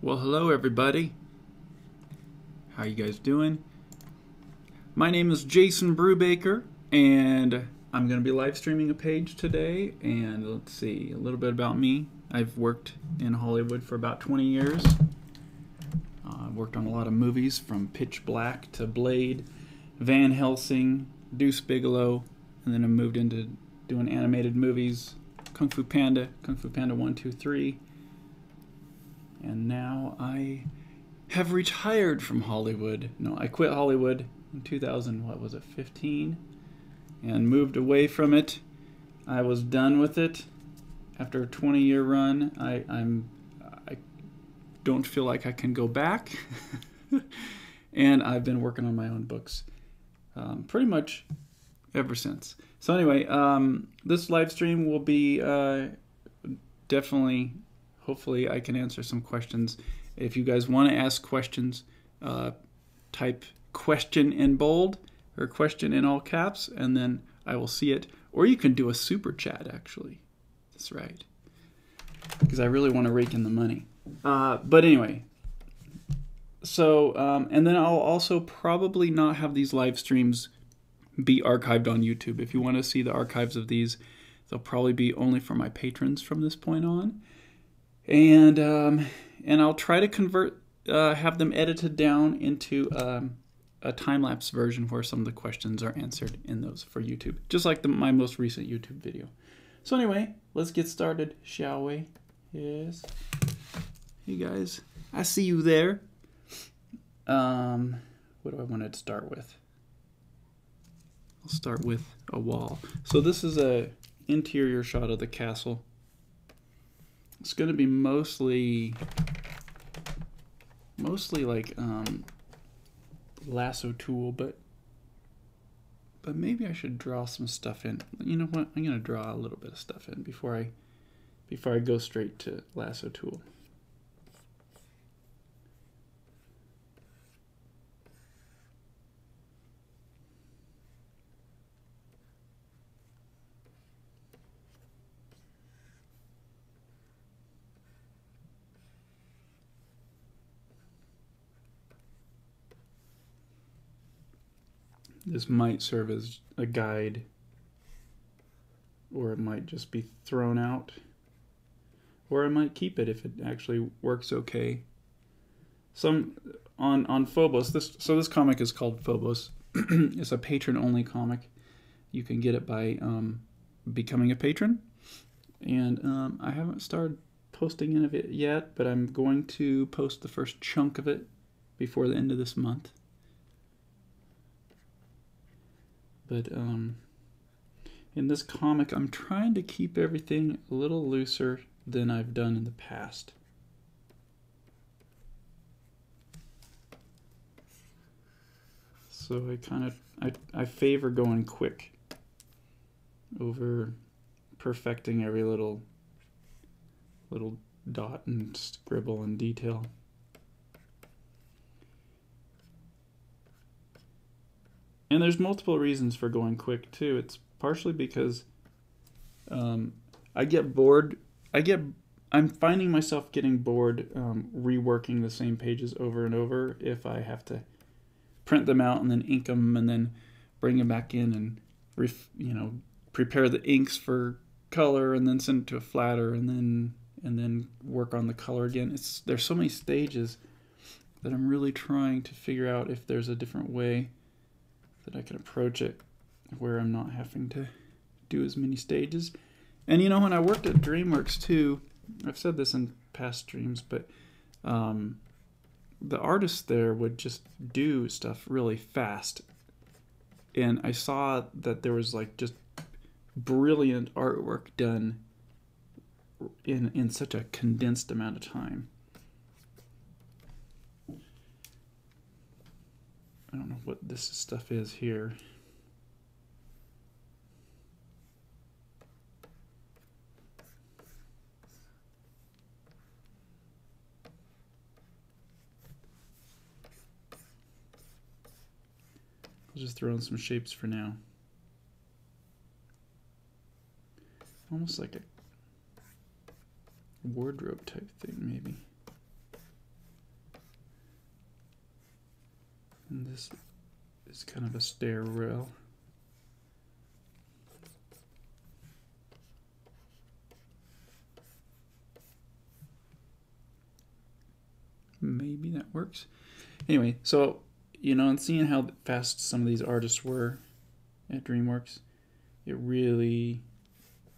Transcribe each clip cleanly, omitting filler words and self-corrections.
Well, hello everybody. How you guys doing? My name is Jason Brubaker, and I'm going to be live streaming a page today. And let's see, a little bit about me. I've worked in Hollywood for about 20 years. I've worked on a lot of movies, from Pitch Black to Blade, Van Helsing, Deuce Bigalow, and then I moved into doing animated movies, Kung Fu Panda 1, 2, 3. And now I have retired from Hollywood. No, I quit Hollywood in 2015, and moved away from it. I was done with it after a 20-year run. I don't feel like I can go back. And I've been working on my own books pretty much ever since. So anyway, this live stream will be definitely, hopefully I can answer some questions. If you guys want to ask questions, type question in bold or question in all caps, and then I will see it. Or you can do a super chat, actually. That's right. Because I really want to rake in the money. But anyway, so, and then I'll also probably not have these live streams be archived on YouTube. If you want to see the archives of these, they'll probably be only for my patrons from this point on. And I'll try to convert, have them edited down into a time-lapse version where some of the questions are answered in those for YouTube, just like my most recent YouTube video. So anyway, let's get started, shall we? Yes. Hey guys, I see you there. What do I want to start with? I'll start with a wall. So this is a interior shot of the castle. It's going to be mostly like lasso tool, but maybe I should draw some stuff in. You know what? I'm going to draw a little bit of stuff in before I go straight to lasso tool. This might serve as a guide, or it might just be thrown out, or I might keep it if it actually works okay. Some on Phobos. This comic is called Phobos. It's a patron-only comic. You can get it by becoming a patron, and I haven't started posting any of it yet, but I'm going to post the first chunk of it before the end of this month. But in this comic, I'm trying to keep everything a little looser than I've done in the past. So I favor going quick over perfecting every little dot and scribble and detail. And there's multiple reasons for going quick too. It's partially because I get bored. I'm finding myself getting bored reworking the same pages over and over if I have to print them out and then ink them and then bring them back in and prepare the inks for color and then send it to a flatter and then work on the color again. There's so many stages that I'm really trying to figure out if there's a different way that I can approach it where I'm not having to do as many stages. And you know, when I worked at DreamWorks too, I've said this in past streams, but the artists there would just do stuff really fast. And I saw that there was like just brilliant artwork done in such a condensed amount of time. I don't know what this stuff is here. I'll just throw in some shapes for now. Almost like a wardrobe type thing, maybe. And this is kind of a stair rail. Maybe that works. Anyway, so, you know, and seeing how fast some of these artists were at DreamWorks, it really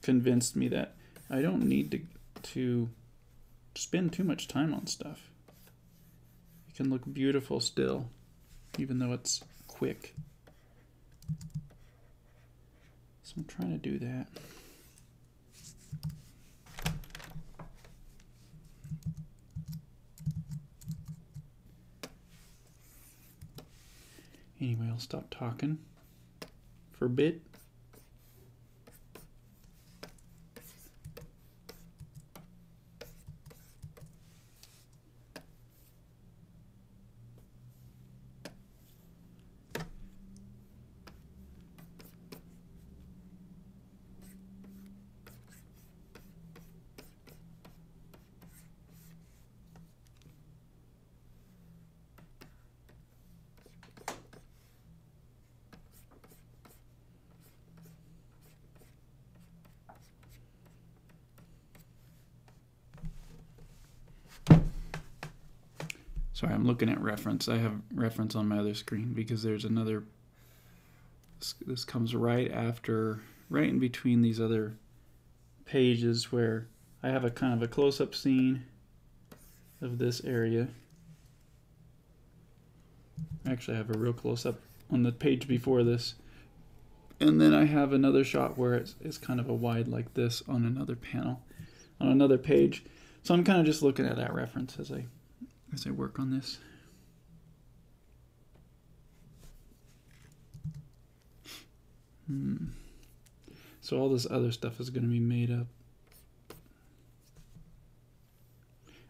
convinced me that I don't need to spend too much time on stuff. It can look beautiful still, even though it's quick. So I'm trying to do that. Anyway, I'll stop talking for a bit. Sorry, I'm looking at reference. I have reference on my other screen because there's another. This comes right after, right in between these other pages where I have a kind of a close-up scene of this area. Actually, I have a real close-up on the page before this. And then I have another shot where it's kind of a wide like this on another panel, on another page. So I'm kind of just looking at that reference as I work on this. So all this other stuff is going to be made up.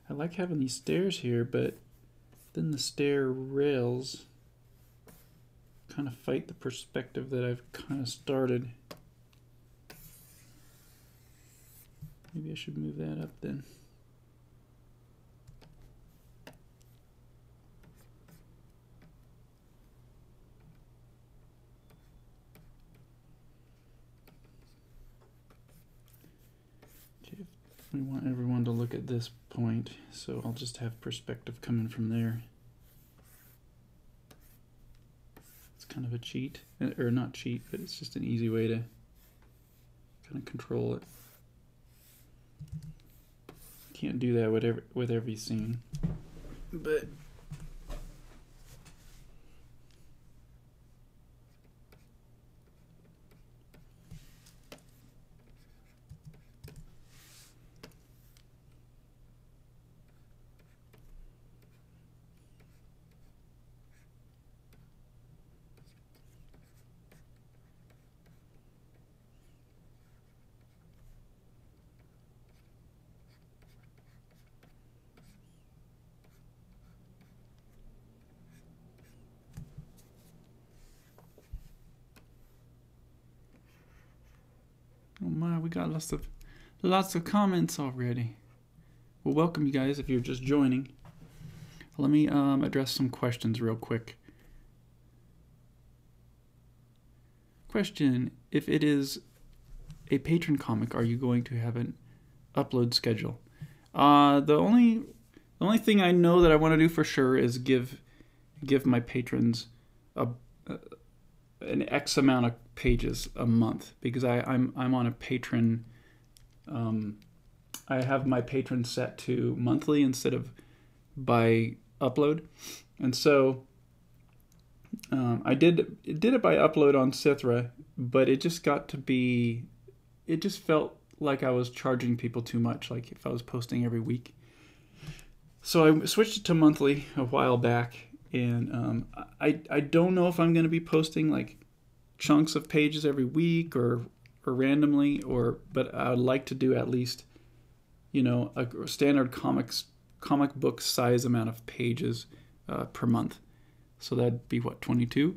I like having these stairs here, but then the stair rails kind of fight the perspective that I've kind of started. Maybe I should move that up then. We want everyone to look at this point, so I'll just have perspective coming from there. It's kind of a cheat, or not cheat, but it's just an easy way to kind of control it. Can't do that with every scene, but oh my, we got lots of comments already. Well, welcome you guys if you're just joining. Let me address some questions real quick. Question: if it is a patron comic, are you going to have an upload schedule? The only thing I know that I want to do for sure is give my patrons an X amount of pages a month, because I'm on a patron. I have my patron set to monthly instead of by upload, and so I did it by upload on Sithra, but it just got to be, it just felt like I was charging people too much, like if I was posting every week. So I switched it to monthly a while back, and I don't know if I'm going to be posting like chunks of pages every week or randomly, but I would like to do at least, you know, a standard comic book size amount of pages per month. So that'd be what, 22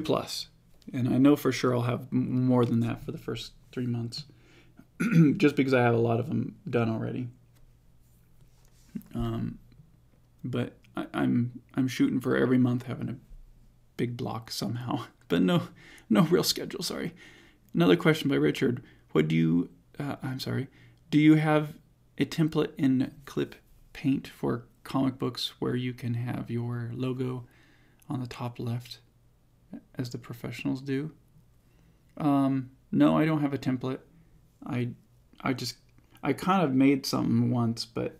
plus, and I know for sure I'll have more than that for the first 3 months, just because I have a lot of them done already. but I'm shooting for every month having a big block somehow, but no real schedule. Sorry. Another question by Richard. What do you? Do you have a template in Clip Paint for comic books where you can have your logo on the top left, as the professionals do? No, I don't have a template. I kind of made something once, but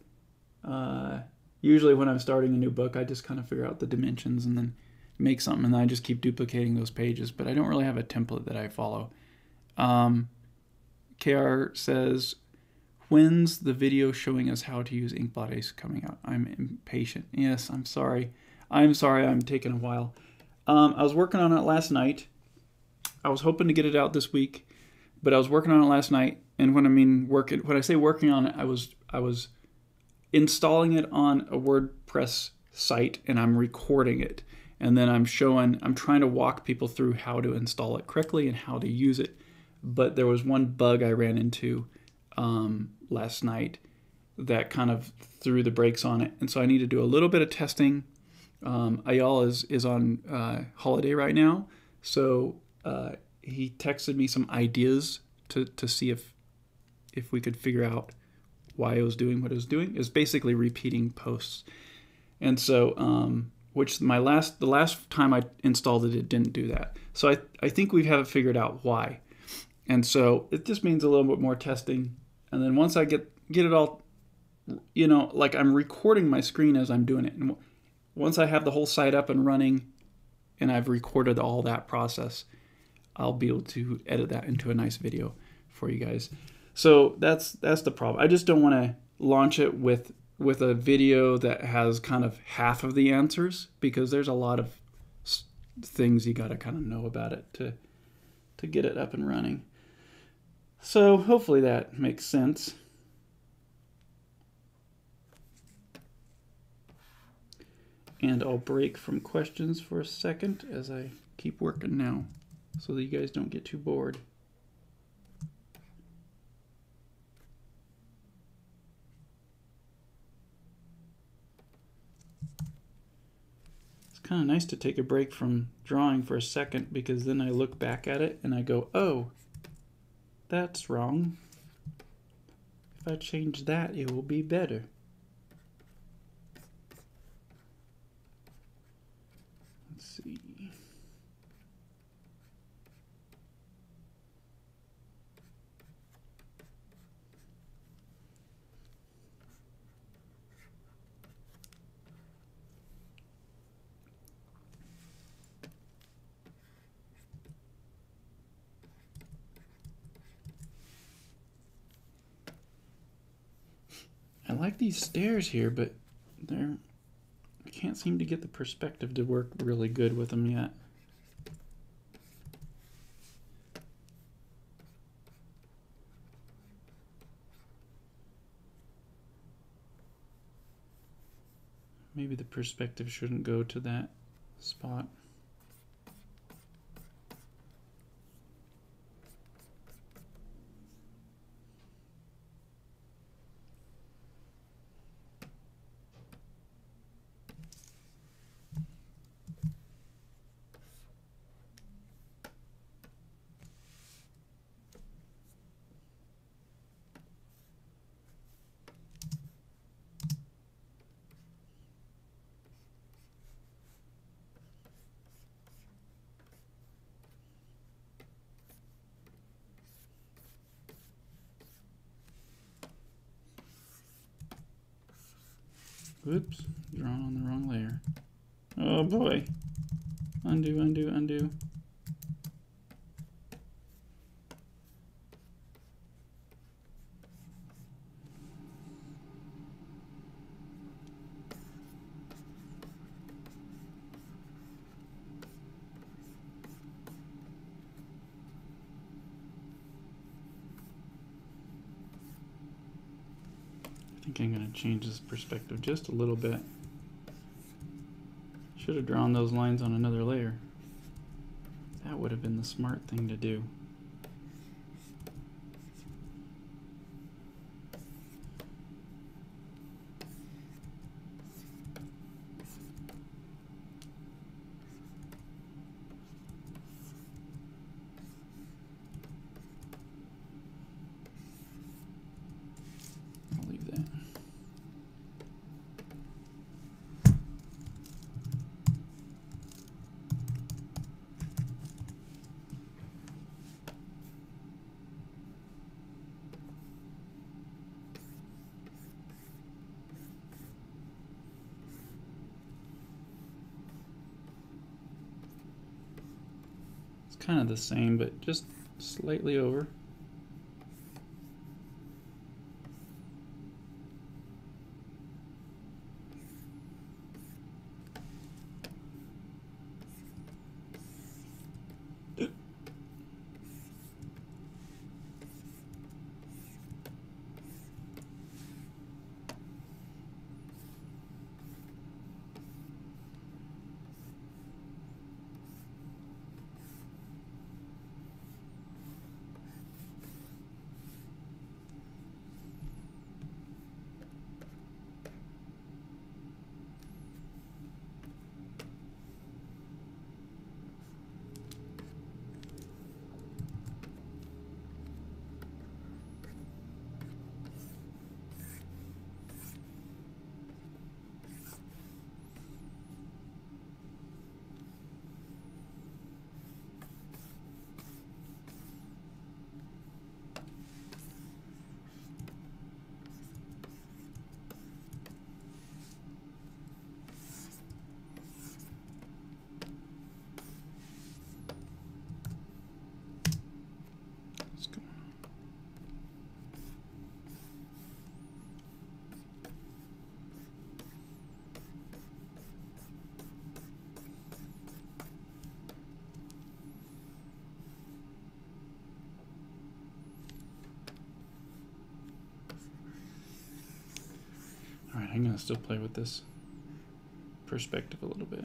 usually when I'm starting a new book, I just kind of figure out the dimensions and then make something, and then I just keep duplicating those pages, but I don't really have a template that I follow. KR says, when's the video showing us how to use Inkblot Ace coming out? I'm impatient. Yes, I'm sorry. I'm taking a while. I was working on it last night. I was hoping to get it out this week, but I was working on it last night. And when I say working on it, I was installing it on a WordPress site, and I'm recording it. And then I'm trying to walk people through how to install it correctly and how to use it. But there was one bug I ran into last night that kind of threw the brakes on it. And so I need to do a little bit of testing. Ayal is on holiday right now. So he texted me some ideas to see if we could figure out why it was doing what it was doing. It's basically repeating posts. And so, the last time I installed it, it didn't do that. So I think we have it figured out why. And so it just means a little bit more testing. And then once I get it all, like I'm recording my screen as I'm doing it. And once I have the whole site up and running and I've recorded all that process, I'll be able to edit that into a nice video for you guys. So that's the problem. I just don't want to launch it with a video that has kind of half of the answers, because there's a lot of things you got to kind of know about it to get it up and running. So hopefully that makes sense. And I'll break from questions for a second as I keep working now, so that you guys don't get too bored. It's kind of nice to take a break from drawing for a second, because then I look back at it and I go, oh, that's wrong. If I change that, it will be better. Let's see. I like these stairs here, but I can't seem to get the perspective to work really good with them yet. Maybe the perspective shouldn't go to that spot. Whoops, drawn on the wrong layer. Oh boy. Undo, undo, undo. I think I'm going to change this perspective just a little bit. Should have drawn those lines on another layer. That would have been the smart thing to do. kind of the same, but just slightly over. All right, I'm gonna still play with this perspective a little bit.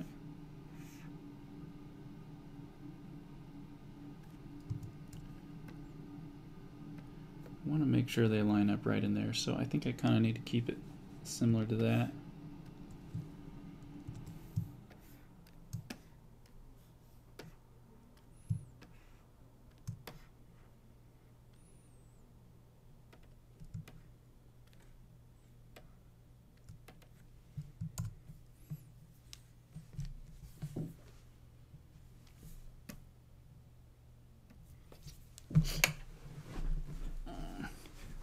I want to make sure they line up right in there, so I think I kind of need to keep it similar to that.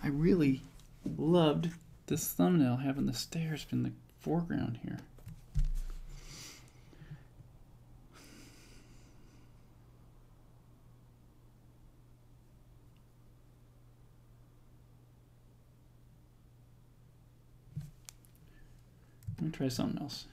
I really loved this thumbnail having the stairs in the foreground here. Let me try something else.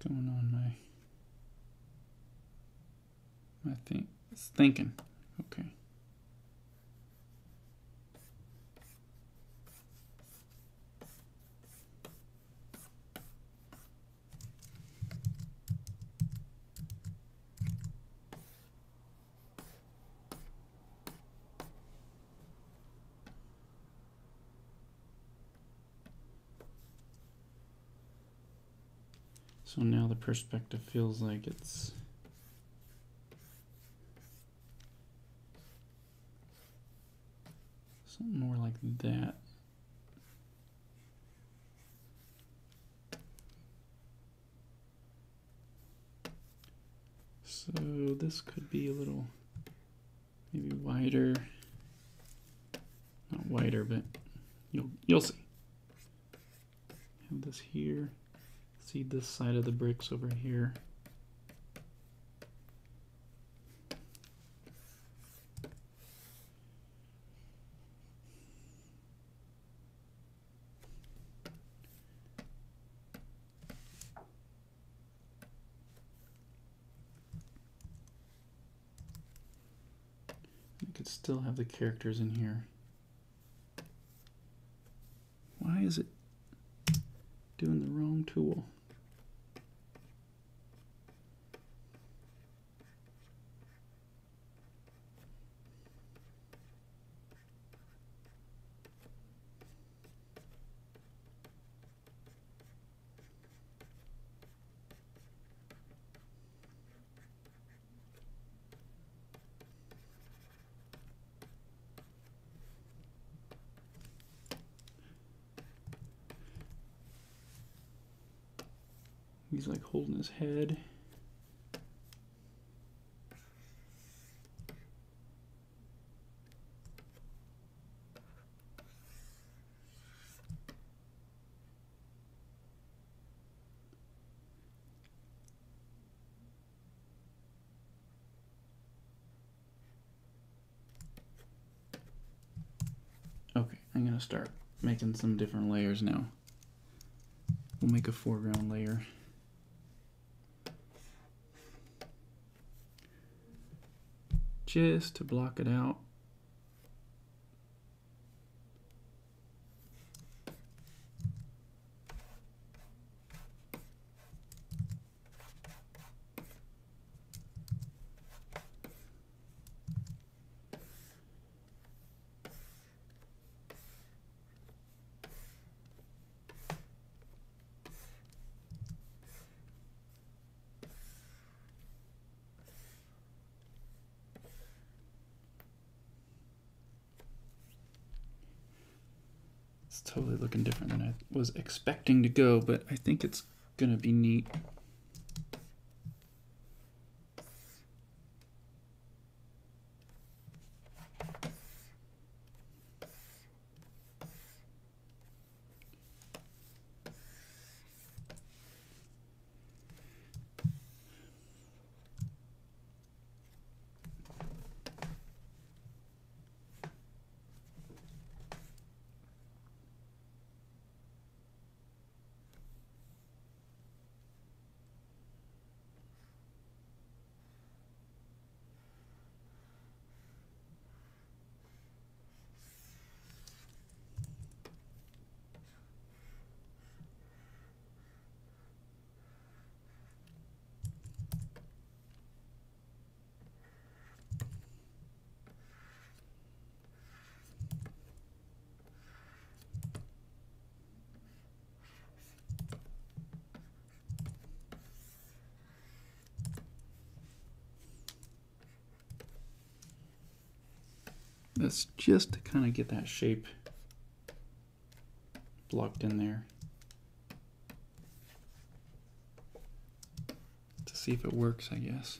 Going on my thing. It's thinking. Okay. So now the perspective feels like it's something more like that. So this could be a little maybe wider. Not wider, but you'll see. Have this here. see this side of the bricks over here. I could still have the characters in here. Why is it doing the wrong tool? He's like holding his head. Okay, I'm gonna start making some different layers now. We'll make a foreground layer. Just to block it out. It's totally looking different than I was expecting to go, but I think it's gonna be neat. That's just to kind of get that shape blocked in there. To see if it works, I guess.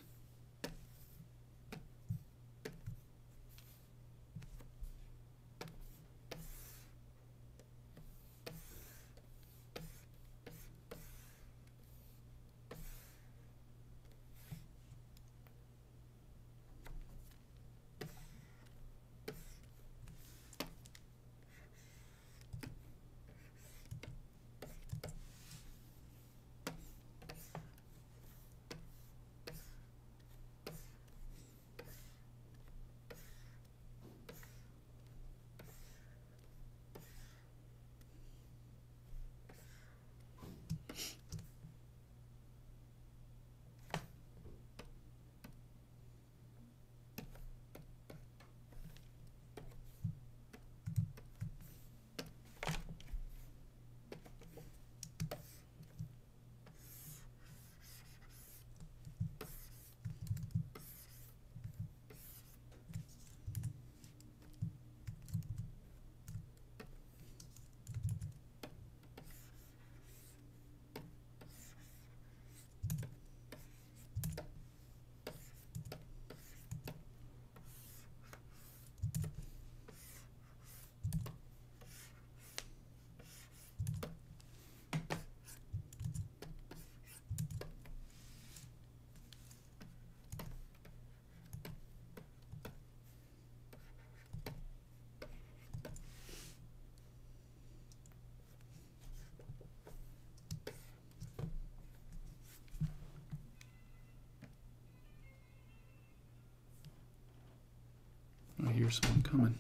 hear someone coming.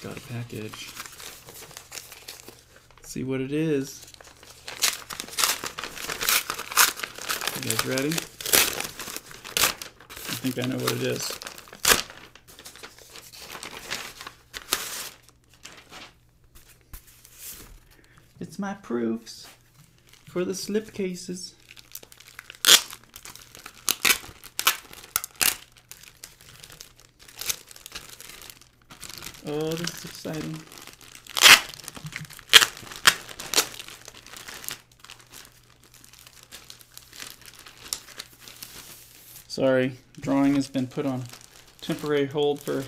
Got a package. Let's see what it is. You guys ready? I think I know what it is. It's my proofs for the slip cases. Oh, this is exciting. Sorry, drawing has been put on temporary hold for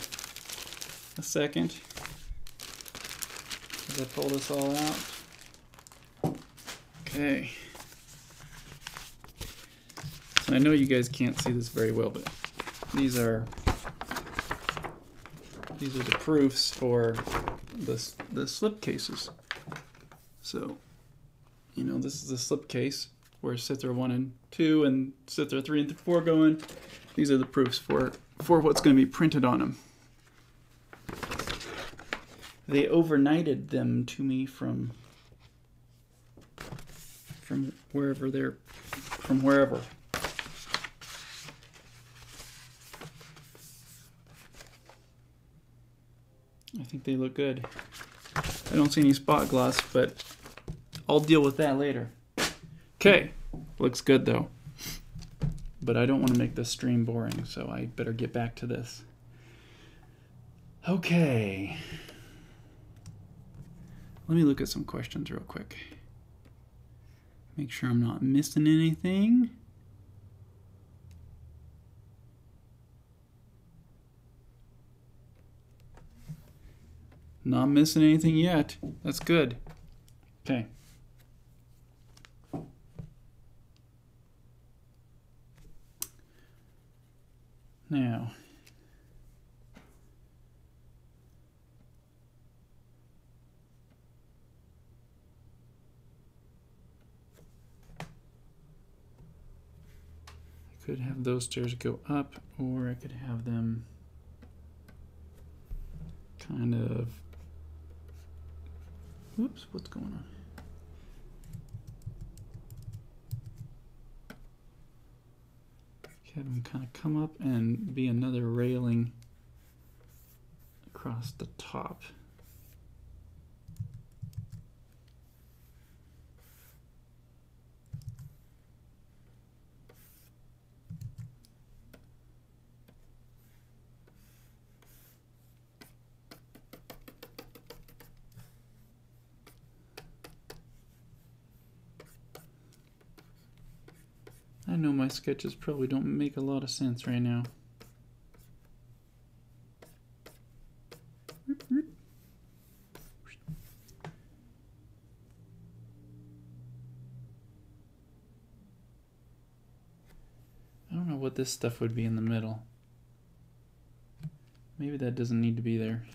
a second as I pull this all out. Okay. So I know you guys can't see this very well, but these are the proofs for the slip cases. So, you know, this is a slip case where Sithra 1 and 2 and Sithra 3 and 4 go in. These are the proofs for what's going to be printed on them. They overnighted them to me from wherever. I think they look good. I don't see any spot gloss, but I'll deal with that later. Okay, looks good though. But I don't want to make this stream boring, so I better get back to this. Okay. Let me look at some questions real quick. Make sure I'm not missing anything. Not missing anything yet. That's good. Okay. Now, I could have those stairs go up, or I could have them kind of, whoops, what's going on? Have them kind of come up and be another railing across the top. I know my sketches probably don't make a lot of sense right now. I don't know what this stuff would be in the middle. Maybe that doesn't need to be there.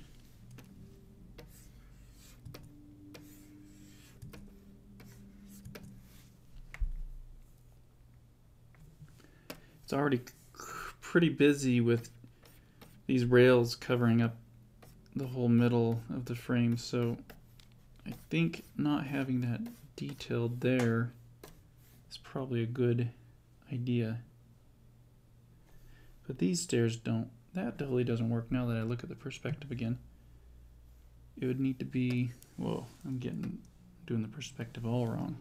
It's already pretty busy with these rails covering up the whole middle of the frame, so I think not having that detailed there is probably a good idea. But these stairs don't, that totally doesn't work now that I look at the perspective again. It would need to be, whoa, I'm doing the perspective all wrong.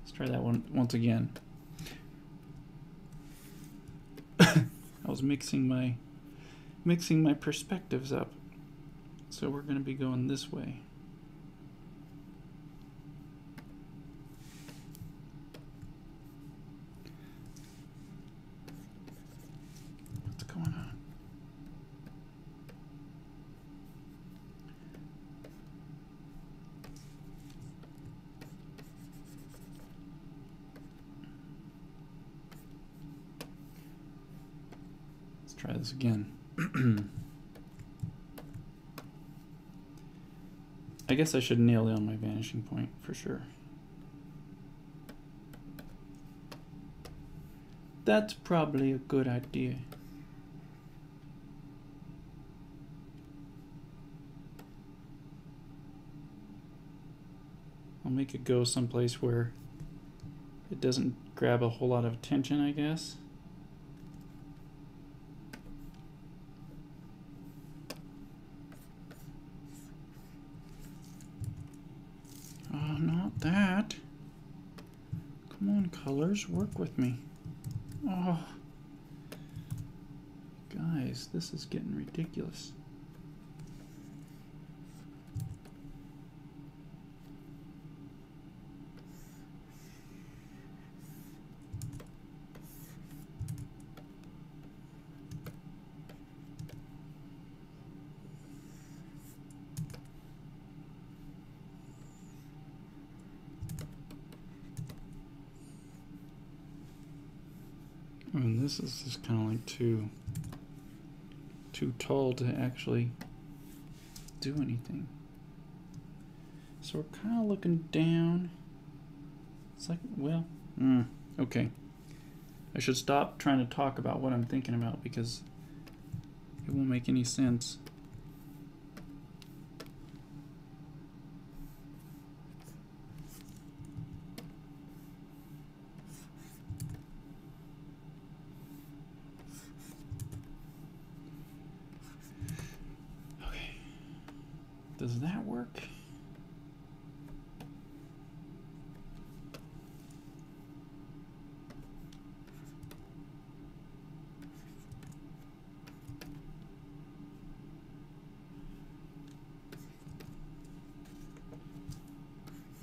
Let's try that one once again. I was mixing my perspectives up. So we're going to be going this way. What's going on? try this again. I guess I should nail down my vanishing point for sure. That's probably a good idea. I'll make it go someplace where it doesn't grab a whole lot of attention, I guess. Oh, not that. Come on, colors, work with me. Oh. Guys, this is getting ridiculous. I mean, this is just kind of like too tall to actually do anything. So we're kind of looking down. It's like, well, okay. I should stop trying to talk about what I'm thinking about because it won't make any sense. Does that work?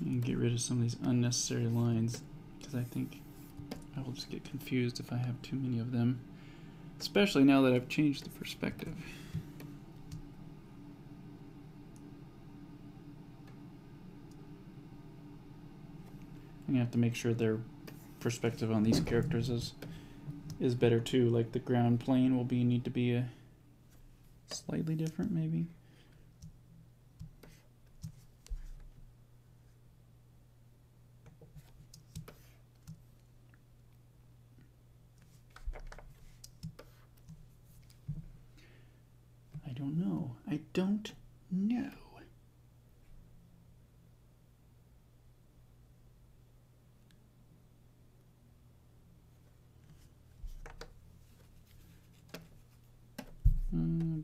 And get rid of some of these unnecessary lines because I think I will just get confused if I have too many of them, especially now that I've changed the perspective. I'm gonna have to make sure their perspective on these characters is better too. Like the ground plane will need to be slightly different, maybe. I don't know. I don't know.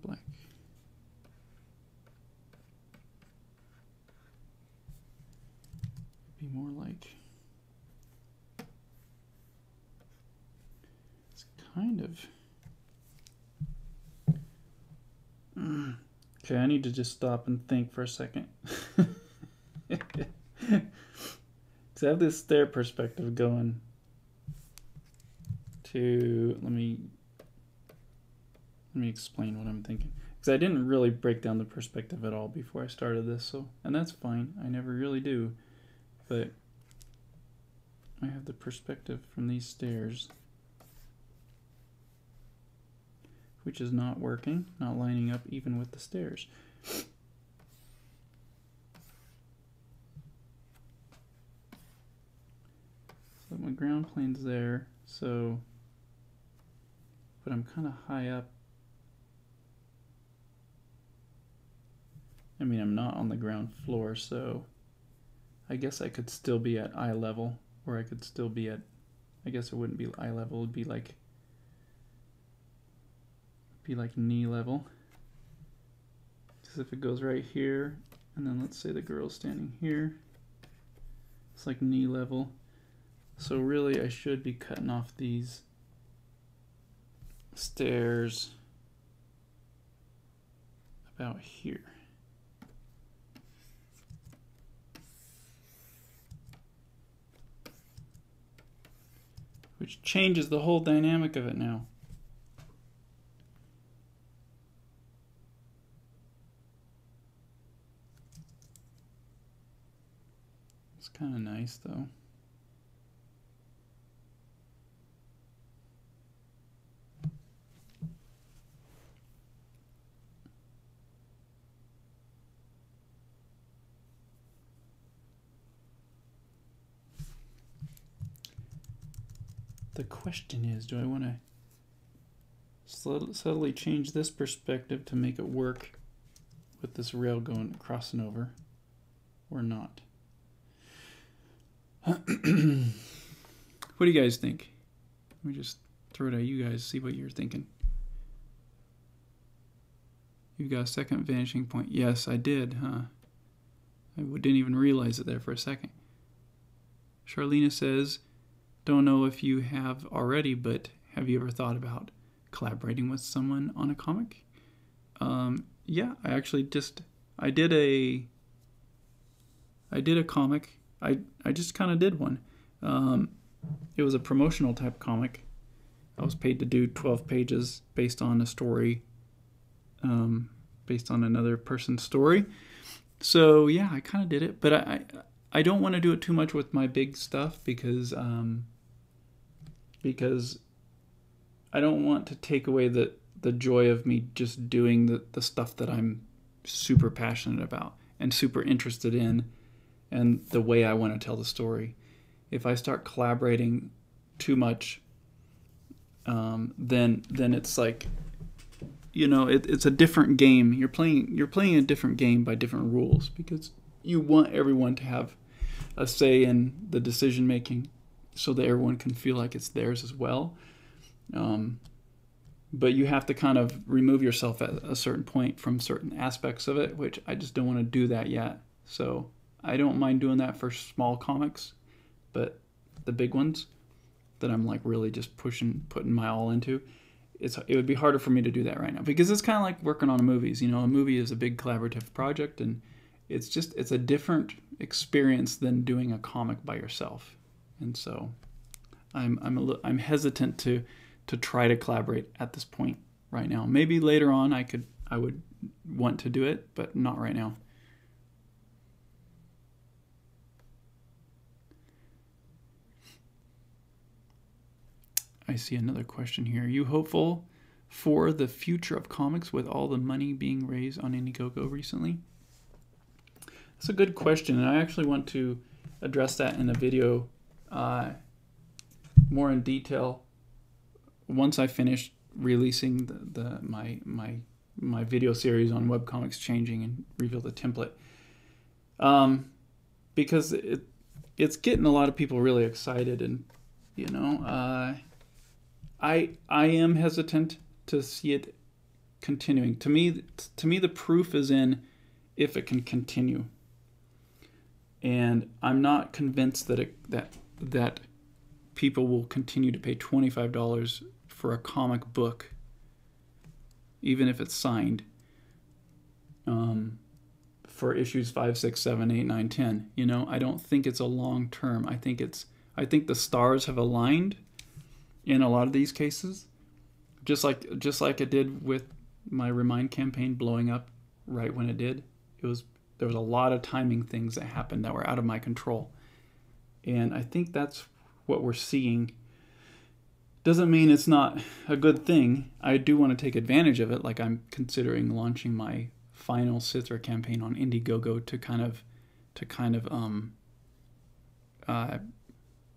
Black. Be more like. It's kind of. Okay, I need to just stop and think for a second. Because I have this stair perspective going to. Let me explain what I'm thinking. Because I didn't really break down the perspective at all before I started this, so, and that's fine. I never really do. But I have the perspective from these stairs, which is not working, not lining up even with the stairs. So my ground plane's there, so, but I'm kind of high up. I mean, I'm not on the ground floor, so I guess I could still be at eye level, or I could still be at, I guess it wouldn't be eye level, it would be like knee level. Because if it goes right here, and then let's say the girl's standing here, it's like knee level. So really I should be cutting off these stairs about here. Which changes the whole dynamic of it now. It's kind of nice though. The question is, do I want to subtly change this perspective to make it work with this rail crossing over, or not? What do you guys think? Let me just throw it at you guys, see what you're thinking. You got a second vanishing point. Yes, I did, huh? I didn't even realize it there for a second. Charlena says, don't know if you have already, but have you ever thought about collaborating with someone on a comic? Yeah, I actually I did a comic. I just kind of did one. It was a promotional type comic. I was paid to do 12 pages based on a story, based on another person's story. So yeah, I kind of did it, but I don't want to do it too much with my big stuff because I don't want to take away the joy of me just doing the stuff that I'm super passionate about and super interested in, and the way I want to tell the story. If I start collaborating too much, then it's like, you know, it's a different game. You're playing a different game by different rules, because you want everyone to have a say in the decision making, so that everyone can feel like it's theirs as well. But you have to kind of remove yourself at a certain point from certain aspects of it, which I just don't want to do that yet. So I don't mind doing that for small comics, but the big ones that I'm like really just putting my all into, it would be harder for me to do that right now, because it's kind of like working on movies. You know, a movie is a big collaborative project, and it's a different experience than doing a comic by yourself. And so I'm hesitant to try to collaborate at this point right now. Maybe later on I would want to do it, but not right now. I see another question here. Are you hopeful for the future of comics with all the money being raised on Indiegogo recently? That's a good question, and I actually want to address that in a video more in detail once I finish releasing my video series on webcomics changing and reveal the template, because it's getting a lot of people really excited, and you know, I am hesitant to see it continuing. To me, the proof is in if it can continue, and I'm not convinced that people will continue to pay $25 for a comic book, even if it's signed, for issues 5, 6, 7, 8, 9, 10. You know, I don't think it's a long term. I think the stars have aligned in a lot of these cases, just like it did with my Remind campaign blowing up right when it did. There was a lot of timing things that happened that were out of my control, and I think that's what we're seeing. Doesn't mean it's not a good thing. I do want to take advantage of it. Like, I'm considering launching my final Sithra campaign on Indiegogo to kind of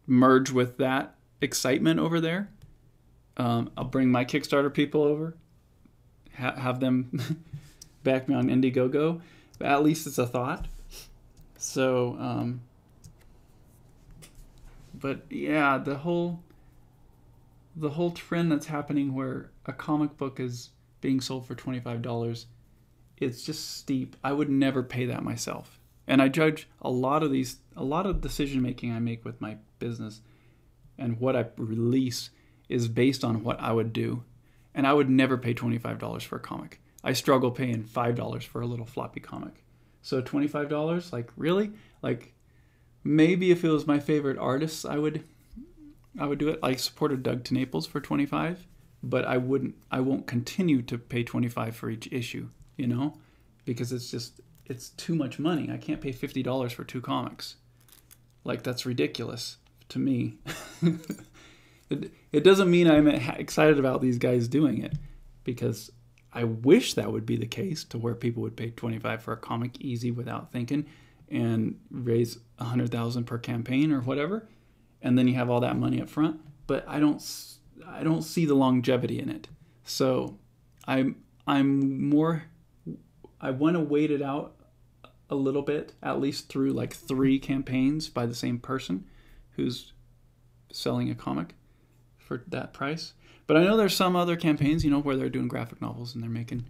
merge with that excitement over there. I'll bring my Kickstarter people over, have them back me on Indiegogo. But at least it's a thought. So, but yeah, the whole trend that's happening where a comic book is being sold for $25, it's just steep. I would never pay that myself. And I judge a lot of decision making I make with my business and what I release is based on what I would do. And I would never pay $25 for a comic. I struggle paying $5 for a little floppy comic. So $25, like, really? Like, maybe if it was my favorite artists, I would do it. I supported Doug to Naples for $25, but I won't continue to pay $25 for each issue, you know, because it's too much money. I can't pay $50 for 2 comics. Like, that's ridiculous to me. It doesn't mean I'm excited about these guys doing it, because I wish that would be the case, to where people would pay $25 for a comic easy without thinking and raise $100,000 per campaign or whatever. And then you have all that money up front. but I don't see the longevity in it. So I want to wait it out a little bit, at least through like 3 campaigns by the same person who's selling a comic for that price. But I know there's some other campaigns, you know, where they're doing graphic novels and they're making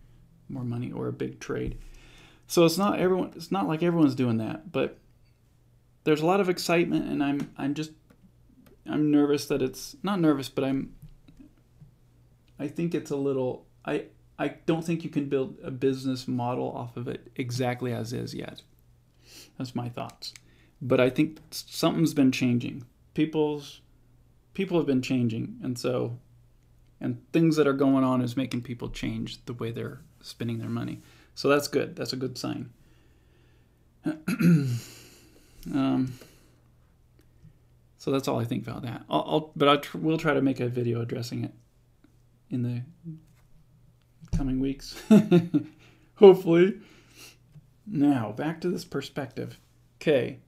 more money, or a big trade. So it's not like everyone's doing that, but there's a lot of excitement, and I'm nervous that it's not nervous, but I think it's a little, I don't think you can build a business model off of it exactly as is yet. That's my thoughts. But I think something's been changing. People have been changing, and things that are going on is making people change the way they're spending their money. So that's good. That's a good sign. So that's all I think about that. We'll try to make a video addressing it in the coming weeks. Hopefully. Now, back to this perspective. Okay.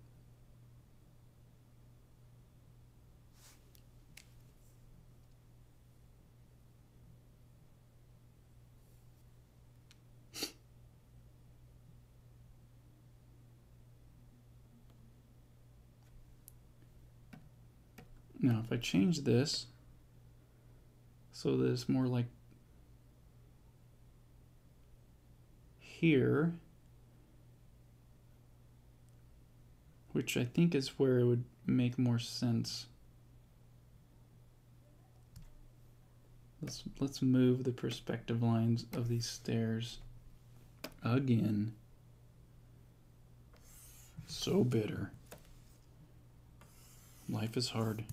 Now, if I change this so that it's more like here, which I think is where it would make more sense. Let's move the perspective lines of these stairs again. So bitter. Life is hard.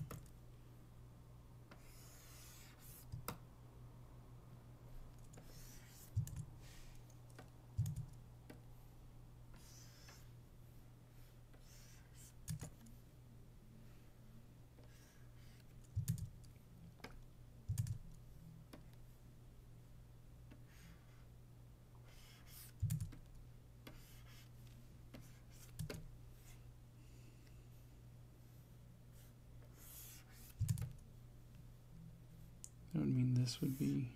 That would mean this would be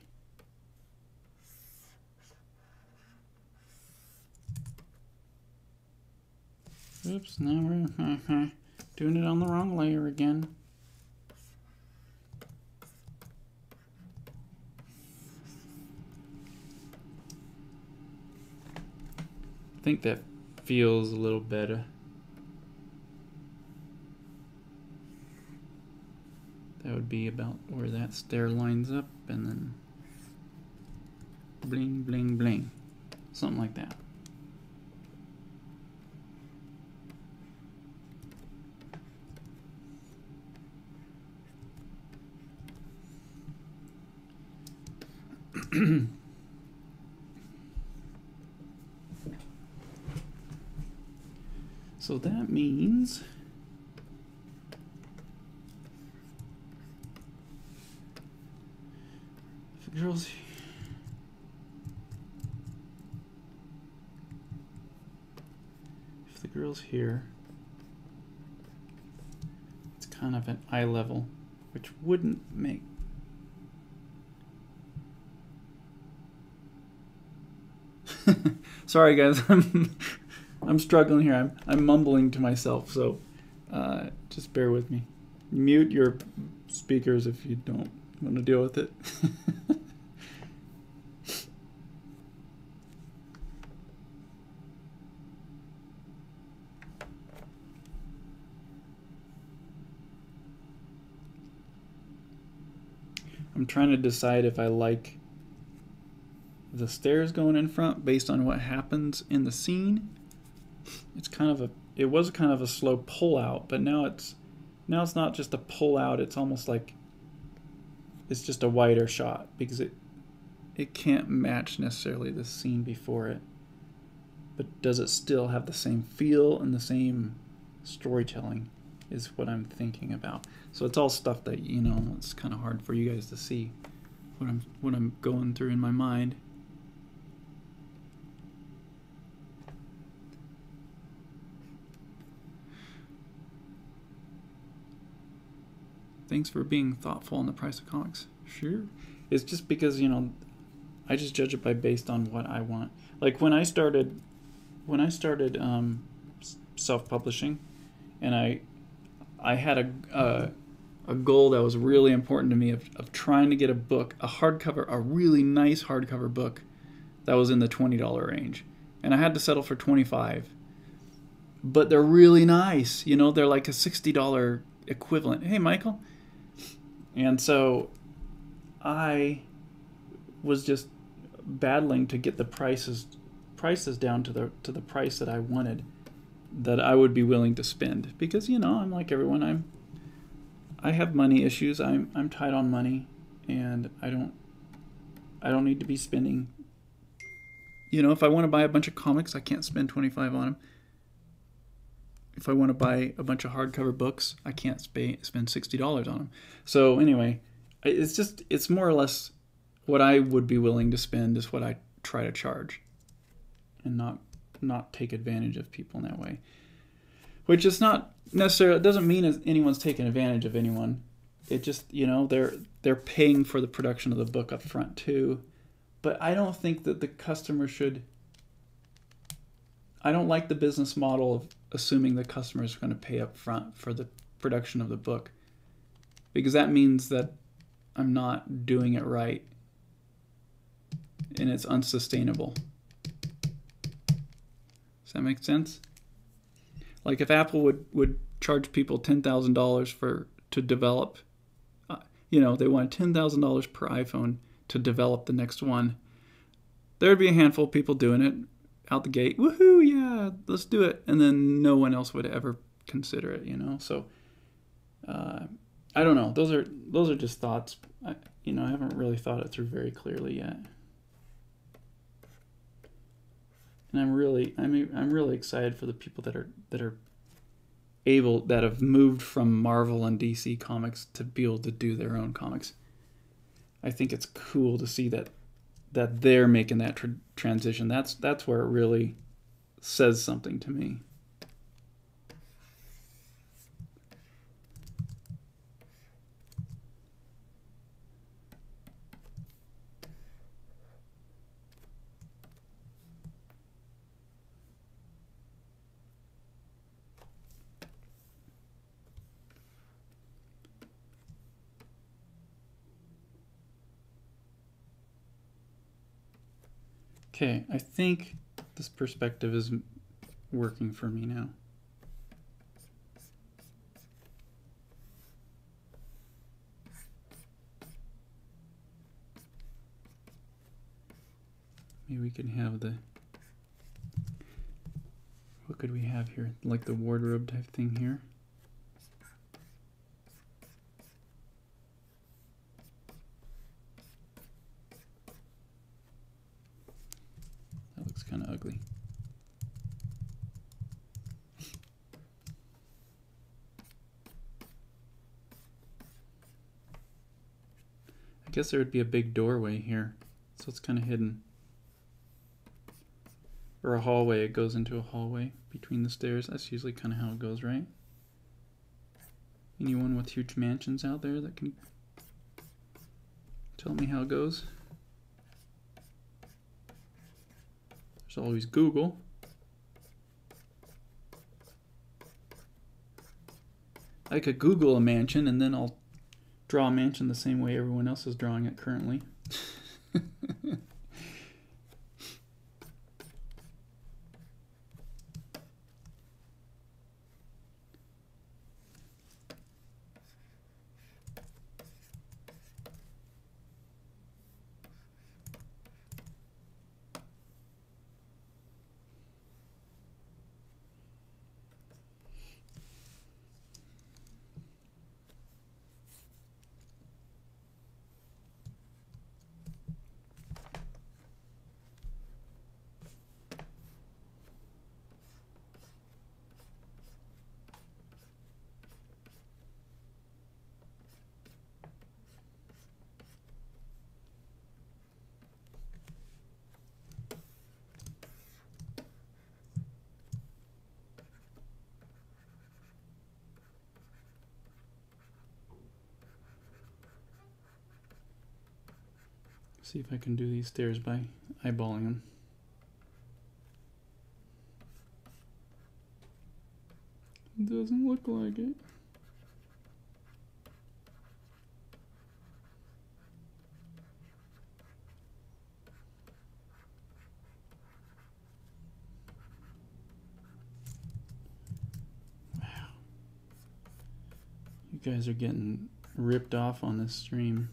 oops, now we're doing it on the wrong layer again. I think that feels a little better. That would be about where that stair lines up, and then bling, bling, bling. Something like that. So that means if the girl's here, it's kind of at eye level, which wouldn't make sorry guys, I'm struggling here. I'm mumbling to myself, so just bear with me. Mute your speakers if you don't want to deal with it. I'm trying to decide if I like the stairs going in front based on what happens in the scene. It was kind of a slow pull out, but now it's not just a pull out, it's almost like it's just a wider shot, because it can't match necessarily the scene before it. But does it still have the same feel and the same storytelling is what I'm thinking about. So it's all stuff that, you know, it's kind of hard for you guys to see what I'm going through in my mind. Thanks for being thoughtful on the price of comics. Sure. It's just because, you know, I just judge it based on what I want. Like when I started self-publishing, and I had a goal that was really important to me of trying to get a book, a really nice hardcover book that was in the $20 range. And I had to settle for $25. But they're really nice. You know, they're like a $60 equivalent. Hey, Michael. And so I was just battling to get the prices down to the price that I wanted, that I would be willing to spend, because, you know, I'm like everyone. I have money issues. I'm tight on money, and I don't need to be spending. You know, if I want to buy a bunch of comics, I can't spend $25 on them. If I want to buy a bunch of hardcover books, I can't spend $60 on them. So anyway, it's more or less what I would be willing to spend is what I try to charge, and not take advantage of people in that way. Which is not necessarily, it doesn't mean anyone's taking advantage of anyone. It just, you know, they're paying for the production of the book up front too. But I don't think that the customer should. I don't like the business model of assuming the customer is going to pay up front for the production of the book, because that means that I'm not doing it right, and it's unsustainable. Does that make sense? Like if Apple would charge people $10,000 to develop, you know, they want $10,000 per iPhone to develop the next one, there'd be a handful of people doing it out the gate. Woohoo, yeah, let's do it. And then no one else would ever consider it, you know? So, I don't know. Those are just thoughts. I haven't really thought it through very clearly yet. And I'm really excited for the people that have moved from Marvel and DC comics to be able to do their own comics. I think it's cool to see that they're making that transition. That's where it really says something to me. Okay, I think this perspective is working for me now. Maybe we can have what could we have here? Like the wardrobe type thing here. That looks kind of ugly. I guess there would be a big doorway here, so it's kind of hidden. Or a hallway, it goes into a hallway between the stairs. That's usually kind of how it goes, right? Anyone with huge mansions out there that can tell me how it goes? There's always Google. I could Google a mansion and then I'll draw a mansion the same way everyone else is drawing it currently. See if I can do these stairs by eyeballing them. Doesn't look like it. Wow. You guys are getting ripped off on this stream.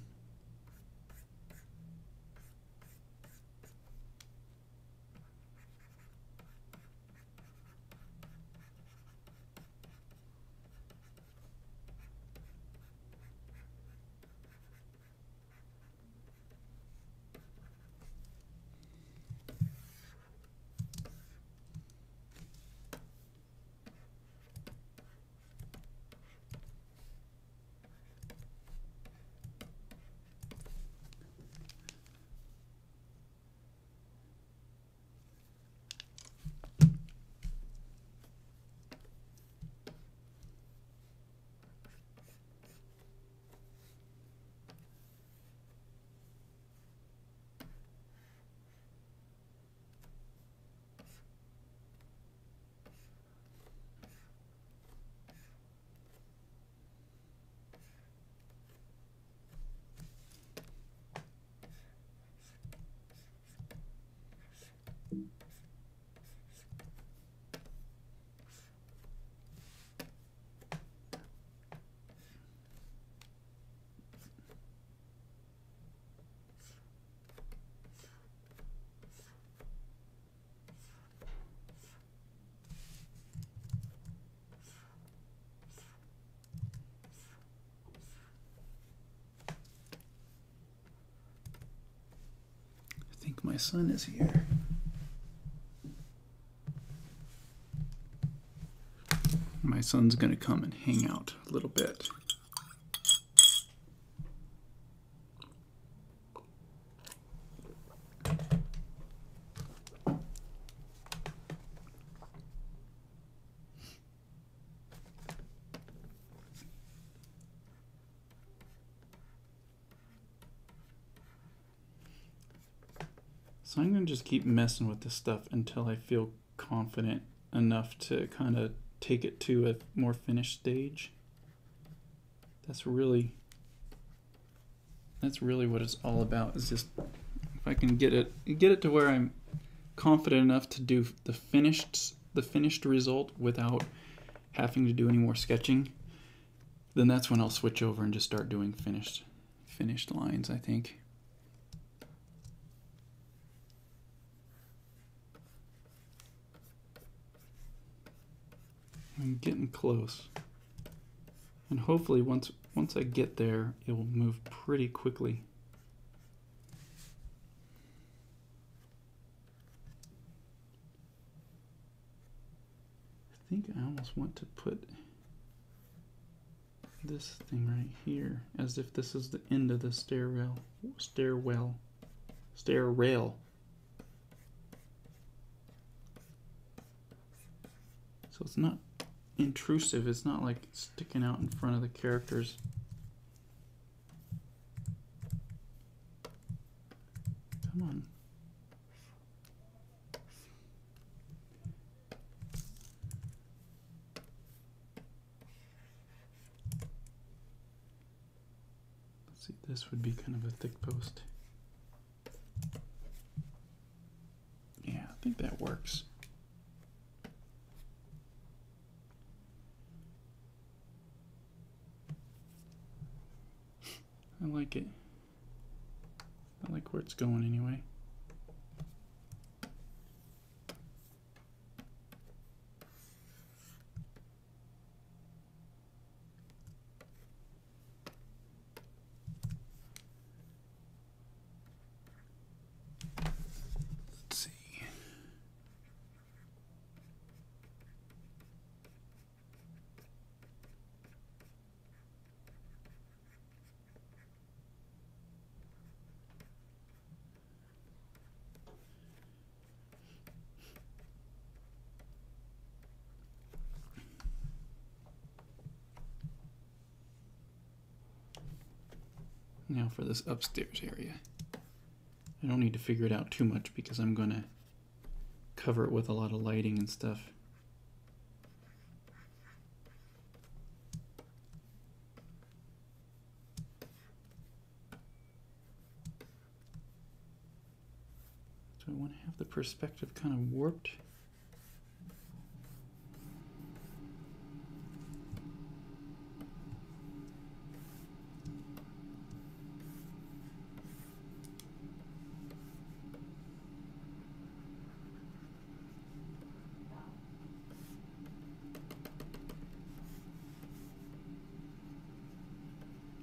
I think my son is here. My son's gonna come and hang out a little bit. So I'm going to just keep messing with this stuff until I feel confident enough to kind of take it to a more finished stage. That's really what it's all about, is just if I can get it to where I'm confident enough to do the finished result without having to do any more sketching, then that's when I'll switch over and just start doing finished lines, I think. I'm getting close, and hopefully once I get there, it will move pretty quickly. I think I almost want to put this thing right here, as if this is the end of the stairrail. So it's not intrusive, it's not like sticking out in front of the characters. Come on. Let's see, this would be kind of a thick post. Yeah, I think that works. I like it. I like where it's going anyway. Let's see. Now for this upstairs area. I don't need to figure it out too much because I'm going to cover it with a lot of lighting and stuff. So I want to have the perspective kind of warped.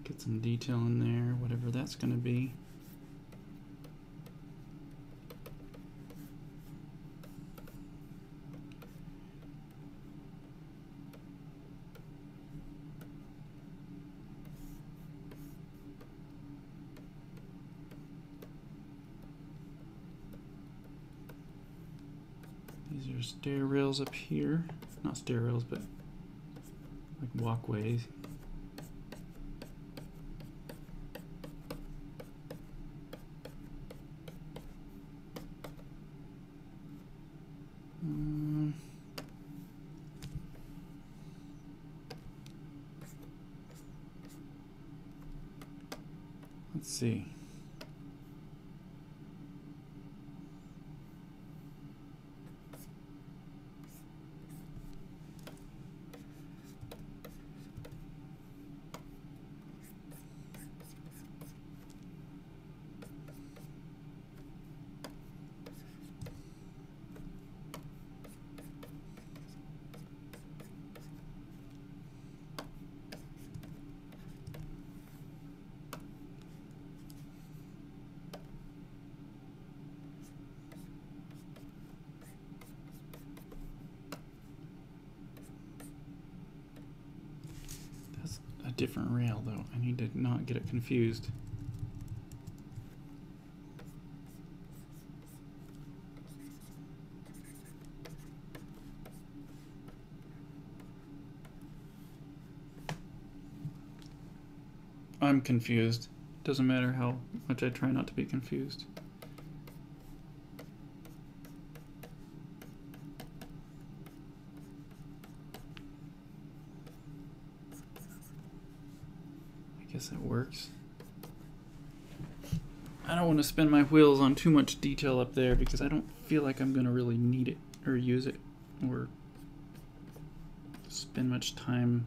Get some detail in there, whatever that's going to be. These are stair rails up here. Not stair rails, but like walkways. Let's see. Different rail though. I need to not get it confused. I'm confused. Doesn't matter how much I try not to be confused. I guess that works. I don't want to spin my wheels on too much detail up there because I don't feel like I'm going to really need it or use it or spend much time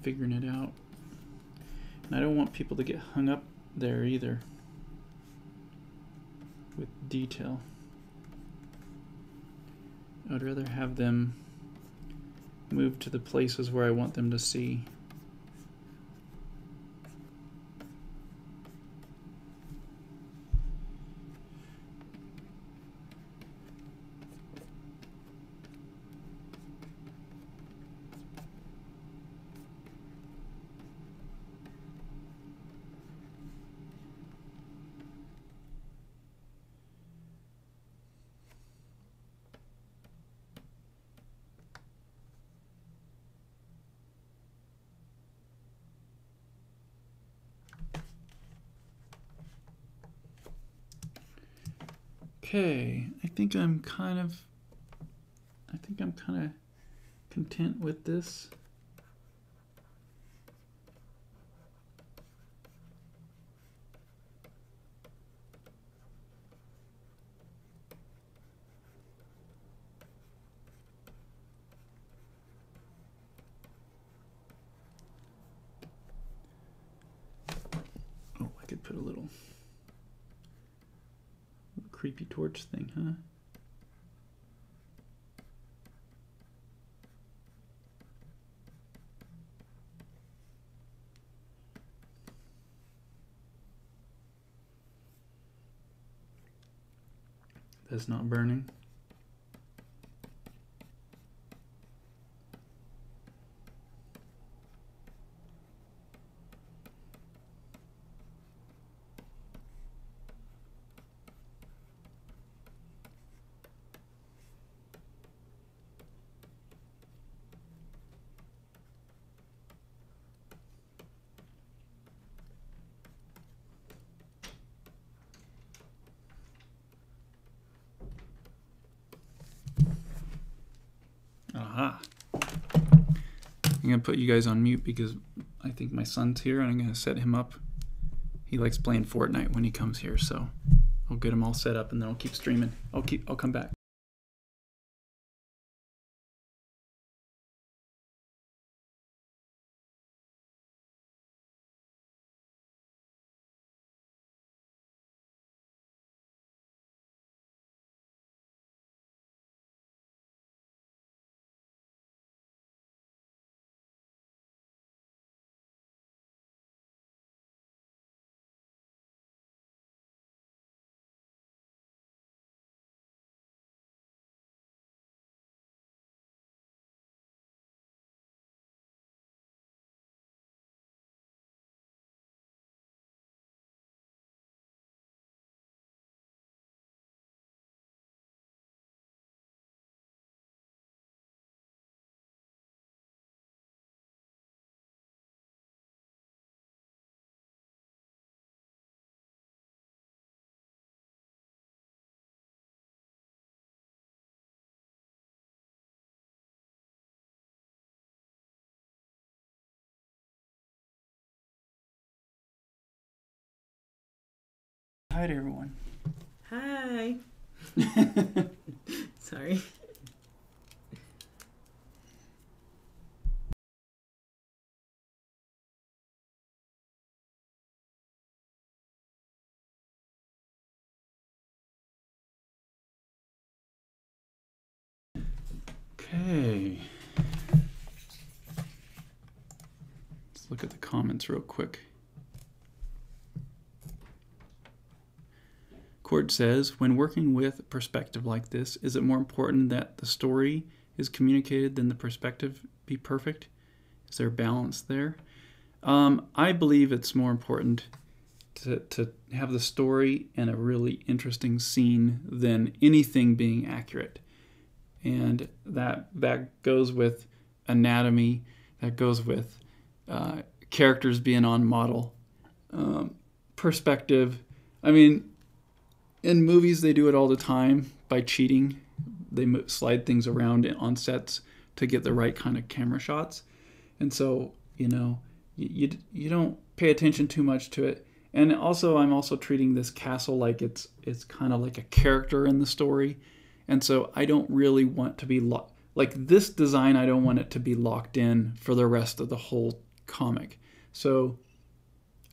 figuring it out. And I don't want people to get hung up there either with detail. I'd rather have them move to the places where I want them to see. Okay, I think I'm kind of content with this. Oh, I could put a little creepy torch thing, huh? That's not burning. I'm going to put you guys on mute because I think my son's here and I'm going to set him up. He likes playing Fortnite when he comes here, so I'll get him all set up and then I'll keep streaming. I'll come back. Hi to everyone. Hi. Sorry. Okay. Let's look at the comments real quick. Cord says, when working with perspective like this, is it more important that the story is communicated than the perspective be perfect? Is there a balance there? I believe it's more important to have the story and a really interesting scene than anything being accurate. And that goes with anatomy, that goes with characters being on model, perspective. I mean, in movies, they do it all the time by cheating. They slide things around on sets to get the right kind of camera shots. And so, you know, you don't pay attention too much to it. And also, I'm also treating this castle like it's kind of like a character in the story. And so I don't really want to be like this design. I don't want it to be locked in for the rest of the whole comic. So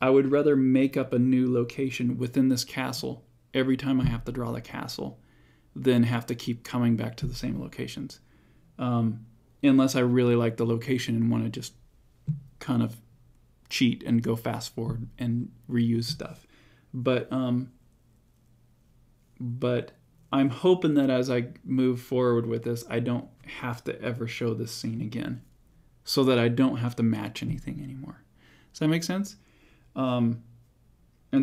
I would rather make up a new location within this castle every time I have to draw the castle than have to keep coming back to the same locations. Unless I really like the location and want to just kind of cheat and go fast forward and reuse stuff. But I'm hoping that as I move forward with this, I don't have to ever show this scene again so that I don't have to match anything anymore. Does that make sense? And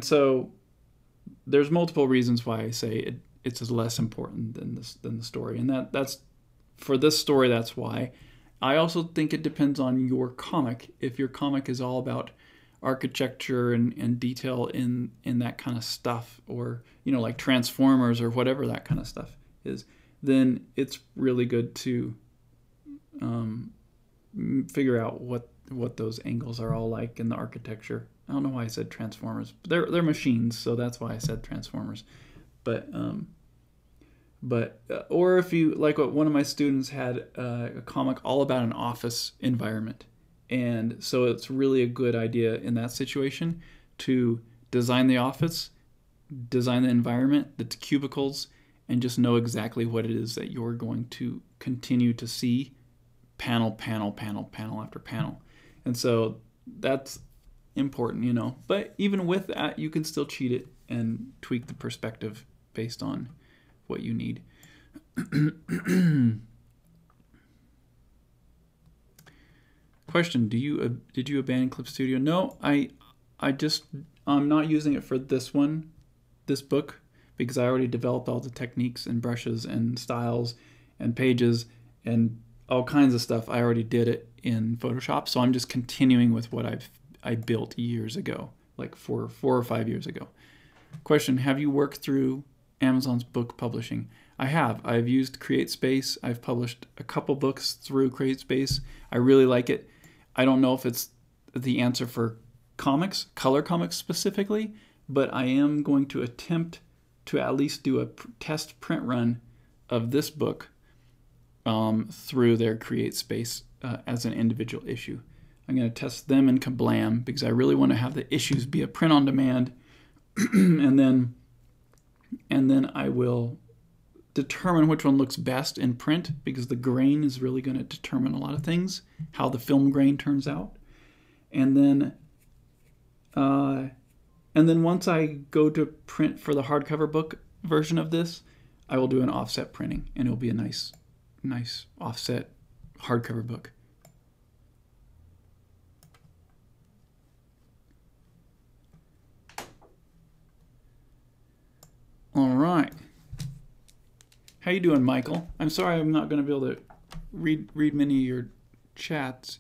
so there's multiple reasons why I say it's less important than the story, and that's for this story. That's why. I also think it depends on your comic. If your comic is all about architecture and detail in that kind of stuff, or you know, like Transformers or whatever that kind of stuff is, then it's really good to figure out what those angles are all like in the architecture. I don't know why I said Transformers. They're machines, so that's why I said Transformers. But or if you like, what one of my students had a comic all about an office environment, and so it's really a good idea in that situation to design the office, design the environment, the cubicles, and just know exactly what it is that you're going to continue to see, panel after panel. And so that's important, you know. But even with that, you can still cheat it and tweak the perspective based on what you need. Question: did you abandon Clip Studio? No, I'm not using it for this book, because I already developed all the techniques and brushes and styles and pages and all kinds of stuff. I already did it in Photoshop, so I'm just continuing with what I built years ago, like 4 or 5 years ago. Question: have you worked through Amazon's book publishing? I have. I've used CreateSpace. I've published a couple books through CreateSpace. I really like it. I don't know if it's the answer for comics, color comics specifically, but I am going to attempt to at least do a test print run of this book through their Create Space as an individual issue. I'm going to test them in Kablam because I really want to have the issues be a print on demand, and then I will determine which one looks best in print, because the grain is really going to determine a lot of things, how the film grain turns out. And then once I go to print for the hardcover book version of this, I will do an offset printing, and it'll be a nice offset hardcover book. All right. How you doing, Michael? I'm sorry I'm not going to be able to read many of your chats.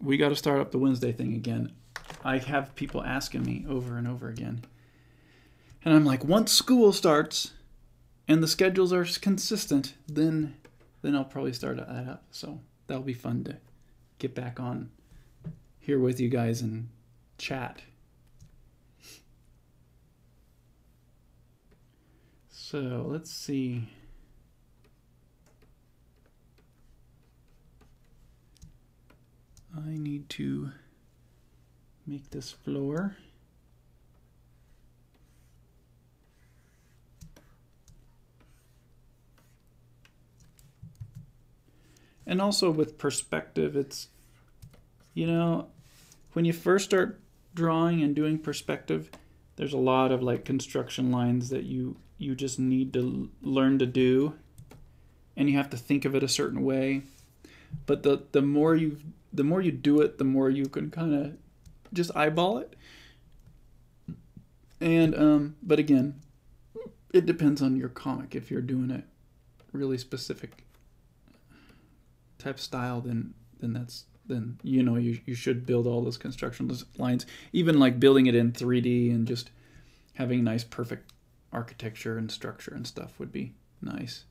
We got to start up the Wednesday thing again. I have people asking me over and over again. And I'm like, once school starts and the schedules are consistent, then I'll probably start that up. So that'll be fun to get back on here with you guys and chat. So let's see. I need to make this floor. And also with perspective, it's, you know, when you first start drawing and doing perspective, there's a lot of like construction lines that you just need to learn to do, and you have to think of it a certain way. But the more you do it, the more you can kind of just eyeball it. And but again, it depends on your comic. If you're doing a really specific type style, then you know you should build all those construction lines. Even like building it in 3D and just having nice perfect architecture and structure and stuff would be nice.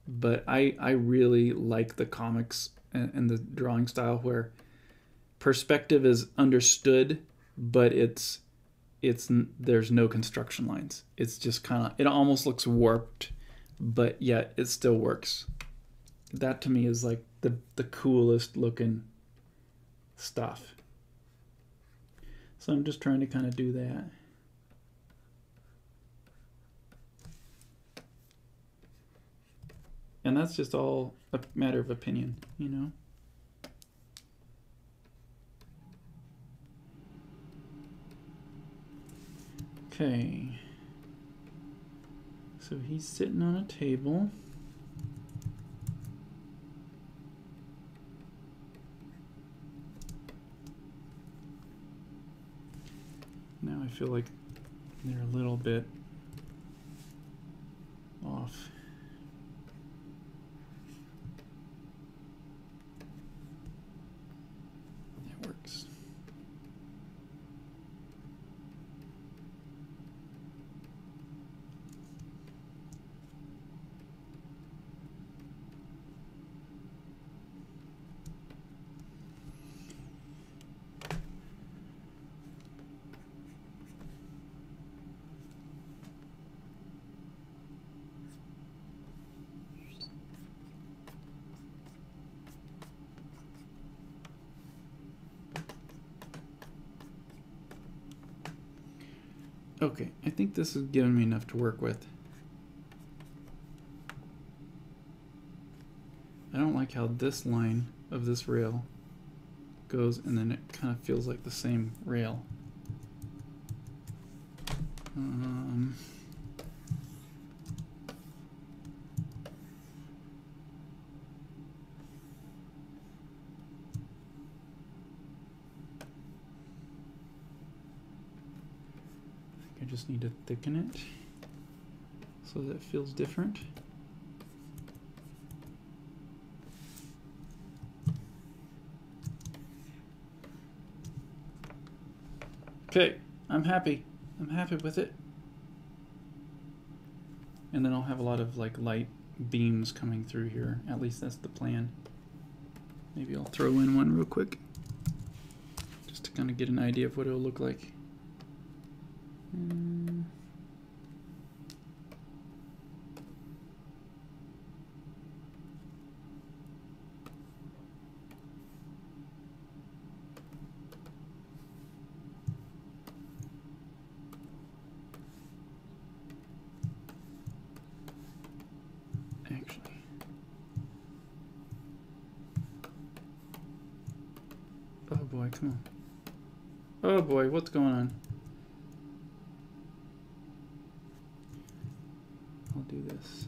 But I really like the comics and the drawing style where perspective is understood, but there's no construction lines. It's just kind of, it almost looks warped, but yet it still works. That to me is like the coolest looking stuff. So I'm just trying to kind of do that. And that's just all a matter of opinion, you know? Okay. So he's sitting on a table. Now I feel like they're a little bit off. That works. Okay, I think this is giving me enough to work with. I don't like how this line of this rail goes and then it kind of feels like the same rail. I just need to thicken it so that it feels different. Okay, I'm happy. I'm happy with it. And then I'll have a lot of like light beams coming through here. At least that's the plan. Maybe I'll throw in one real quick, just to kind of get an idea of what it'll look like. Oh boy, come on. Oh boy, what's going on? I'll do this.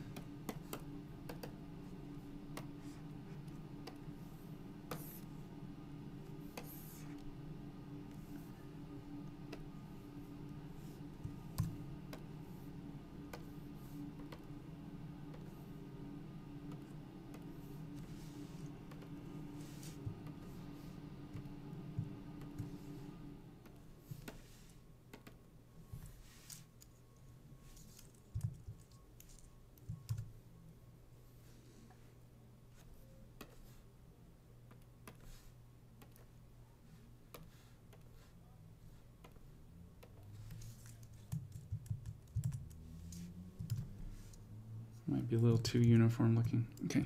Might be a little too uniform looking. Okay,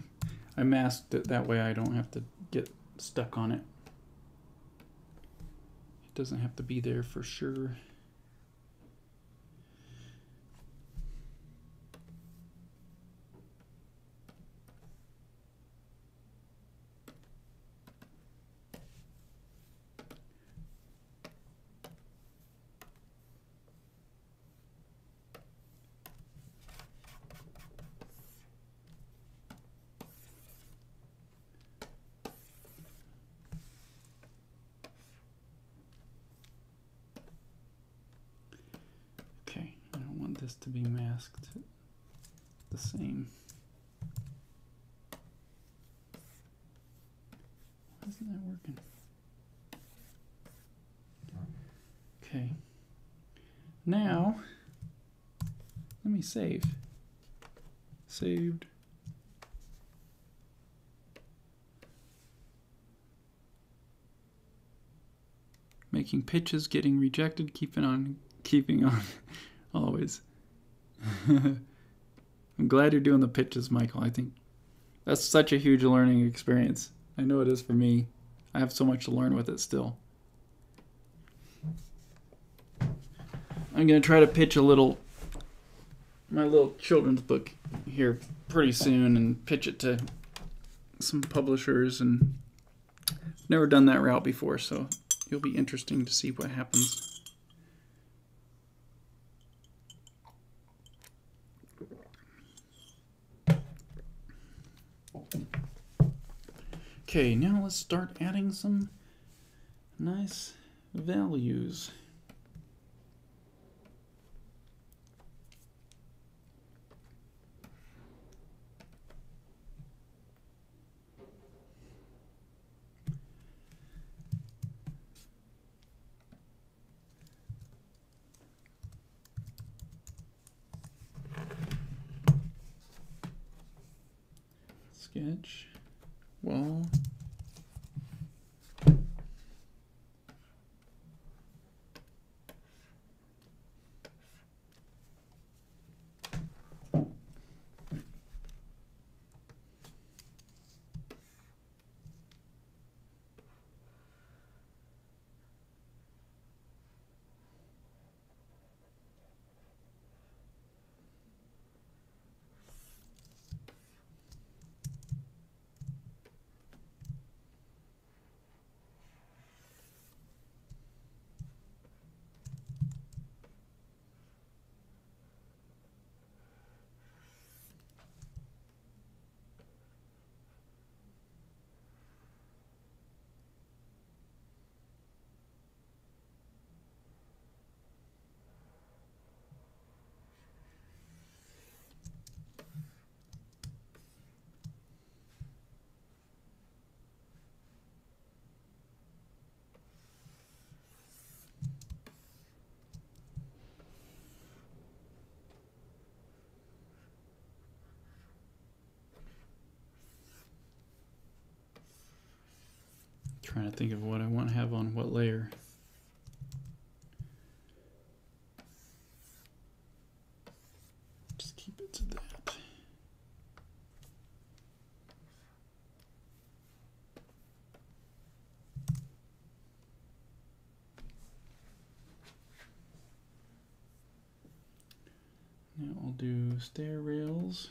I masked it that way I don't have to get stuck on it. It doesn't have to be there for sure. This to be masked the same. Why isn't that working? Okay. Now, let me save. Saved. Making pitches, getting rejected, keeping on, always. I'm glad you're doing the pitches, Michael. I think that's such a huge learning experience. I know it is for me. I have so much to learn with it still. I'm going to try to pitch my little children's book here pretty soon and pitch it to some publishers, and I've never done that route before, so it'll be interesting to see what happens. Okay, now let's start adding some nice values. Sketch, wall. Trying to think of what I want to have on what layer. Just keep it to that. Now I'll do stair rails.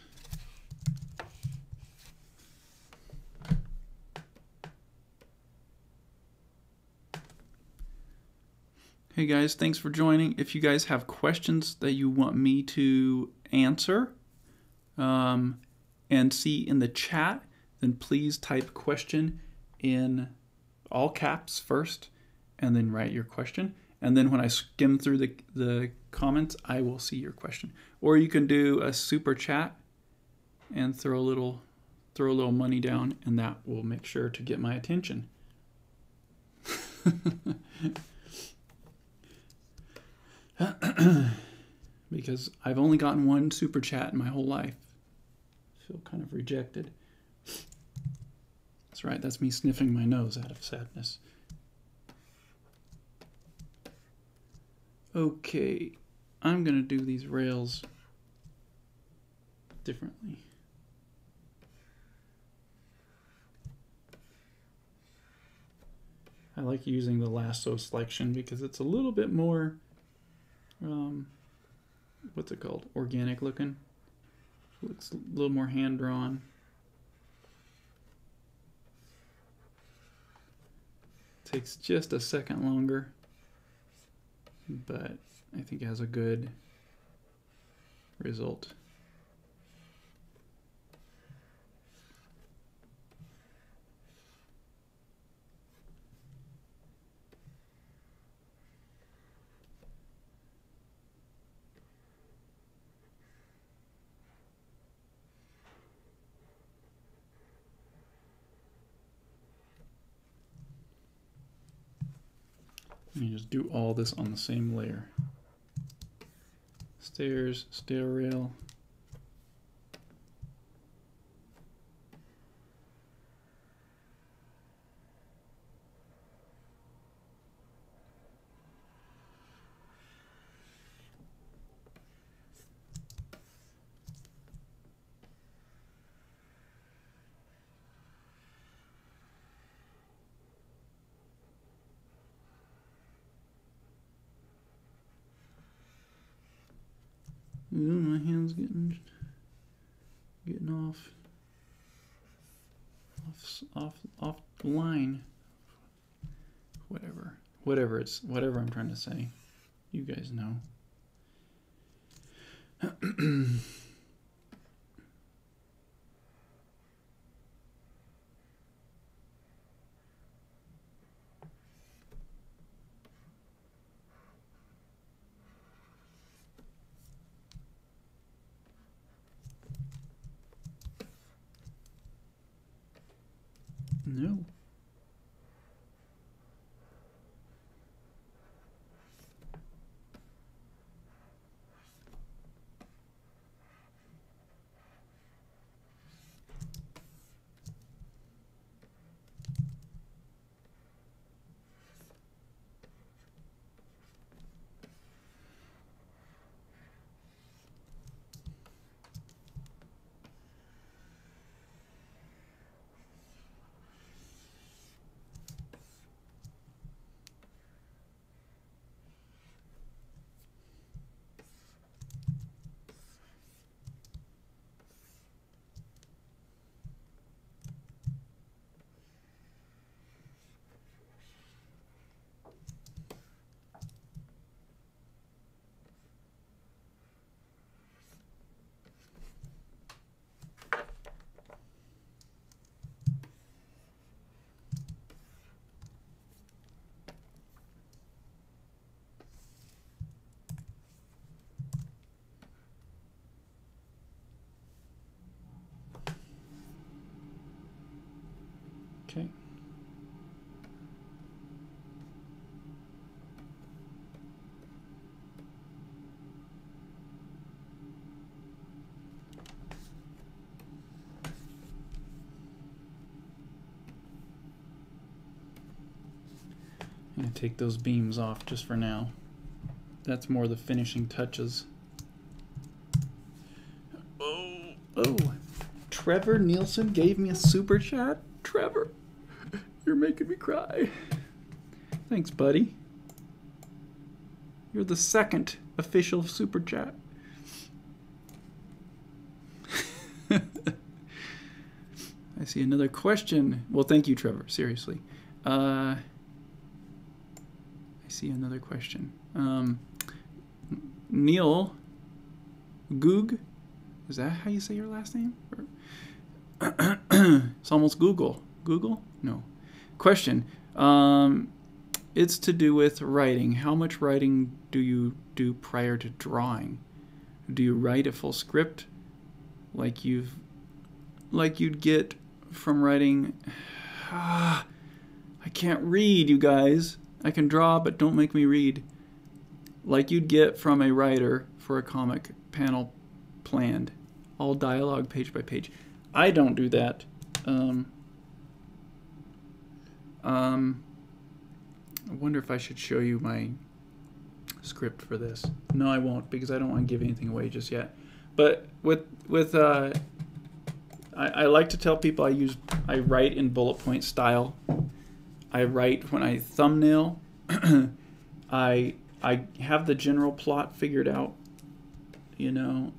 Hey guys, thanks for joining. If you guys have questions that you want me to answer and see in the chat, then please type question in all caps first and then write your question. And then when I skim through the comments, I will see your question. Or you can do a super chat and throw a little money down, and that will make sure to get my attention. Because I've only gotten one super chat in my whole life. I feel kind of rejected. That's right, that's me sniffing my nose out of sadness. Okay, I'm gonna do these rails differently. I like using the lasso selection because it's a little bit more, what's it called? Organic looking. Looks a little more hand drawn. Takes just a second longer, but I think it has a good result. You just do all this on the same layer. Stairs, stair rail. Ooh, my hand's getting off the line. Whatever I'm trying to say. You guys know. No. Okay. I'm gonna take those beams off just for now. That's more the finishing touches. Oh, Trevor Nielsen gave me a super chat. Trevor, you're making me cry. Thanks, buddy. You're the second official super chat. I see another question. Well, thank you, Trevor. Seriously. I see another question. Neil Goog. Is that how you say your last name? It's almost Google. Google? No. Question. It's to do with writing. How much writing do you do prior to drawing? Do you write a full script like you'd get from writing? I can't read, you guys. I can draw, but don't make me read. Like you'd get from a writer for a comic panel planned, all dialogue page by page. I don't do that. I wonder if I should show you my script for this. No, I won't, because I don't want to give anything away just yet. But I like to tell people I write in bullet point style. I write when I thumbnail. I have the general plot figured out. You know,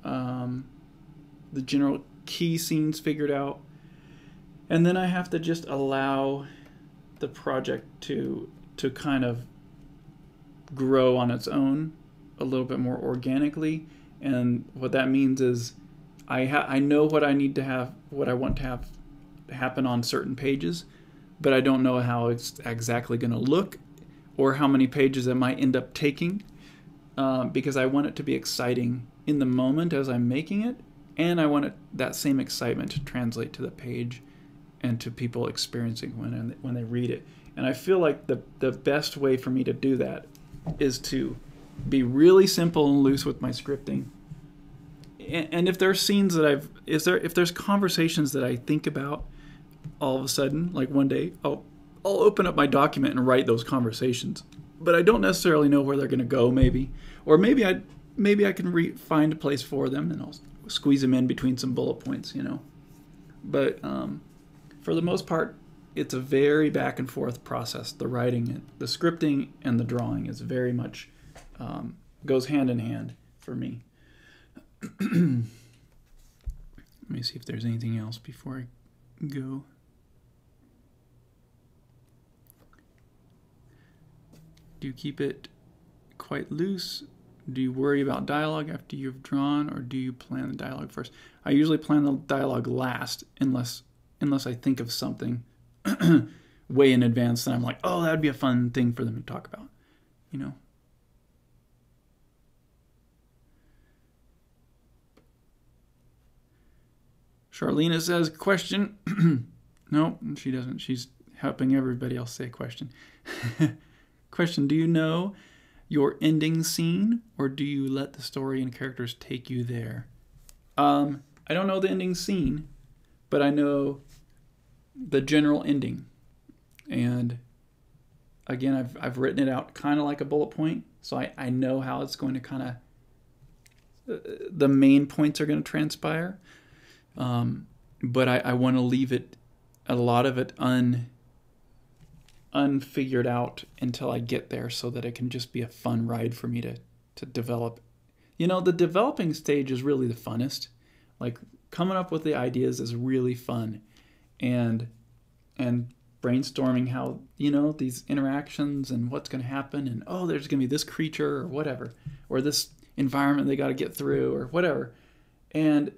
the general key scenes figured out, and then I have to just allow the project to kind of grow on its own a little bit more organically. And what that means is I know what I need to have, what I want to have happen on certain pages, but I don't know how it's exactly going to look or how many pages it might end up taking, because I want it to be exciting in the moment as I'm making it, and I want that same excitement to translate to the page and to people experiencing when they read it. And I feel like the best way for me to do that is to be really simple and loose with my scripting. And if there's scenes that if there's conversations that I think about all of a sudden, like one day, I'll open up my document and write those conversations. But I don't necessarily know where they're going to go, maybe. Or maybe I can find a place for them, and I'll squeeze them in between some bullet points, you know. But for the most part, it's a very back and forth process. The writing, the scripting, and the drawing is very much goes hand in hand for me. Let me see if there's anything else before I go. Do you keep it quite loose? Do you worry about dialogue after you've drawn, or do you plan the dialogue first? I usually plan the dialogue last, unless I think of something way in advance, and I'm like, oh, that'd be a fun thing for them to talk about, you know. Charlena says, question. No, she doesn't. She's helping everybody else say question. Question, do you know your ending scene, or do you let the story and characters take you there? I don't know the ending scene, but I know the general ending. And again, I've written it out kind of like a bullet point, so I know how it's going to kind of, the main points are going to transpire. But I want to leave it, a lot of it unfigured out until I get there, so that it can just be a fun ride for me to develop. You know, the developing stage is really the funnest. Like, coming up with the ideas is really fun, and brainstorming how, you know, these interactions and what's going to happen, and oh, there's going to be this creature or whatever, or this environment they got to get through or whatever. And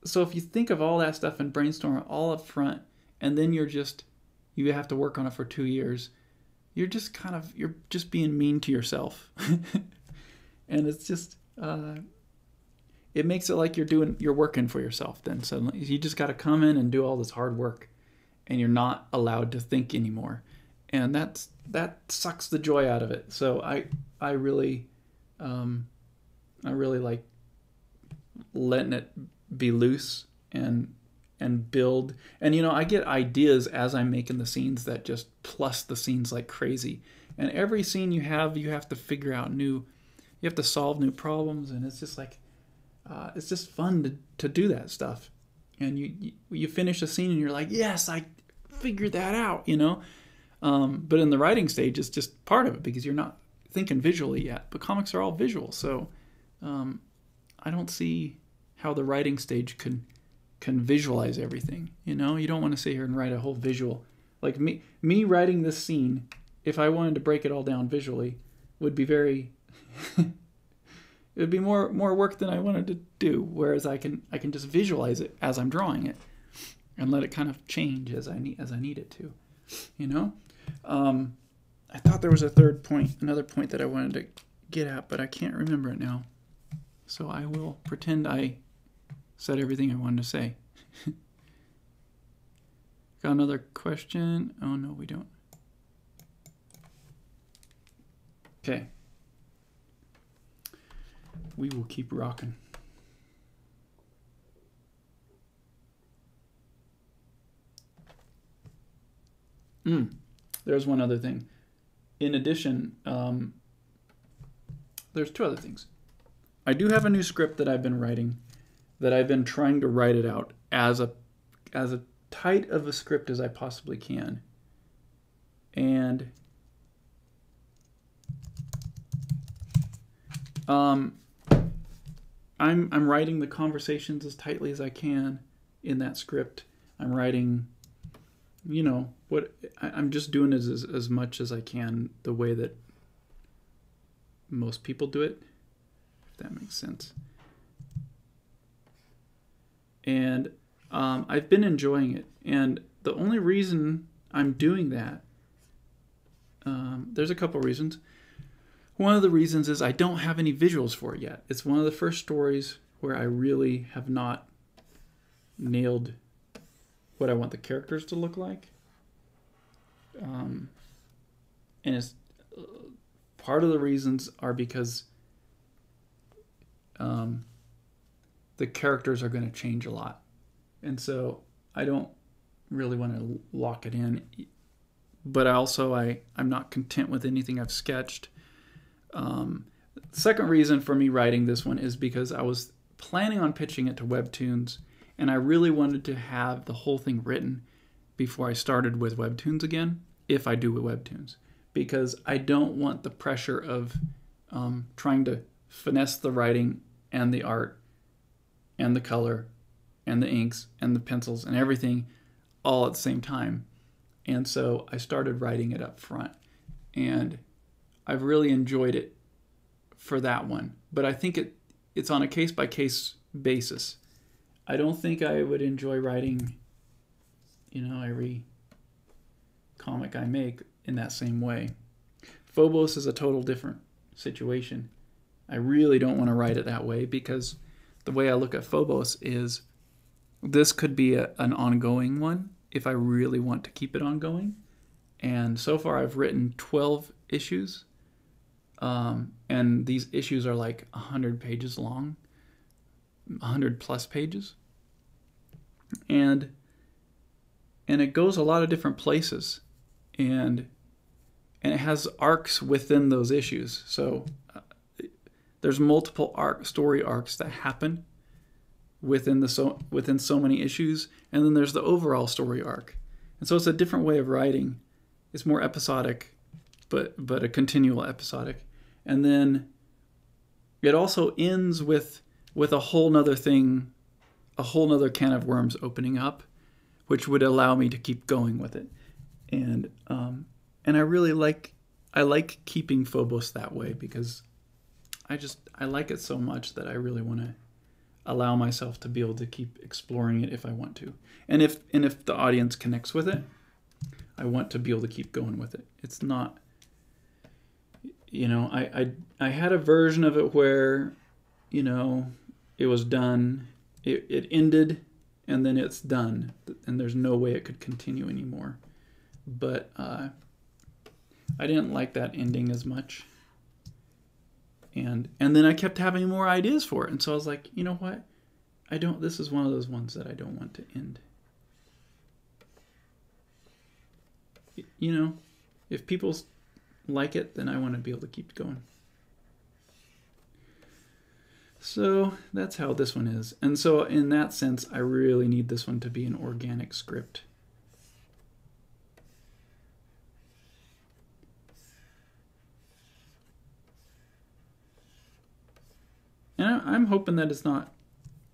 so if you think of all that stuff and brainstorm it all up front, and then you have to work on it for 2 years, you're just being mean to yourself. And it's just, it makes it like you're working for yourself then suddenly. You just got to come in and do all this hard work, and you're not allowed to think anymore. And that sucks the joy out of it. So I really like letting it be loose and and build. And, you know, I get ideas as I'm making the scenes that just plus the scenes like crazy. And every scene you have to figure out you have to solve new problems. And it's just like, it's just fun to do that stuff. And you finish a scene and you're like, yes, I figured that out, you know. But in the writing stage, it's just part of it because you're not thinking visually yet. But comics are all visual, so I don't see how the writing stage can visualize everything. You know, you don't want to sit here and write a whole visual. Like me writing this scene, if I wanted to break it all down visually, would be very it would be more work than I wanted to do. Whereas I can just visualize it as I'm drawing it and let it kind of change as I need it to. You know, I thought there was another point that I wanted to get at, but I can't remember it now. So I will pretend I said everything I wanted to say. Got another question? Oh no, we don't. Okay. We will keep rocking. There's one other thing. In addition, there's two other things. I do have a new script that I've been writing, that I've been trying to write it out as a tight of a script as I possibly can. And I'm writing the conversations as tightly as I can in that script. I'm writing, you know, what I'm just doing is as much as I can the way that most people do it, if that makes sense. And I've been enjoying it. And the only reason I'm doing that, there's a couple reasons. One of the reasons is I don't have any visuals for it yet. It's one of the first stories where I really have not nailed what I want the characters to look like. And it's part of the reasons are because the characters are going to change a lot. And so I don't really want to lock it in. But I'm not content with anything I've sketched. Second reason for me writing this one is because I was planning on pitching it to Webtoons, and I really wanted to have the whole thing written before I started with Webtoons again, if I do with Webtoons, because I don't want the pressure of trying to finesse the writing and the art and the color and the inks and the pencils and everything all at the same time. And so I started writing it up front, and I've really enjoyed it for that one. But I think it's on a case-by-case basis. I don't think I would enjoy writing, you know, every comic I make in that same way. Phobos is a total different situation. I really don't want to write it that way because the way I look at Phobos is this could be an ongoing one if I really want to keep it ongoing. And so far I've written 12 issues. And these issues are like 100 pages long, 100 plus pages. And it goes a lot of different places. And it has arcs within those issues. So there's multiple story arcs that happen within so many issues, and then there's the overall story arc. And so it's a different way of writing. It's more episodic, but a continual episodic. And then it also ends with a whole nother thing, a whole nother can of worms opening up, which would allow me to keep going with it. And I really like keeping Phobos that way because I like it so much that I really want to allow myself to be able to keep exploring it if I want to. And if the audience connects with it, I want to be able to keep going with it. It's not, you know, I had a version of it where, you know, it was done, it ended, and then it's done, and there's no way it could continue anymore. But I didn't like that ending as much. And then I kept having more ideas for it. And so I was like, you know what? this is one of those ones that I don't want to end. You know, if people like it, then I want to be able to keep going. So that's how this one is. And so in that sense, I really need this one to be an organic script. And I'm hoping that it's not,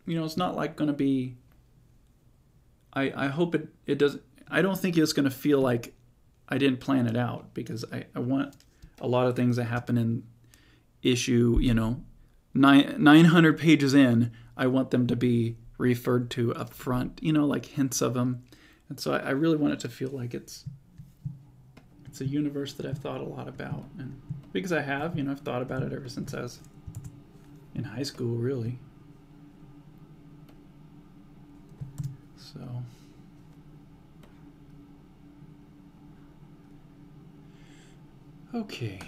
you know, it's not like going to be, I hope it doesn't, I don't think it's going to feel like I didn't plan it out, because I want a lot of things that happen in issue, you know, 900 pages in, I want them to be referred to up front, you know, like hints of them. And so I really want it to feel like it's a universe that I've thought a lot about. And because I have, you know, I've thought about it ever since I was in high school, really. So okay.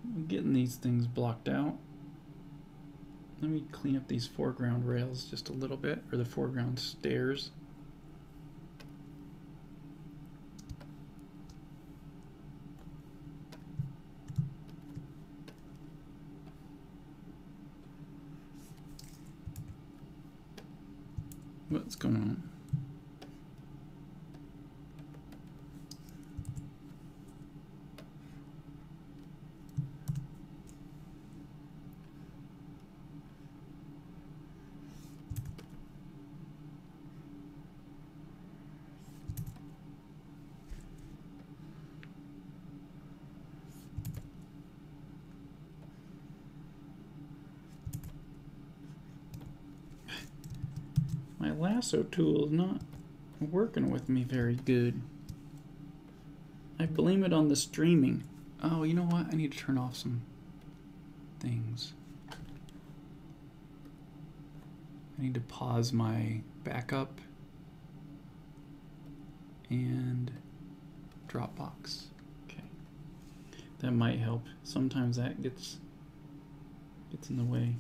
I'm getting these things blocked out. Let me clean up these foreground rails just a little bit, or the foreground stairs. What's going on? My lasso tool is not working with me very good. I blame it on the streaming. Oh, you know what? I need to turn off some things. I need to pause my backup and Dropbox. Okay. That might help. Sometimes that gets in the way.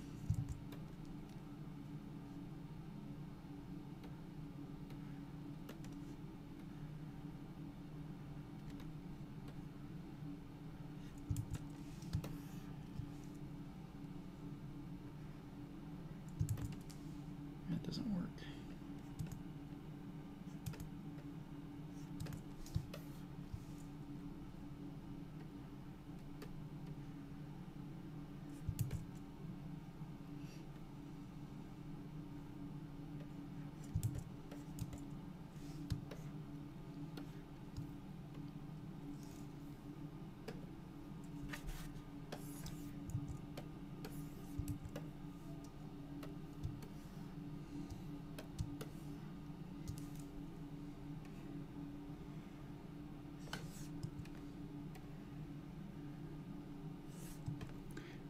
That doesn't work.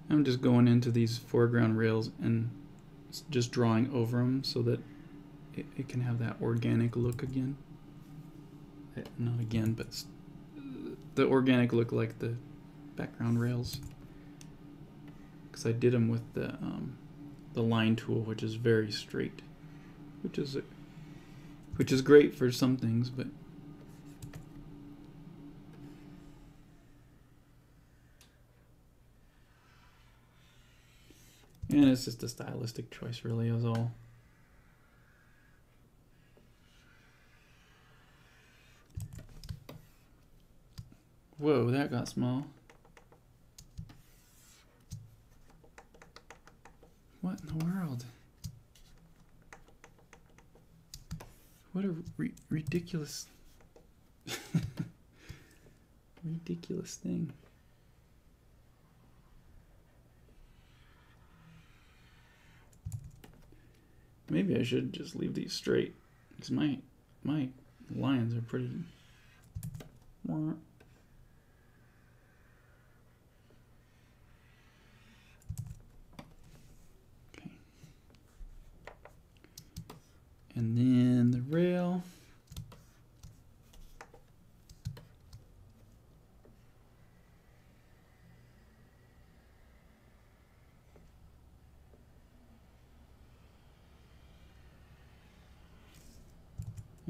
I'm just going into these foreground rails and just drawing over them so that it can have that organic look again. Not again, but the organic look like the background rails. Because I did them with the line tool, which is very straight, which is great for some things, but and it's just a stylistic choice, really, is all. Whoa, that got small. What in the world? What a ridiculous, ridiculous thing. Maybe I should just leave these straight, because my lines are pretty. Okay. And then the rail.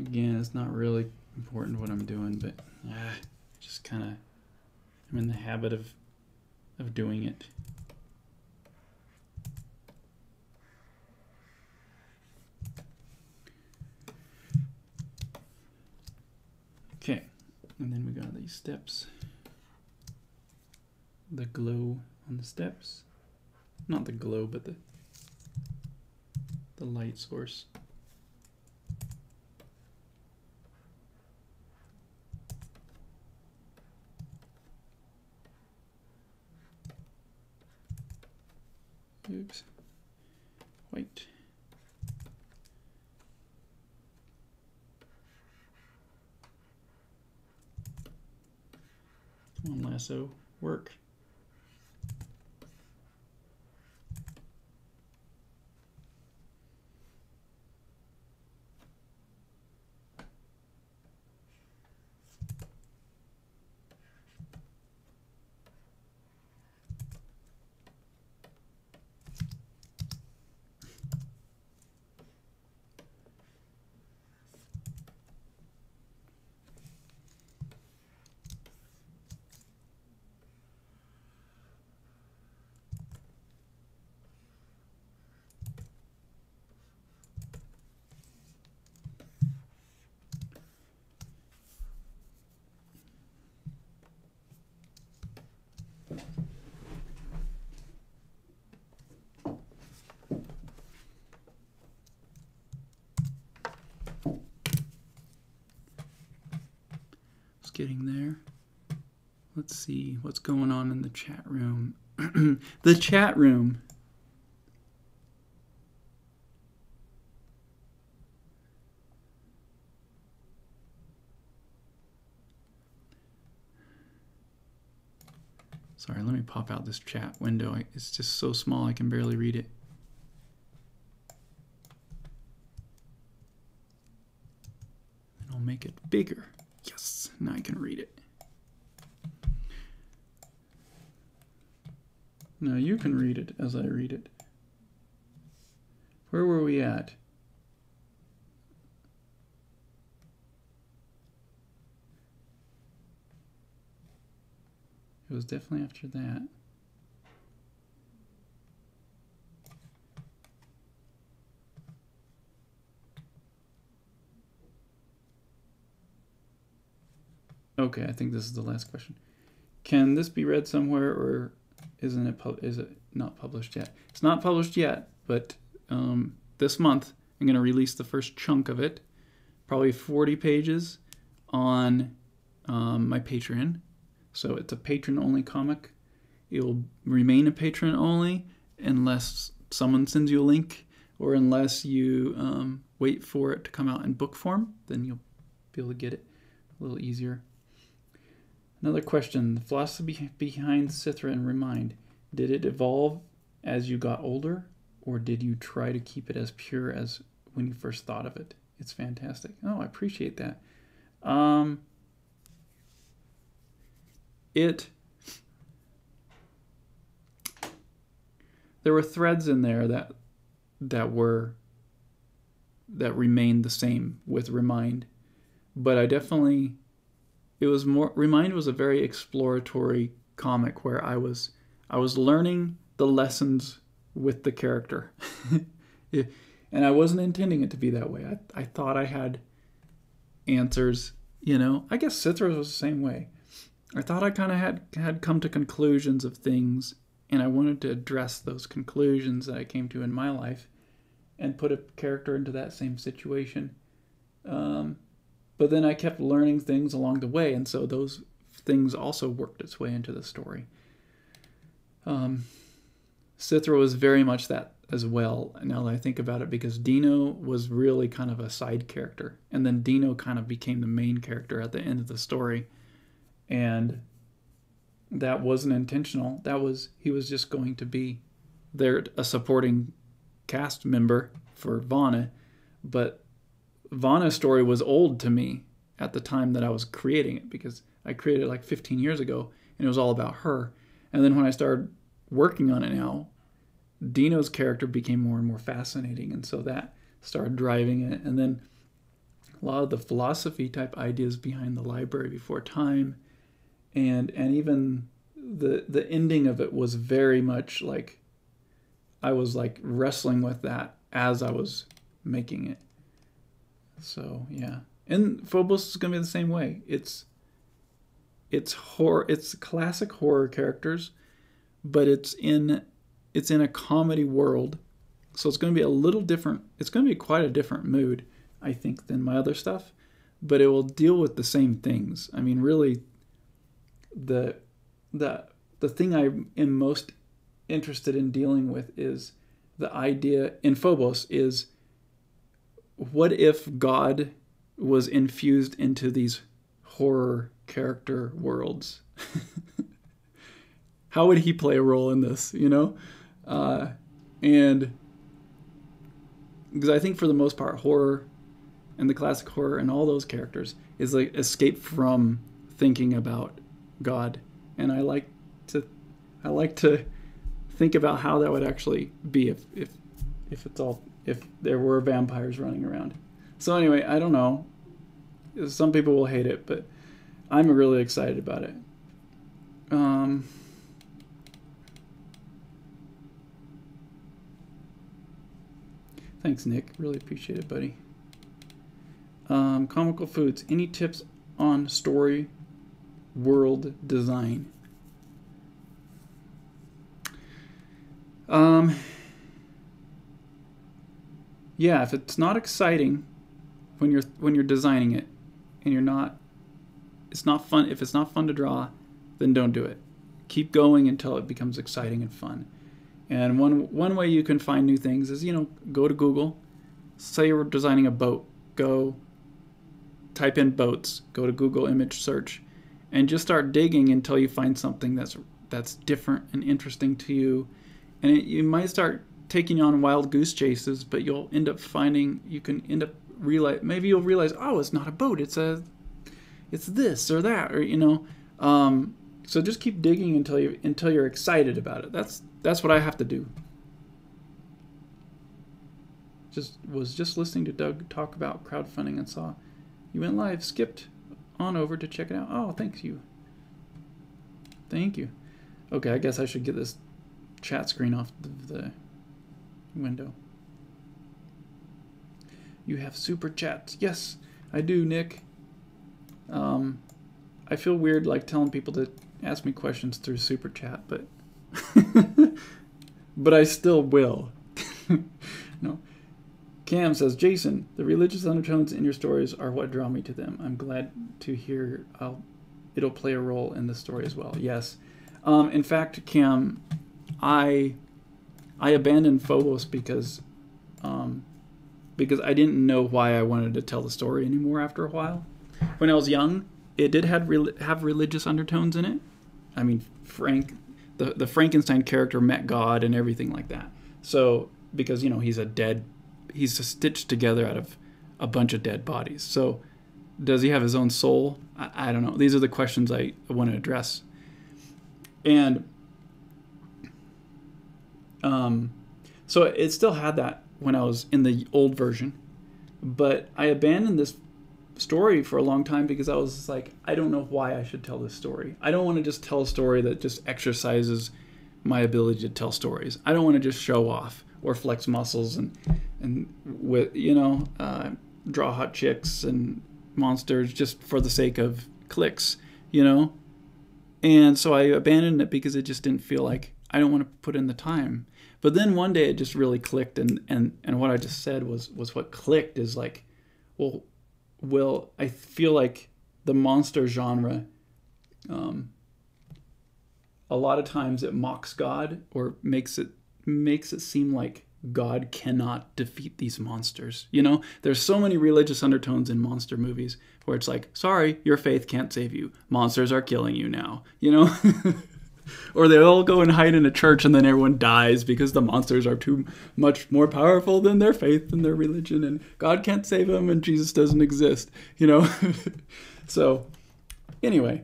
Again, it's not really important what I'm doing, but just kind of, I'm in the habit of doing it. Okay, and then we got these steps. The glow on the steps. Not the glow, but the light source. Oops. White. Come on, lasso, work. Getting there. Let's see what's going on in the chat room. The chat room. Sorry, let me pop out this chat window. It's just so small I can barely read it. And I'll make it bigger. Yes, now I can read it. Now you can read it as I read it. Where were we at? It was definitely after that. Okay, I think this is the last question. Can this be read somewhere, or is it not published yet? It's not published yet, but this month I'm going to release the first chunk of it, probably 40 pages, on my Patreon. So it's a patron-only comic. It will remain a patron-only unless someone sends you a link, or unless you wait for it to come out in book form. Then you'll be able to get it a little easier. Another question, the philosophy behind Sithra and Remind, did it evolve as you got older, or did you try to keep it as pure as when you first thought of it? It's fantastic. Oh, I appreciate that. There were threads in there that remained the same with Remind, but I definitely... Remind was a very exploratory comic where I was learning the lessons with the character. And I wasn't intending it to be that way. I thought I had answers, you know. I guess Sithra was the same way. I thought I kind of had come to conclusions of things, and I wanted to address those conclusions that I came to in my life and put a character into that same situation. But then I kept learning things along the way, and so those things also worked its way into the story. Sithra was very much that as well, now that I think about it, because Dino was really kind of a side character, and then Dino kind of became the main character at the end of the story, and that wasn't intentional. He was just going to be there, a supporting cast member for Vana, but Vana's story was old to me at the time that I was creating it, because I created it like 15 years ago, and it was all about her. And then when I started working on it now, Dino's character became more and more fascinating, and so that started driving it. And then a lot of the philosophy type ideas behind the library before time, and even the ending of it was very much like I was like wrestling with that as I was making it. So yeah, and Phobos is gonna be the same way. It's horror. It's classic horror characters, but it's in a comedy world, so it's going to be a little different. It's going to be quite a different mood, I think, than my other stuff, but it will deal with the same things. I mean, really, the thing I am most interested in dealing with is the idea in Phobos is, what if God was infused into these horror character worlds? How would he play a role in this, you know? And because I think for the most part, horror and the classic horror and all those characters is like escape from thinking about God. And I like to think about how that would actually be if there were vampires running around. So anyway, I don't know. Some people will hate it, but I'm really excited about it. Thanks, Nick. Really appreciate it, buddy. Comical Foods. Any tips on story world design? Yeah, if it's not exciting when you're designing it, and it's not fun. If it's not fun to draw, then don't do it. Keep going until it becomes exciting and fun. And one way you can find new things is, go to Google. Say you're designing a boat. Go type in boats. Go to Google image search, and just start digging until you find something that's different and interesting to you. And you might start taking on wild goose chases, but you'll end up maybe you'll realize, oh, it's not a boat. It's this or that, or So just keep digging until you're excited about it. That's what I have to do. Was just listening to Doug talk about crowdfunding and saw you went live. Skipped on over to check it out. Oh, thank you. Thank you. Okay, I guess I should get this chat screen off the window. You have super chats. Yes, I do, Nick. I feel weird like telling people to ask me questions through super chat, but but I still will. No. Cam says, Jason, the religious undertones in your stories are what draw me to them. I'm glad to hear it'll play a role in the story as well. Yes. In fact, Cam, I abandoned Phobos because I didn't know why I wanted to tell the story anymore after a while. When I was young, it did have religious undertones in it. I mean, the Frankenstein character met God and everything like that. So, because, he's stitched together out of a bunch of dead bodies. So, does he have his own soul? I don't know. These are the questions I want to address. And so it still had that when I was in the old version, but I abandoned this story for a long time because I was like, I don't know why I should tell this story. I don't want to just tell a story that just exercises my ability to tell stories. I don't want to just show off or flex muscles and with draw hot chicks and monsters just for the sake of clicks, And so I abandoned it because it just didn't feel like I don't want to put in the time. But then one day it just really clicked, and what I just said was what clicked is like, well, I feel like the monster genre, a lot of times it mocks God or makes it seem like God cannot defeat these monsters. There's so many religious undertones in monster movies where it's like, sorry, your faith can't save you. Monsters are killing you now, Or they all go and hide in a church and then everyone dies because the monsters are too much more powerful than their faith and their religion, and God can't save them and Jesus doesn't exist, So anyway,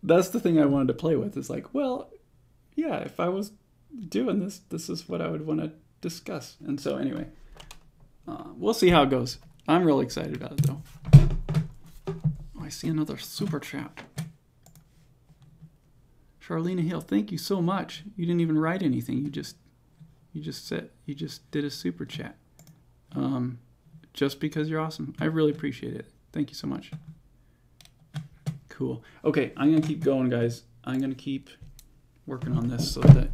that's the thing I wanted to play with. It's like, well, yeah, if I was doing this is what I would want to discuss. And so anyway, we'll see how it goes. I'm really excited about it though. I see another super chat. Charlena Hill, thank you so much. You didn't even write anything. You just did a super chat. Just because you're awesome. I really appreciate it. Thank you so much. Cool. Okay, I'm gonna keep going, guys. I'm gonna keep working on this so that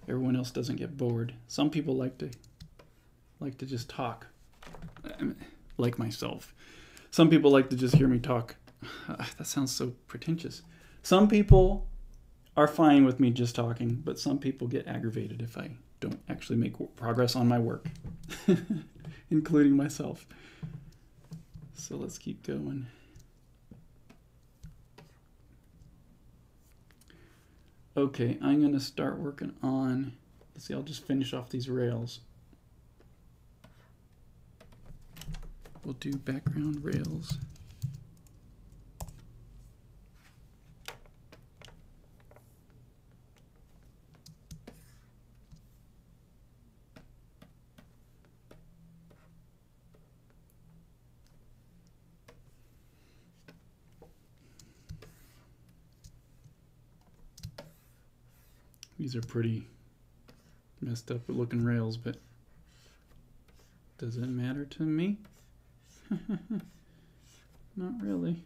everyone else doesn't get bored. Some people like to just talk, like myself. Some people like to just hear me talk. That sounds so pretentious. Some people are fine with me just talking, but some people get aggravated if I don't actually make progress on my work, including myself. So let's keep going. Okay, I'm going to start working on, let's see, I'll just finish off these rails. We'll do background rails. These are pretty messed up looking rails, but does it matter to me? Not really.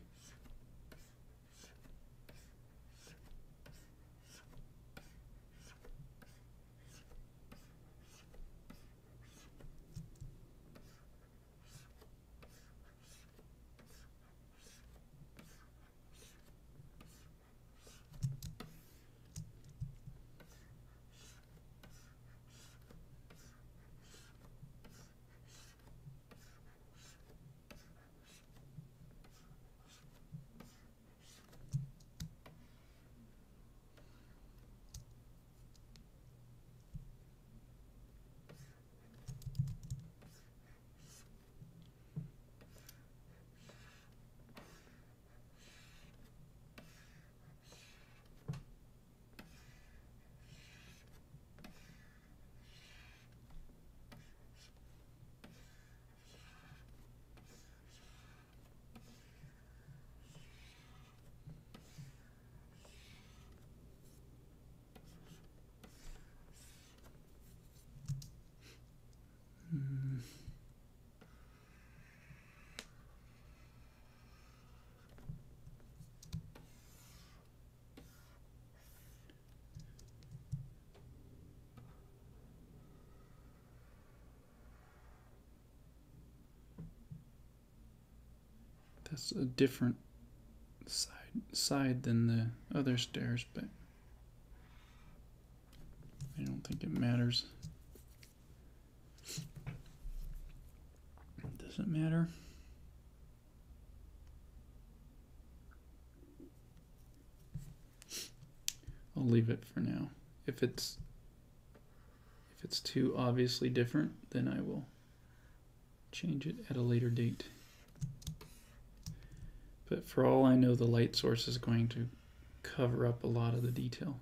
That's a different side than the other stairs, but I don't think it matters. Does it matter? I'll leave it for now. If it's too obviously different, then I will change it at a later date. But for all I know, the light source is going to cover up a lot of the detail.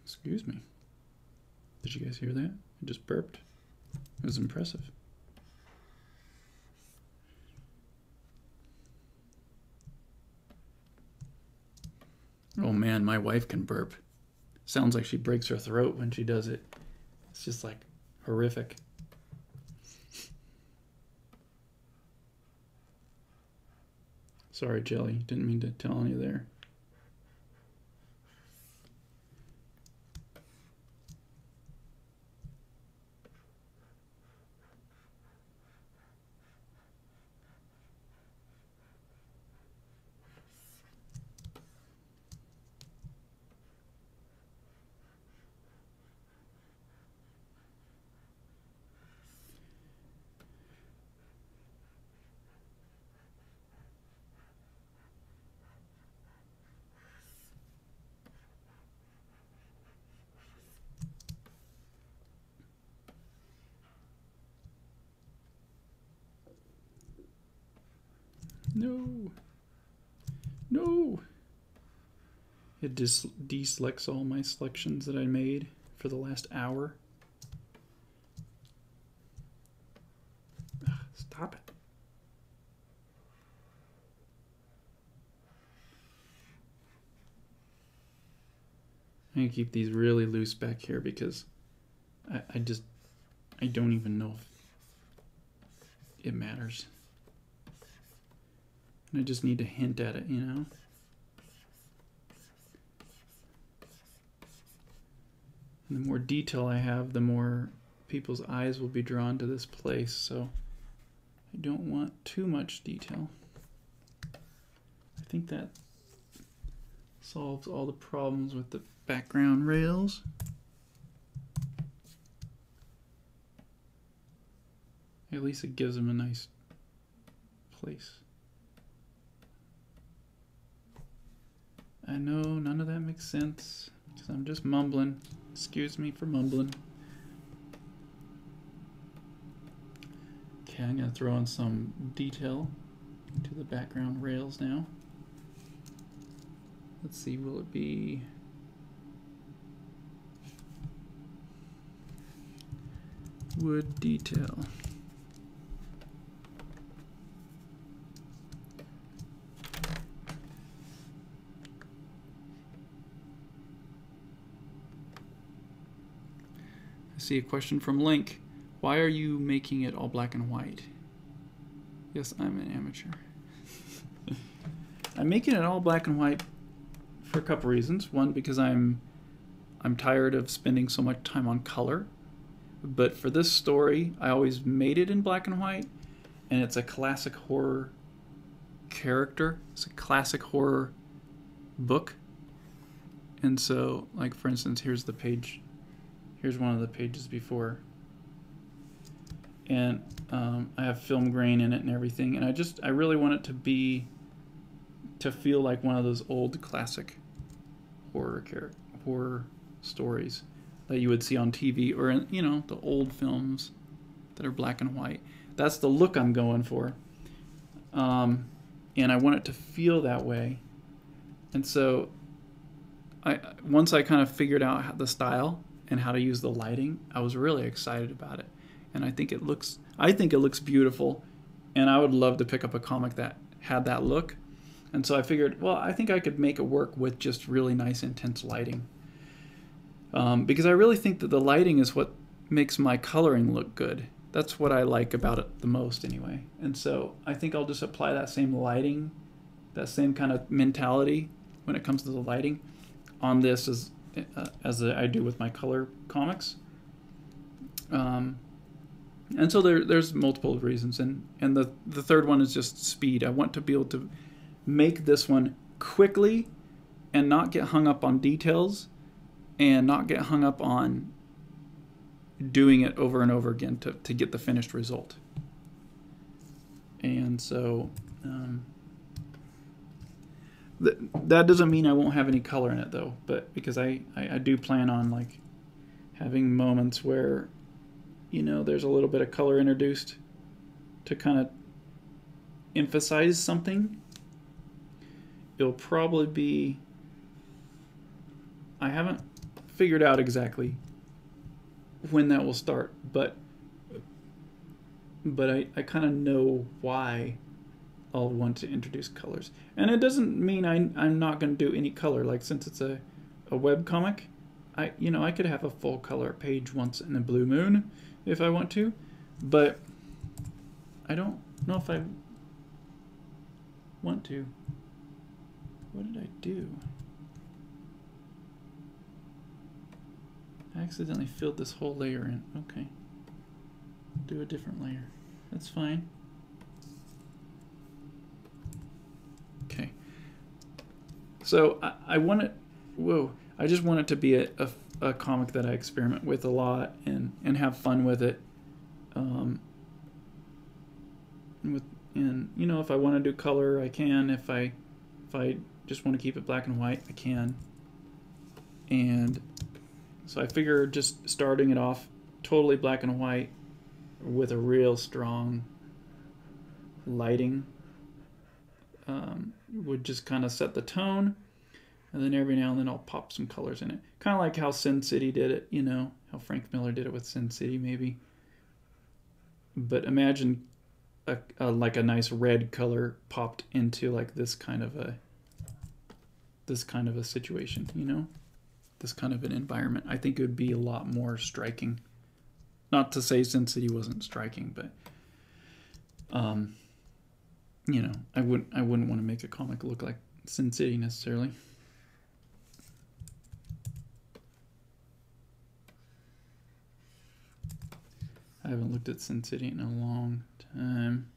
Excuse me. Did you guys hear that? I just burped. It was impressive. Oh man, my wife can burp. Sounds like she breaks her throat when she does it. It's just like horrific. Sorry, Jelly. Didn't mean to tell on you there. No. No. It deselects all my selections that I made for the last hour. Ugh, stop it. I'm going to keep these really loose back here because I don't even know if it matters. And I just need to hint at it, you know? And the more detail I have, the more people's eyes will be drawn to this place, so I don't want too much detail. I think that solves all the problems with the background rails. At least it gives them a nice place. I know none of that makes sense because I'm just mumbling. Excuse me for mumbling. Okay, I'm going to throw in some detail into the background rails now. Let's see, will it be... wood detail. I see a question from Link. Why are you making it all black and white? Yes, I'm an amateur. I'm making it all black and white for a couple reasons. One, because I'm tired of spending so much time on color. But for this story, I always made it in black and white, and it's a classic horror character. It's a classic horror book. And so, like, for instance, here's the page. Here's one of the pages before. And I have film grain in it and everything. And I really want it to feel like one of those old classic horror stories that you would see on TV or in, you know, the old films that are black and white. That's the look I'm going for. And I want it to feel that way. And so once I kind of figured out the style and how to use the lighting, I was really excited about it. And I think it looks beautiful, and I would love to pick up a comic that had that look. And so I figured, well, I think I could make it work with just really nice, intense lighting. Because I really think that the lighting is what makes my coloring look good. That's what I like about it the most anyway. And so I think I'll just apply that same lighting, that same kind of mentality when it comes to the lighting on this as I do with my color comics. And so there's multiple reasons. And the third one is just speed. I want to be able to make this one quickly and not get hung up on details and not get hung up on doing it over and over again to get the finished result. And so that doesn't mean I won't have any color in it though, but because I do plan on like having moments where, you know, there's a little bit of color introduced to kind of emphasize something. It'll probably be, I haven't figured out exactly when that will start, but I kind of know why I'll want to introduce colors. And it doesn't mean I'm not going to do any color. Like, since it's a web comic, I could have a full color page once in a blue moon if I want to, but I don't know if I want to. What did I do? I accidentally filled this whole layer in. Okay. Do a different layer. That's fine. Okay. So I want it, I just want it to be a comic that I experiment with a lot and have fun with it. And you know, if I want to do color, I can. If I just want to keep it black and white, I can. And so I figure just starting it off totally black and white with a real strong lighting would just kind of set the tone, and then every now and then I'll pop some colors in it. Kind of like how Sin City did it, you know, how Frank Miller did it with Sin City maybe. But imagine like a nice red color popped into like this kind of a situation, you know, this kind of an environment. I think it would be a lot more striking. Not to say Sin City wasn't striking, but you know, I wouldn't want to make a comic look like Sin City necessarily. I haven't looked at Sin City in a long time.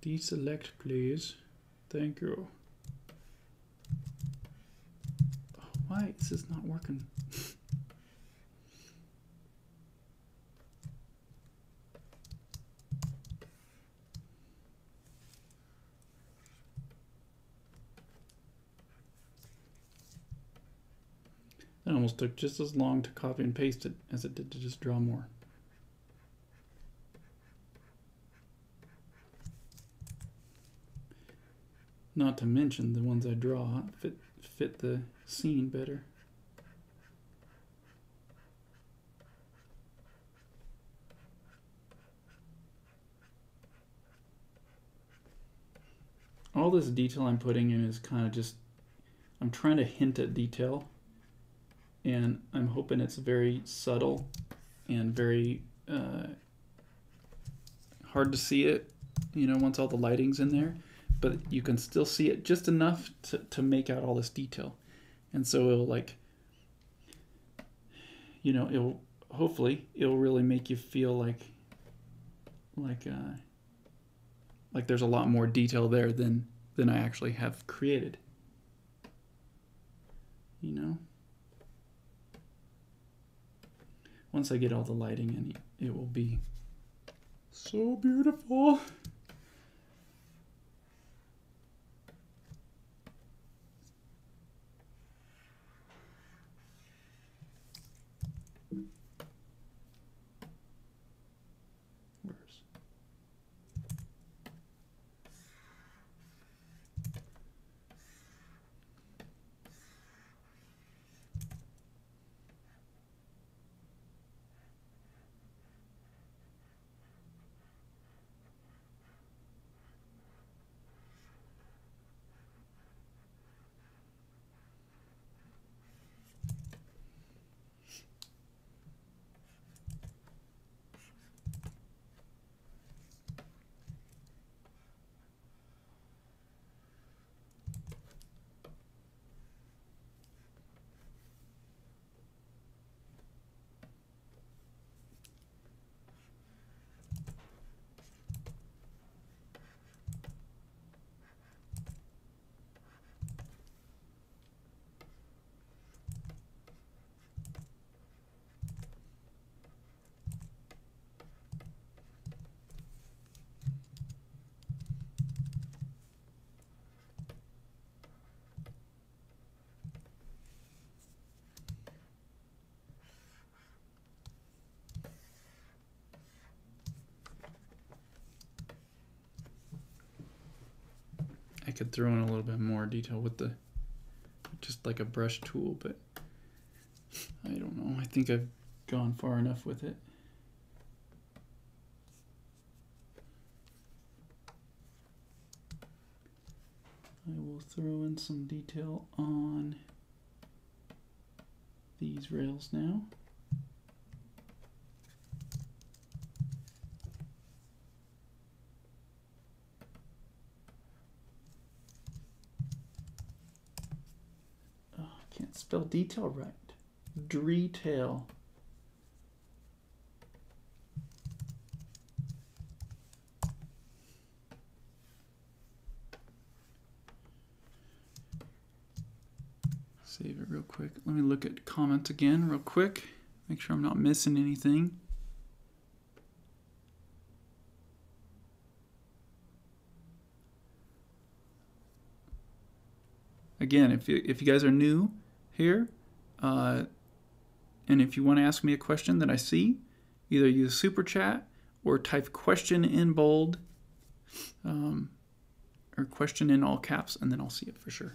Deselect, please. Thank you. Oh, why is this not working? That almost took just as long to copy and paste it as it did to just draw more. Not to mention the ones I draw fit the scene better. All this detail I'm putting in is kind of just, I'm trying to hint at detail, and I'm hoping it's very subtle and very hard to see it, you know, once all the lighting's in there. But you can still see it just enough to make out all this detail. And so it'll like, you know, hopefully it'll really make you feel like there's a lot more detail there than I actually have created. You know? Once I get all the lighting in, it will be so beautiful. could throw in a little bit more detail with the just like a brush tool, but I don't know. I think I've gone far enough with it. I will throw in some detail on these rails now. Oh, I can't spell detail right. Dretail. Save it real quick. Let me look at comments again real quick. Make sure I'm not missing anything. Again, if you guys are new here, and if you want to ask me a question that I see, either use super chat or type question in bold, or question in all caps, and then I'll see it for sure.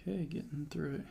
Okay, getting through it.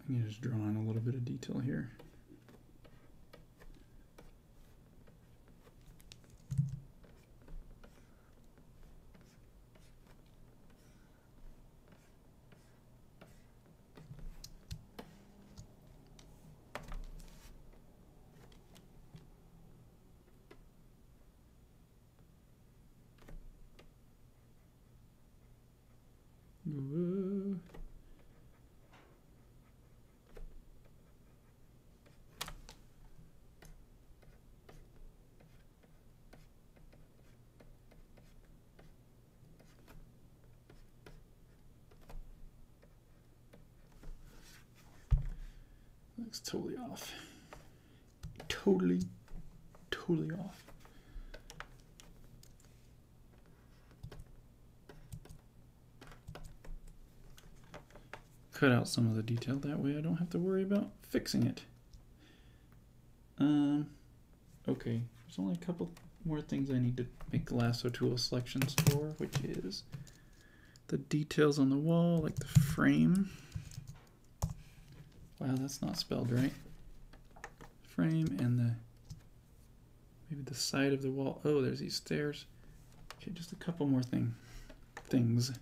I need to just draw in a little bit of detail here. Whoa. Looks totally off. Totally off. Cut out some of the detail, that way I don't have to worry about fixing it. Okay, there's only a couple more things I need to make lasso tool selections for, which is the details on the wall, like the frame. Wow, that's not spelled right. Frame and maybe the side of the wall. Oh, there's these stairs. Okay, just a couple more things.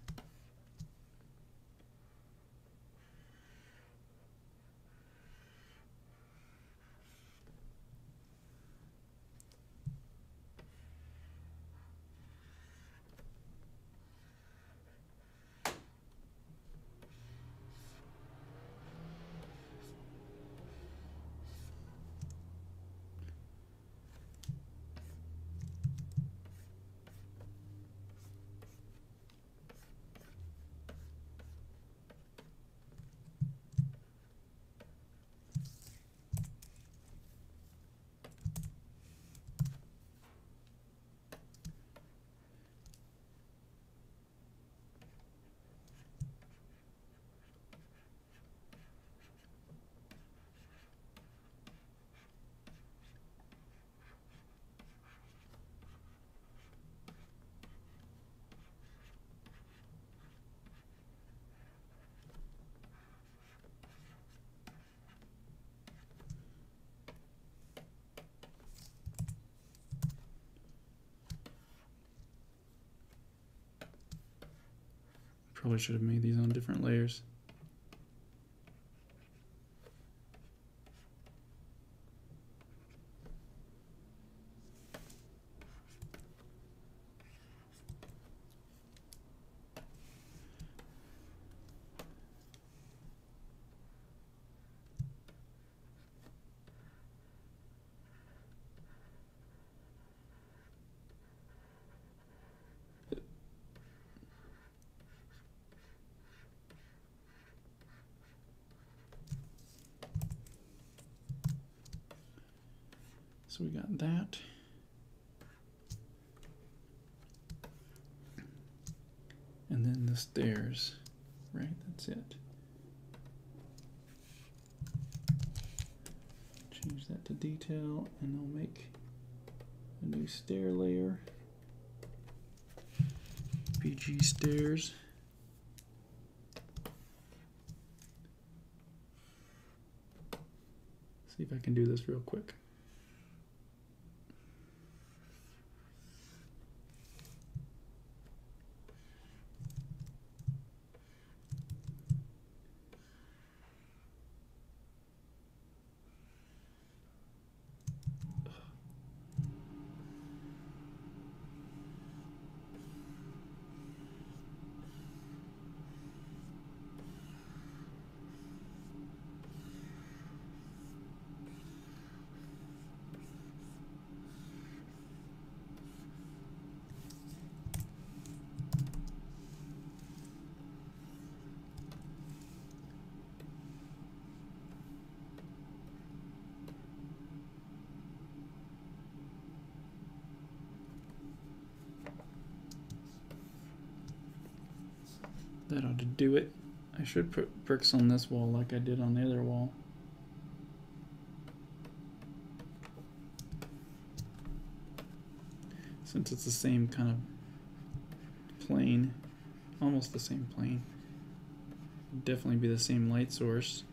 Probably should have made these on different layers. So we got that. then the stairs, right? That's it. Change that to detail, and I'll make a new stair layer. BG stairs. See if I can do this real quick. That ought to do it. I should put bricks on this wall like I did on the other wall. Since it's the same kind of plane, almost the same plane. Definitely be the same light source.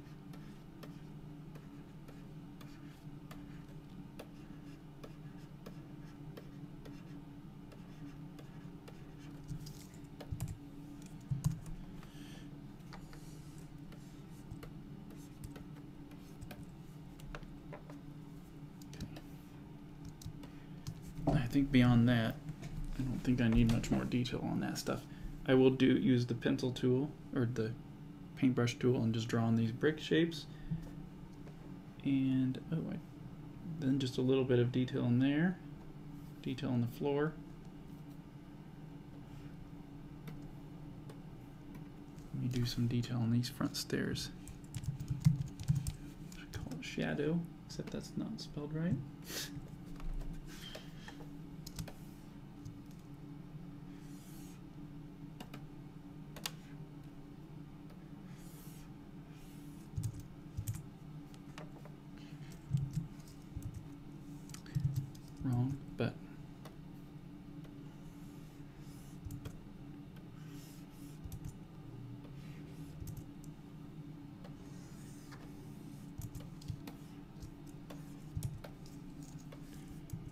I think beyond that, I don't think I need much more detail on that stuff. I will use the pencil tool or the paintbrush tool and just draw on these brick shapes. And then just a little bit of detail in there, detail on the floor. Let me do some detail on these front stairs. I call it shadow, except that's not spelled right. Wrong, but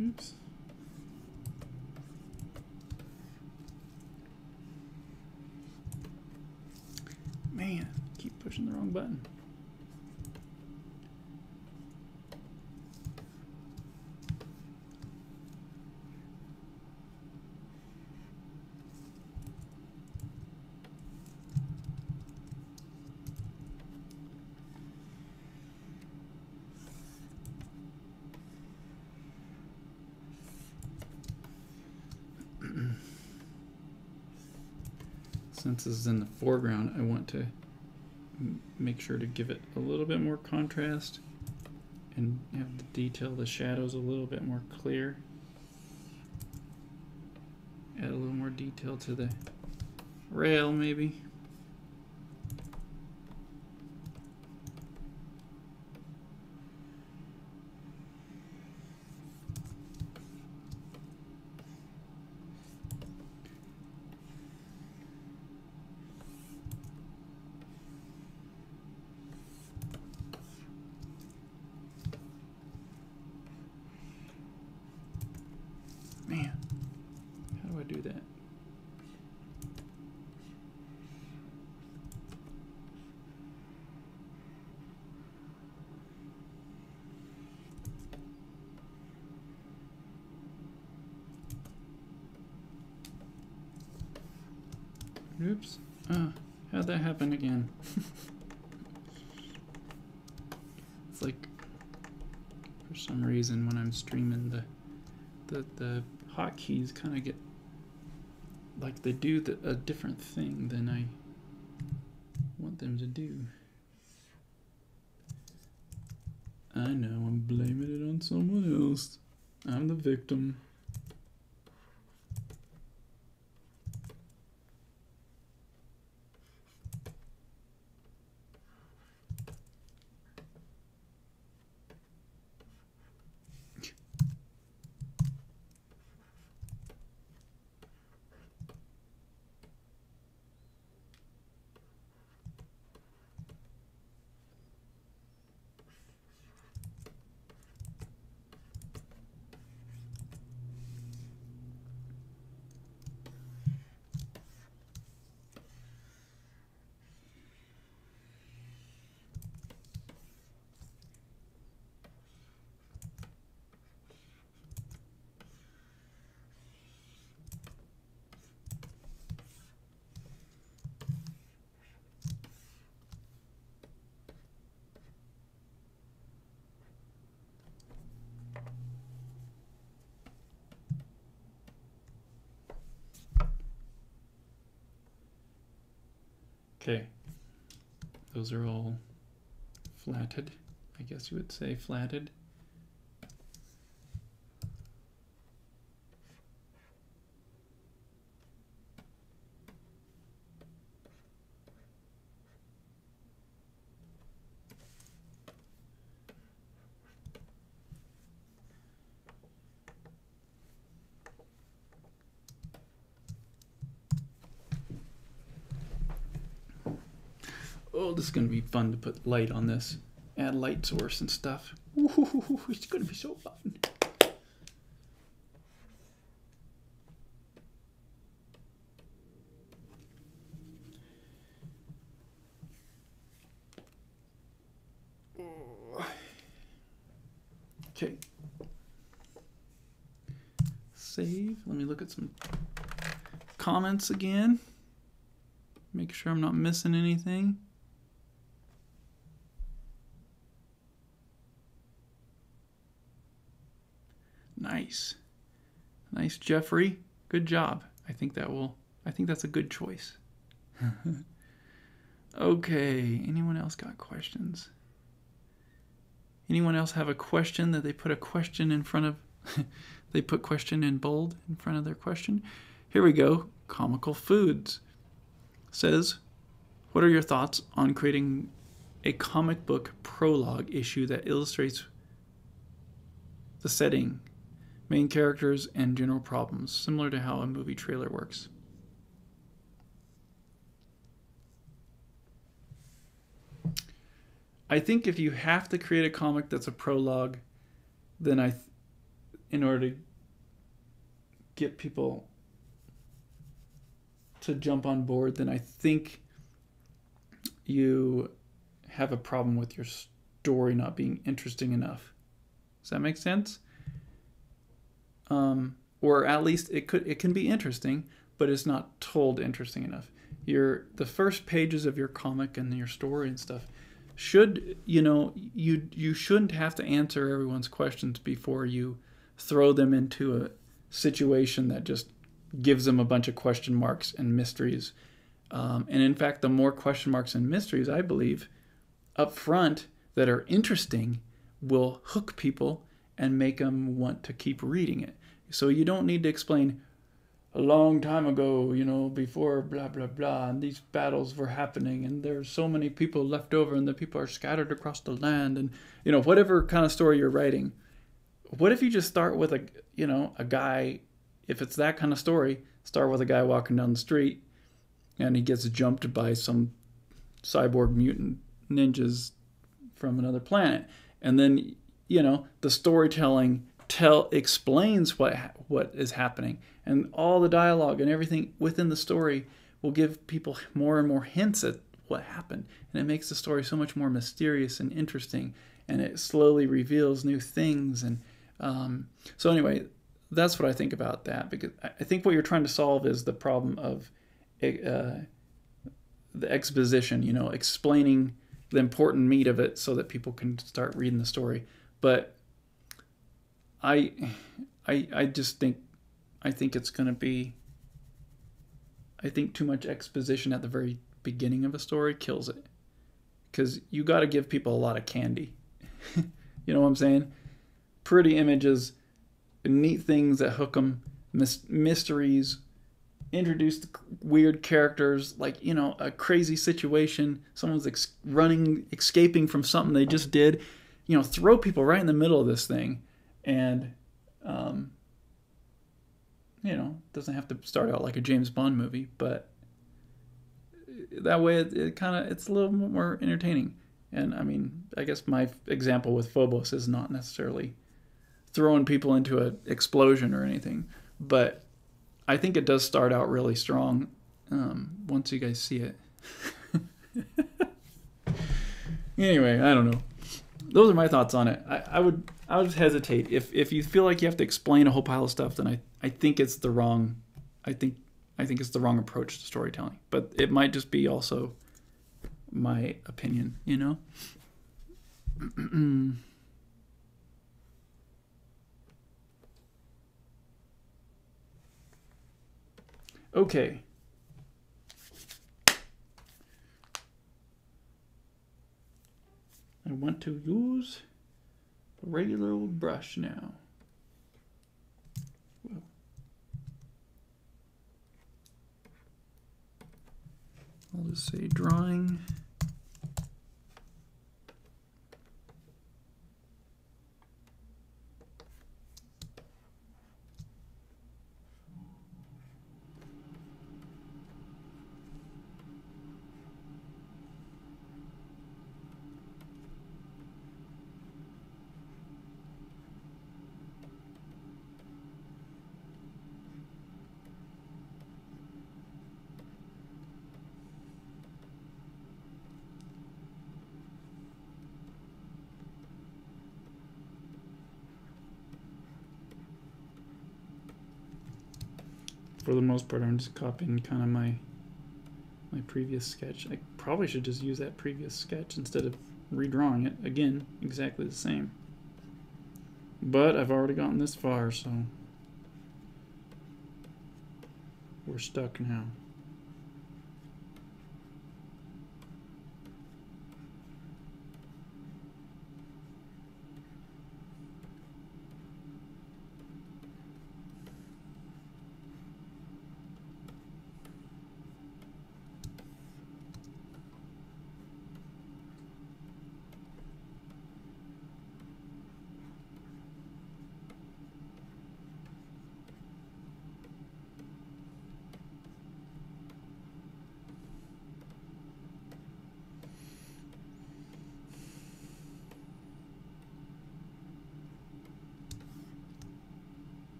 oops. Man, keep pushing the wrong button. Since this is in the foreground, I want to make sure to give it a little bit more contrast and have the detail, the shadows a little bit more clear. Add a little more detail to the rail maybe. Man, how do I do that? Oops. How'd that happen again? It's like, for some reason, when I'm streaming, the hotkeys kind of get like they do a different thing than I want them to do. I know, I'm blaming it on someone else. I'm the victim. Okay. Those are all flatted. I guess you would say flatted. Oh, this is going to be fun to put light on this. Add light source and stuff. Ooh, it's going to be so fun. Okay. Save. Let me look at some comments again. Make sure I'm not missing anything. Nice. Nice, Jeffrey. Good job. I think that's a good choice. Okay, anyone else got questions? Anyone else have a question that they put a question in front of? They put question in bold in front of their question. Here we go. Comical Foods says, what are your thoughts on creating a comic book prologue issue that illustrates the setting, main characters, and general problems, similar to how a movie trailer works? I think if you have to create a comic that's a prologue, then in order to get people to jump on board, then I think you have a problem with your story not being interesting enough. Does that make sense? Or at least it can be interesting, but it's not told interesting enough. The first pages of your comic and your story and stuff should, you shouldn't have to answer everyone's questions before you throw them into a situation that just gives them a bunch of question marks and mysteries. And in fact, the more question marks and mysteries, I believe, up front that are interesting will hook people and make them want to keep reading it. So you don't need to explain a long time ago, before blah, blah, blah, and these battles were happening, and there's so many people left over, and the people are scattered across the land, and, whatever kind of story you're writing. What if you just start with a guy, if it's that kind of story, start with a guy walking down the street, and he gets jumped by some cyborg mutant ninjas from another planet. And then, the storytelling explains what is happening. And all the dialogue and everything within the story will give people more and more hints at what happened. And it makes the story so much more mysterious and interesting. And it slowly reveals new things. And so anyway, that's what I think about that. Because I think what you're trying to solve is the problem of the exposition, explaining the important meat of it so that people can start reading the story. But I just think it's going to be, I think too much exposition at the very beginning of a story kills it. Because you got to give people a lot of candy. You know what I'm saying? Pretty images, neat things that hook them, mysteries, introduce the weird characters, like, a crazy situation, someone's escaping from something they just did. Throw people right in the middle of this thing. And, doesn't have to start out like a James Bond movie, but that way it's a little more entertaining. And I mean, I guess my example with Phobos is not necessarily throwing people into an explosion or anything, but I think it does start out really strong once you guys see it. Anyway, I don't know. Those are my thoughts on it. I would hesitate if you feel like you have to explain a whole pile of stuff. Then I think it's the wrong. I think it's the wrong approach to storytelling. But it might just be also my opinion. Okay. want to use a regular old brush now. Well, I'll just say drawing. For the most part, I'm just copying kind of my previous sketch. I probably should just use that previous sketch instead of redrawing it. Again, exactly the same. But I've already gotten this far, so we're stuck now.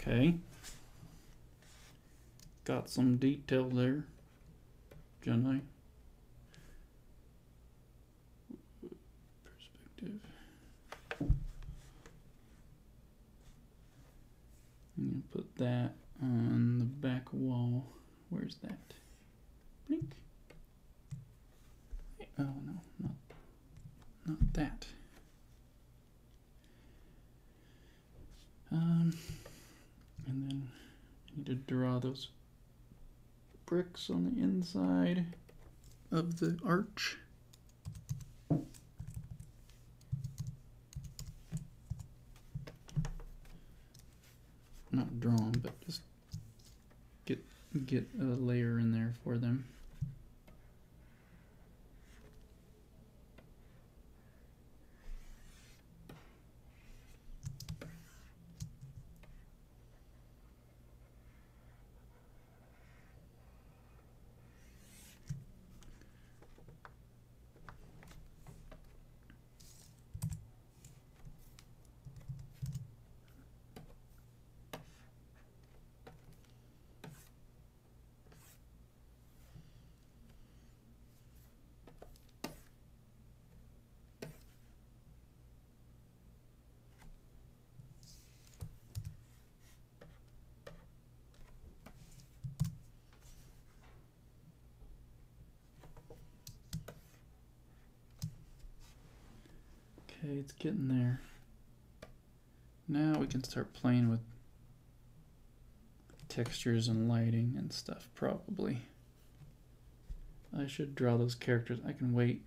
Okay. Got some detail there, Jenny. Perspective. And you put that on the back wall. Where's that? Blink. Oh no, not that. And then I need to draw those bricks on the inside of the arch. Not draw them, but just get a layer in there for them. Okay, it's getting there. Now we can start playing with textures and lighting and stuff, probably. I should draw those characters. I can wait.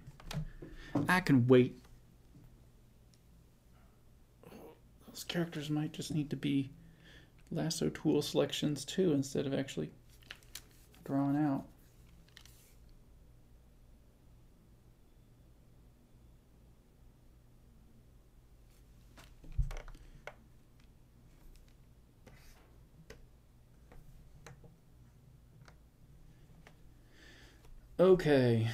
Those characters might just need to be lasso tool selections too, instead of actually drawn out. Okay.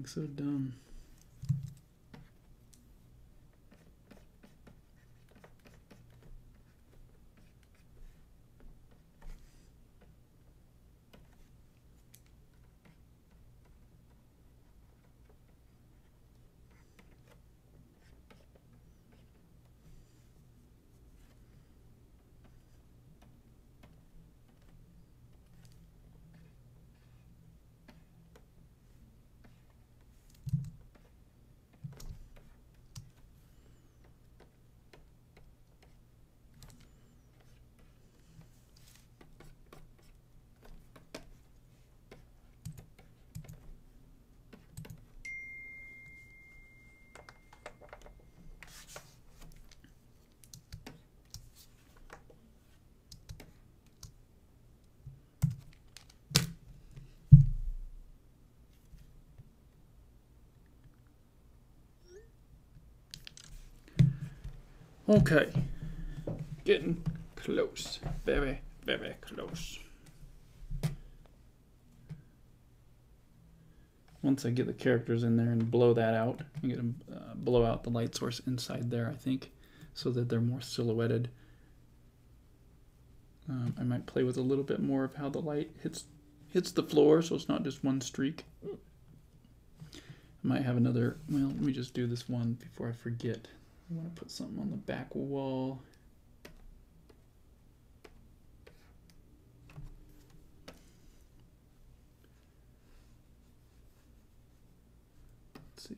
being so dumb. Okay, getting close, very, very close. Once I get the characters in there and blow that out, I'm going to blow out the light source inside there, I think, so that they're more silhouetted. I might play with a little bit more of how the light hits the floor, so it's not just one streak. I might have another, well, let me just do this one before I forget. I want to put something on the back wall. Let's see.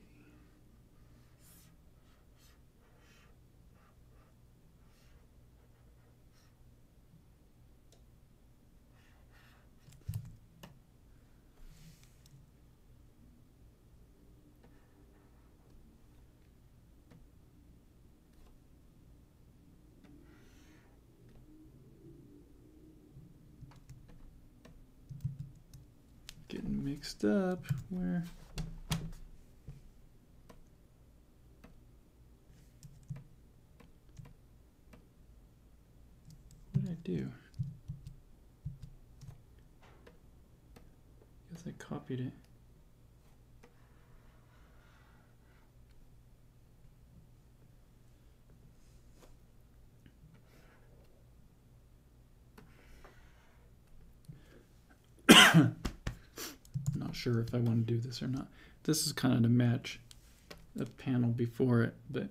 Getting mixed up. Where? What did I do? Guess I copied it. Not sure if I want to do this or not. This is kind of to match the panel before it, but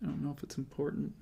I don't know if it's important.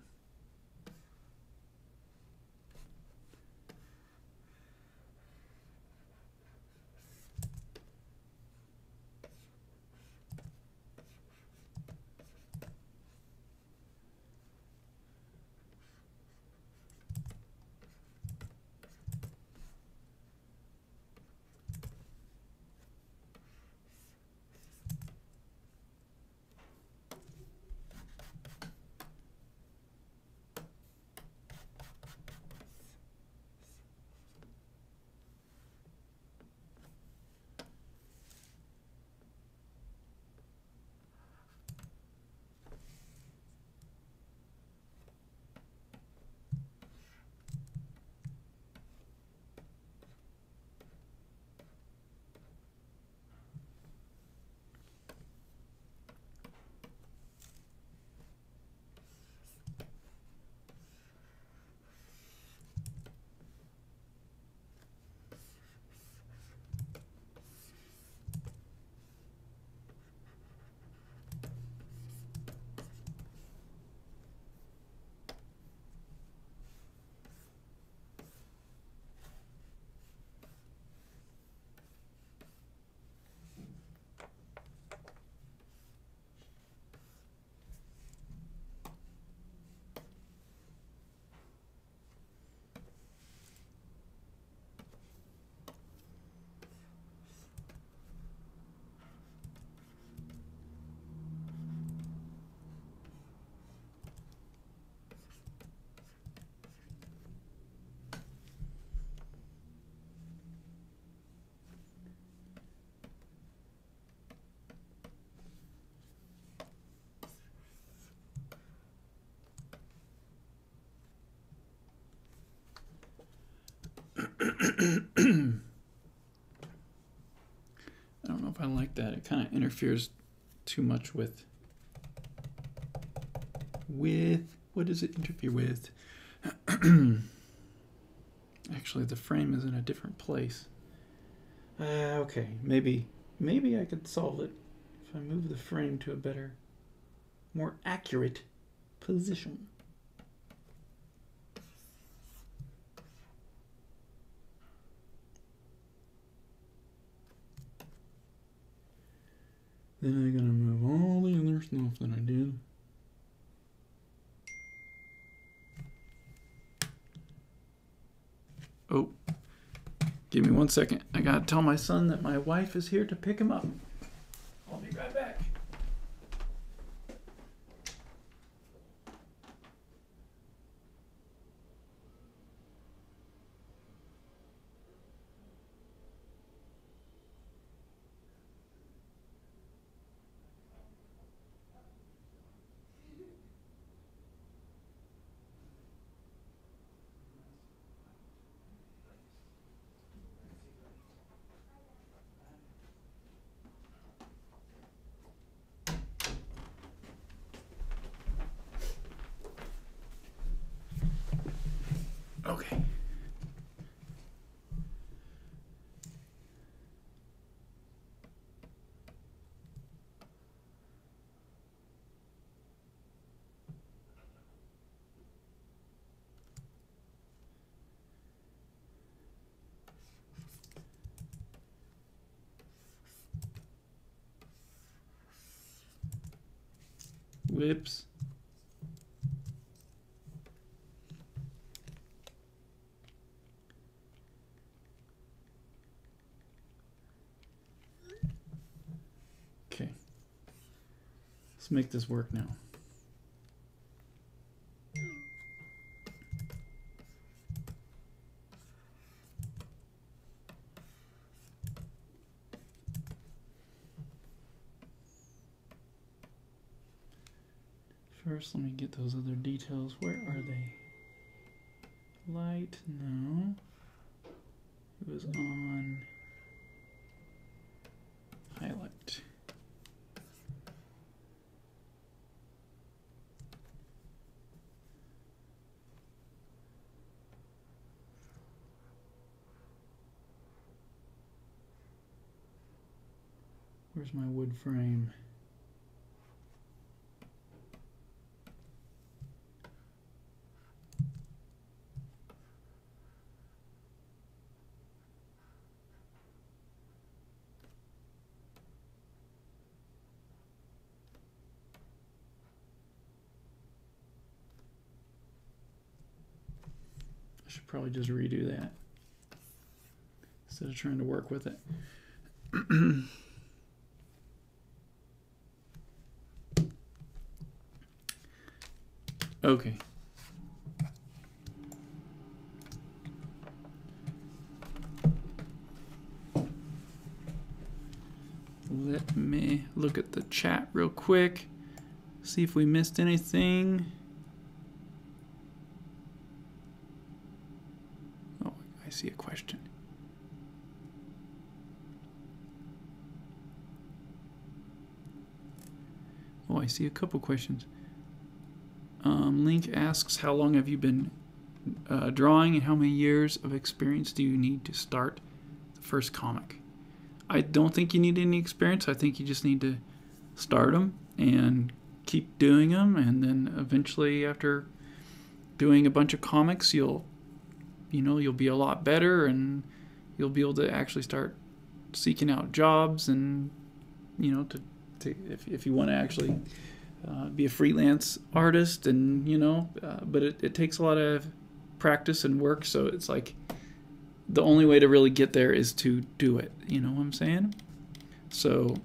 it kind of interferes too much with what does it interfere with? Actually, the frame is in a different place. Okay, maybe I could solve it if I move the frame to a better, more accurate position. Then I'm gonna move all the other stuff that I did. Oh, give me 1 second. I gotta tell my son that my wife is here to pick him up. I'll be right back. Okay. Whoops. Okay. Let's make this work now. First, let me get those other details. Where are they? Light, no. It was on highlight. Where's my wood frame? I should probably just redo that instead of trying to work with it. Okay. Let me look at the chat real quick, see if we missed anything. Oh, I see a question. Oh, I see a couple questions. Link asks, how long have you been drawing and how many years of experience do you need to start the first comic? I don't think you need any experience. I think you just need to start them and keep doing them, and then eventually after doing a bunch of comics, you'll be a lot better, and you'll be able to actually start seeking out jobs, and if you want to actually be a freelance artist, and but it takes a lot of practice and work, so it's like the only way to really get there is to do it. You know what I'm saying? So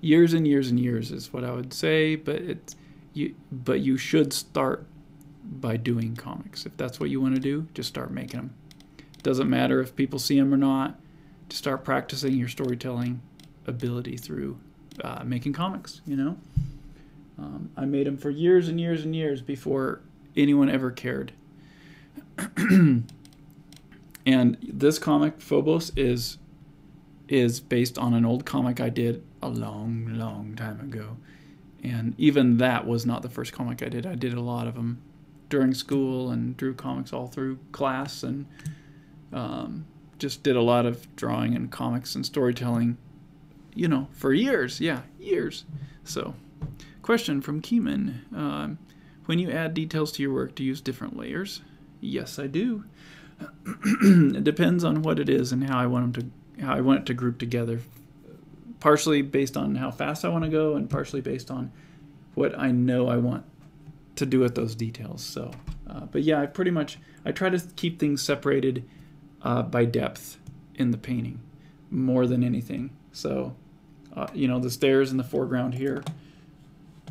years and years and years is what I would say, but you should start by doing comics. If that's what you want to do, just start making them. It doesn't matter if people see them or not. Just start practicing your storytelling ability through making comics. I made them for years and years and years before anyone ever cared. And this comic, Phobos, is based on an old comic I did a long, long time ago. And even that was not the first comic I did. I did a lot of them during school and drew comics all through class, and just did a lot of drawing and comics and storytelling, for years. Yeah, years. So, question from Keeman. When you add details to your work, do you use different layers? Yes, I do. It depends on what it is and how I want it to group together. Partially based on how fast I want to go, and partially based on what I know I want to do with those details. So, but yeah, I try to keep things separated by depth in the painting more than anything. So, the stairs in the foreground here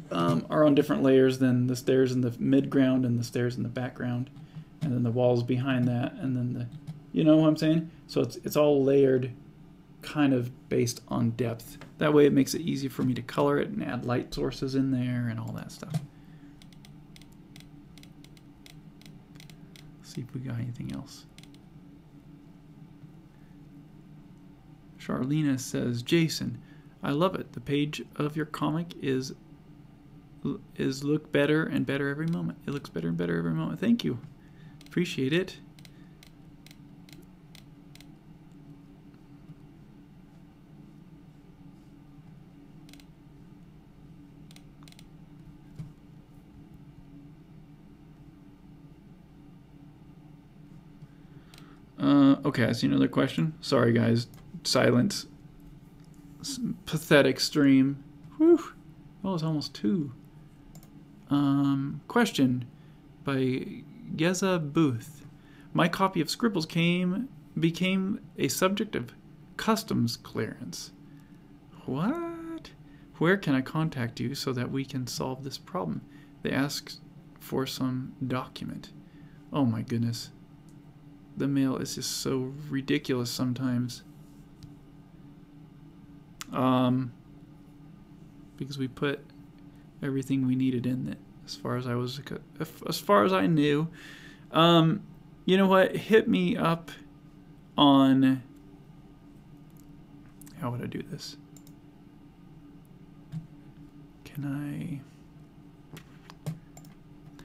are on different layers than the stairs in the midground and the stairs in the background, and then the walls behind that, and then you know what I'm saying? So it's all layered, kind of based on depth. That way it makes it easy for me to color it and add light sources in there and all that stuff. Let's see if we got anything else. Charlena says, Jason, I love it. The page of your comic is look better and better every moment. It looks better and better every moment. Thank you. Appreciate it. Okay, I see another question. Sorry, guys. Silence. Pathetic stream. Whew. Oh, it's almost 2. Question by Geza Booth. My copy of Scribbles became a subject of customs clearance. What? Where can I contact you so that we can solve this problem? They asked for some document. Oh my goodness. The mail is just so ridiculous sometimes. Because we put everything we needed in it, as far as I knew. You know what? Hit me up on, how would I do this?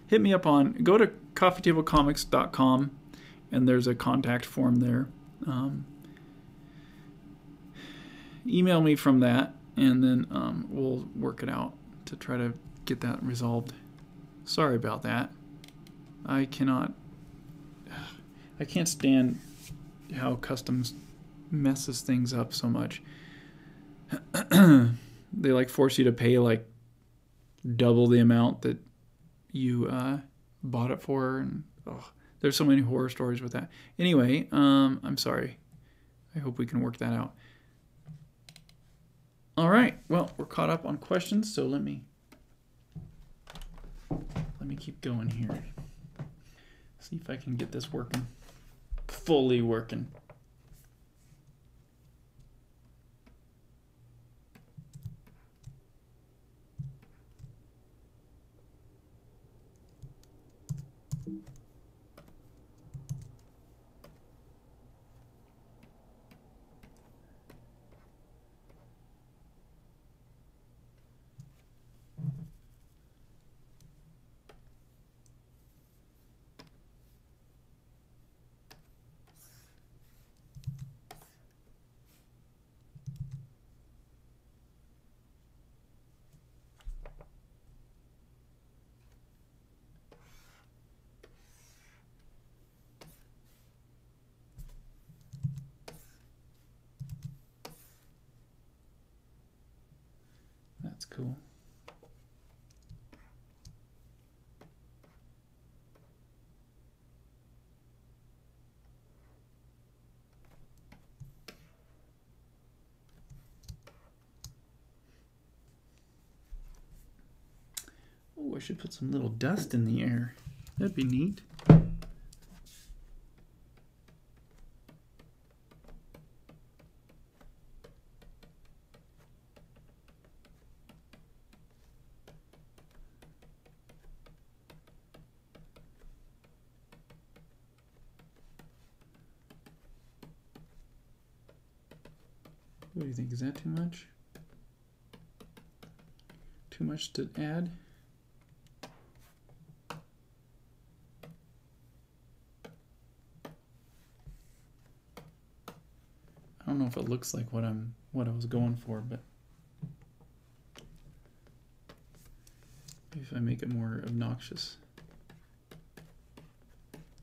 Hit me up on, go to coffeetablecomics.com, and there's a contact form there. Email me from that, and then we'll work it out to try to get that resolved. Sorry about that. I can't stand how customs messes things up so much. They like force you to pay like double the amount that you bought it for, and there's so many horror stories with that. Anyway, I'm sorry. I hope we can work that out. All right. Well, we're caught up on questions, so let me keep going here. See if I can get this working. Fully working. That's cool. Oh, I should put some little dust in the air. That'd be neat. What do you think? Is that too much? much to add. I don't know if it looks like what I was going for, but maybe if I make it more obnoxious,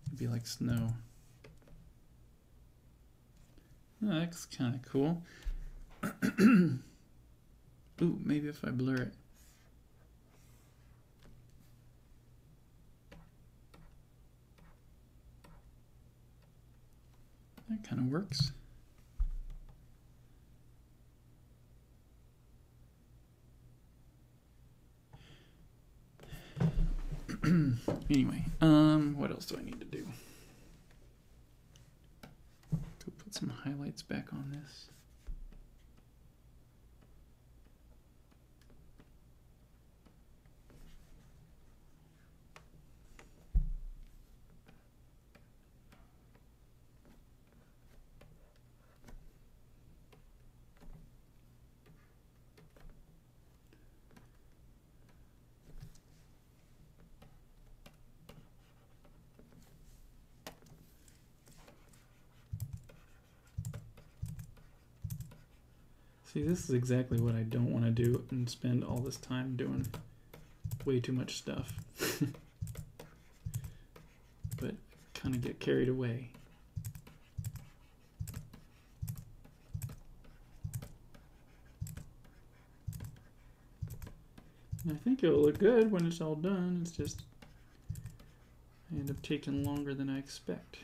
it'd be like snow. Oh, that's kind of cool. Ooh, maybe if I blur it. That kind of works. Anyway, what else do I need to do? Go put some highlights back on this. See, this is exactly what I don't want to do and spend all this time doing way too much stuff. But kind of get carried away. And I think it'll look good when it's all done. It's just I end up taking longer than I expect.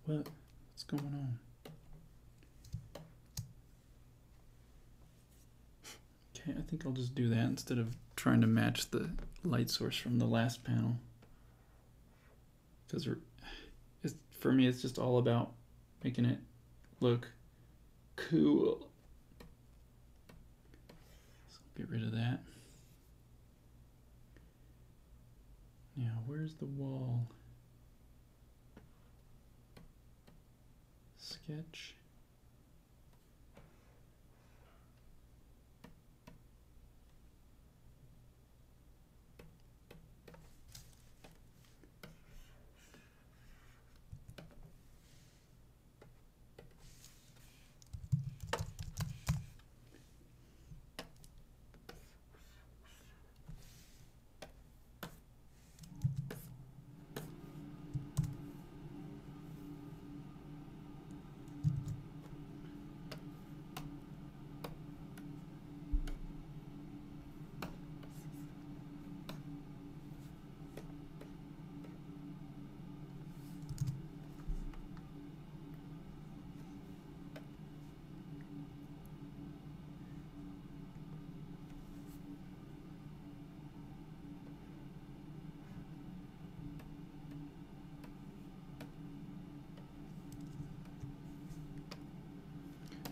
What's going on? Okay, I think I'll just do that instead of trying to match the light source from the last panel. Because for me, it's just all about making it look cool. So get rid of that. Now, where's the wall? Sketch.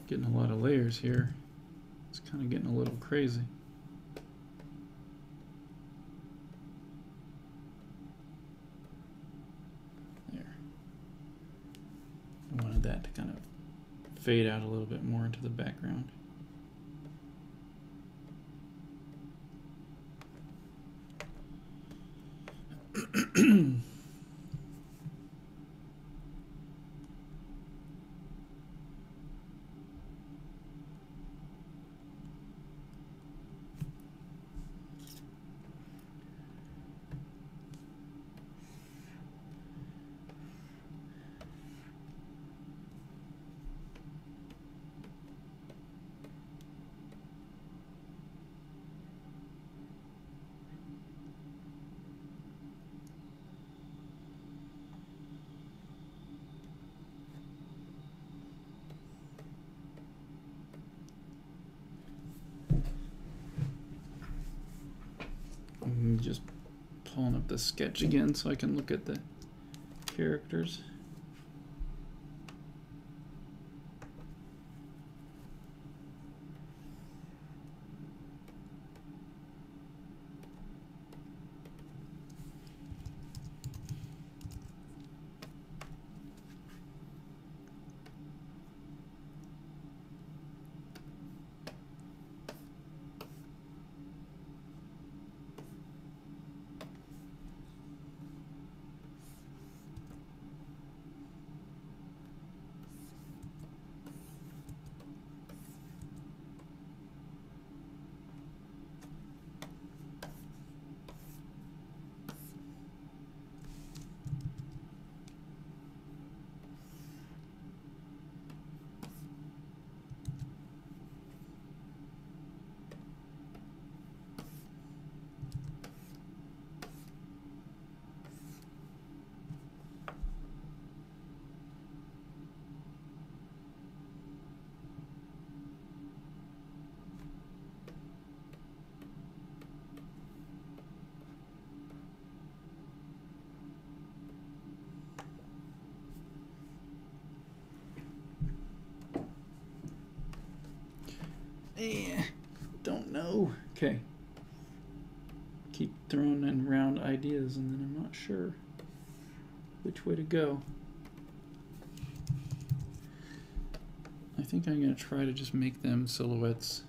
Getting a lot of layers here. It's kind of getting a little crazy. There. I wanted that to kind of fade out a little bit more into the background. Just pulling up the sketch again so I can look at the characters. Don't know. Okay. Keep throwing in round ideas and then I'm not sure which way to go. I think I'm going to try to just make them silhouettes.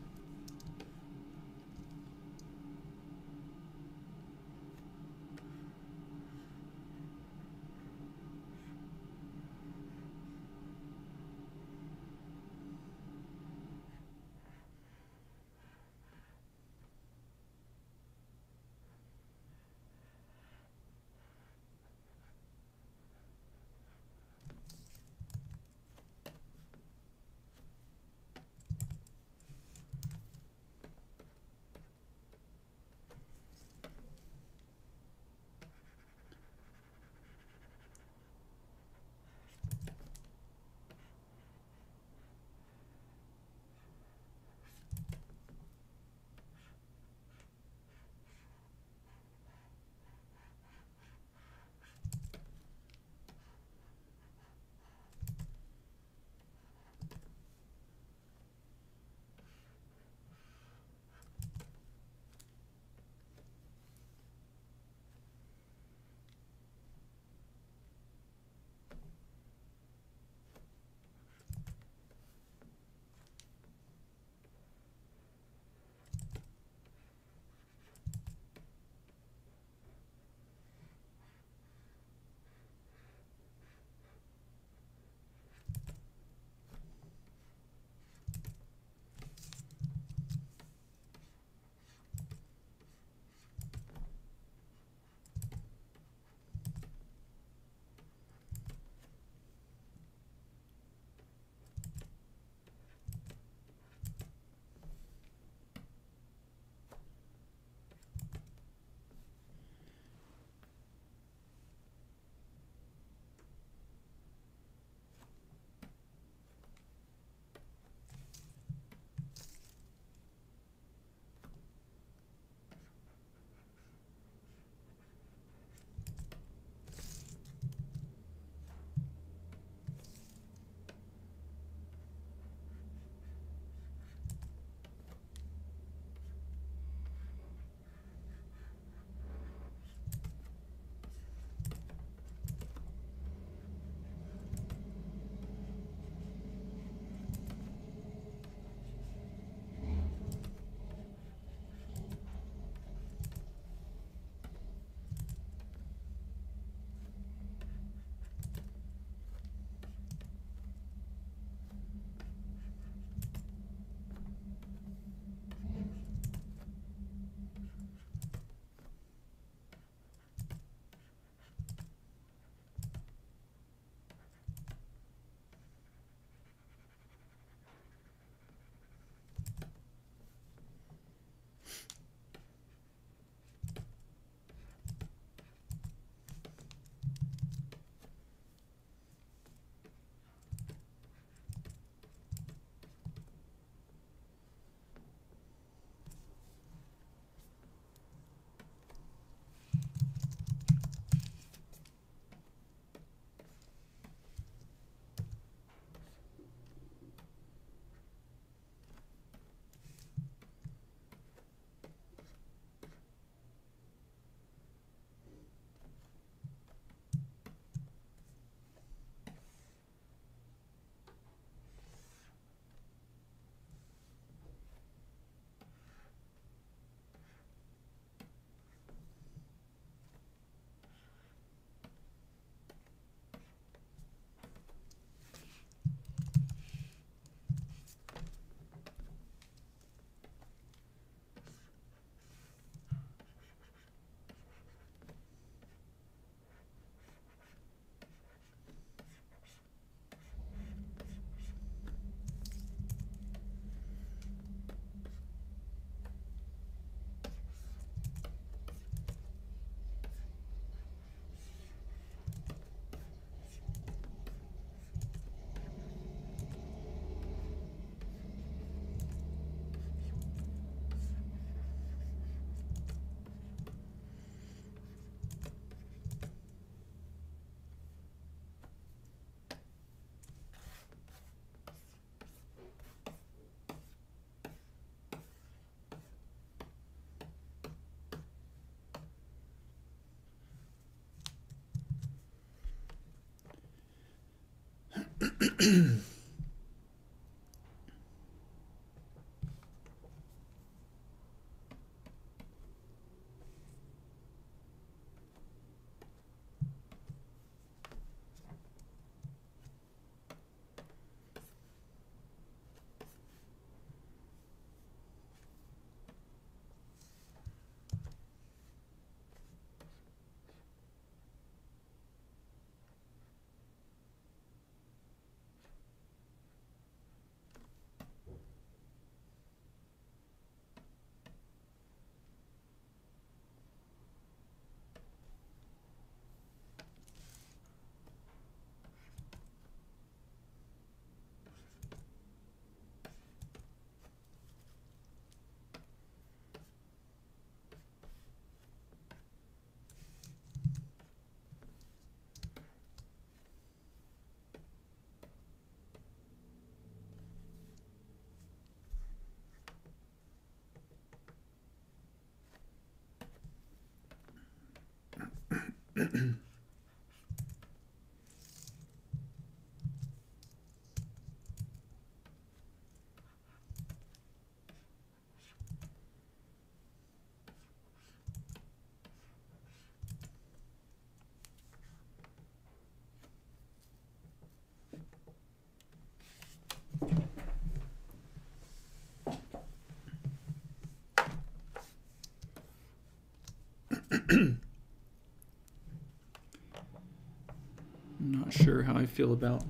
I'm not sure how I feel about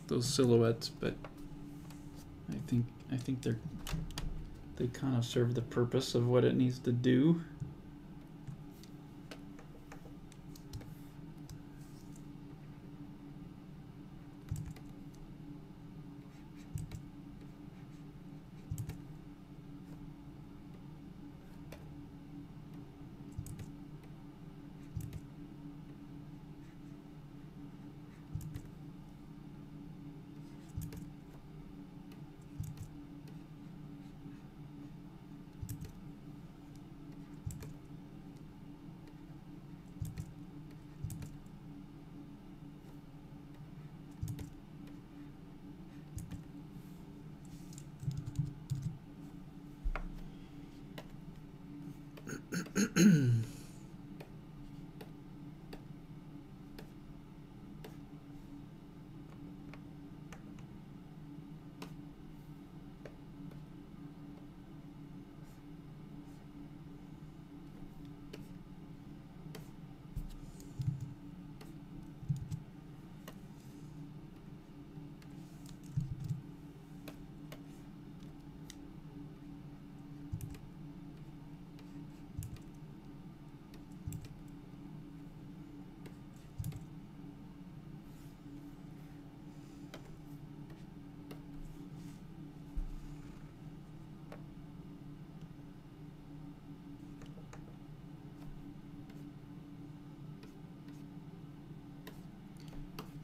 those silhouettes, but I think they kind of serve the purpose of what it needs to do.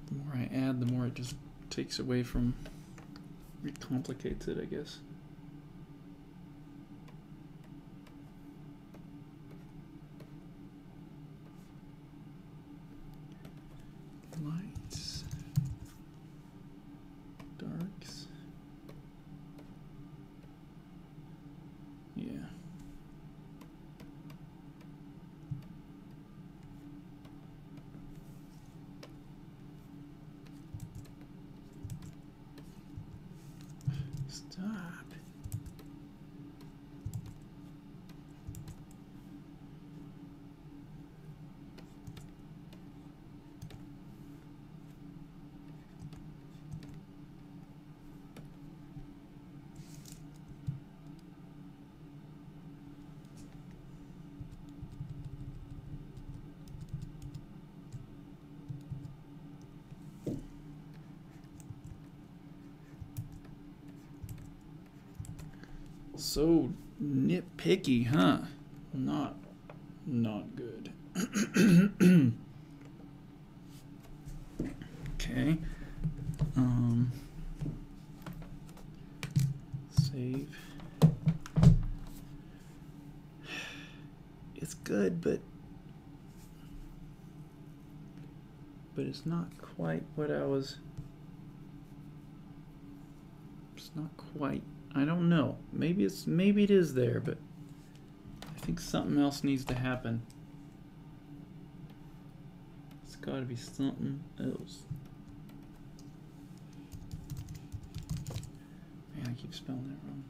The more I add, the more it just takes away from, it complicates it, I guess. Lights, darks. Yeah. Stop. So nitpicky, huh? Not good. Okay. Save. It's good, but it's not quite what I was It's not quite. I don't know. Maybe it is there, but I think something else needs to happen. It's got to be something else. Man, I keep spelling that wrong.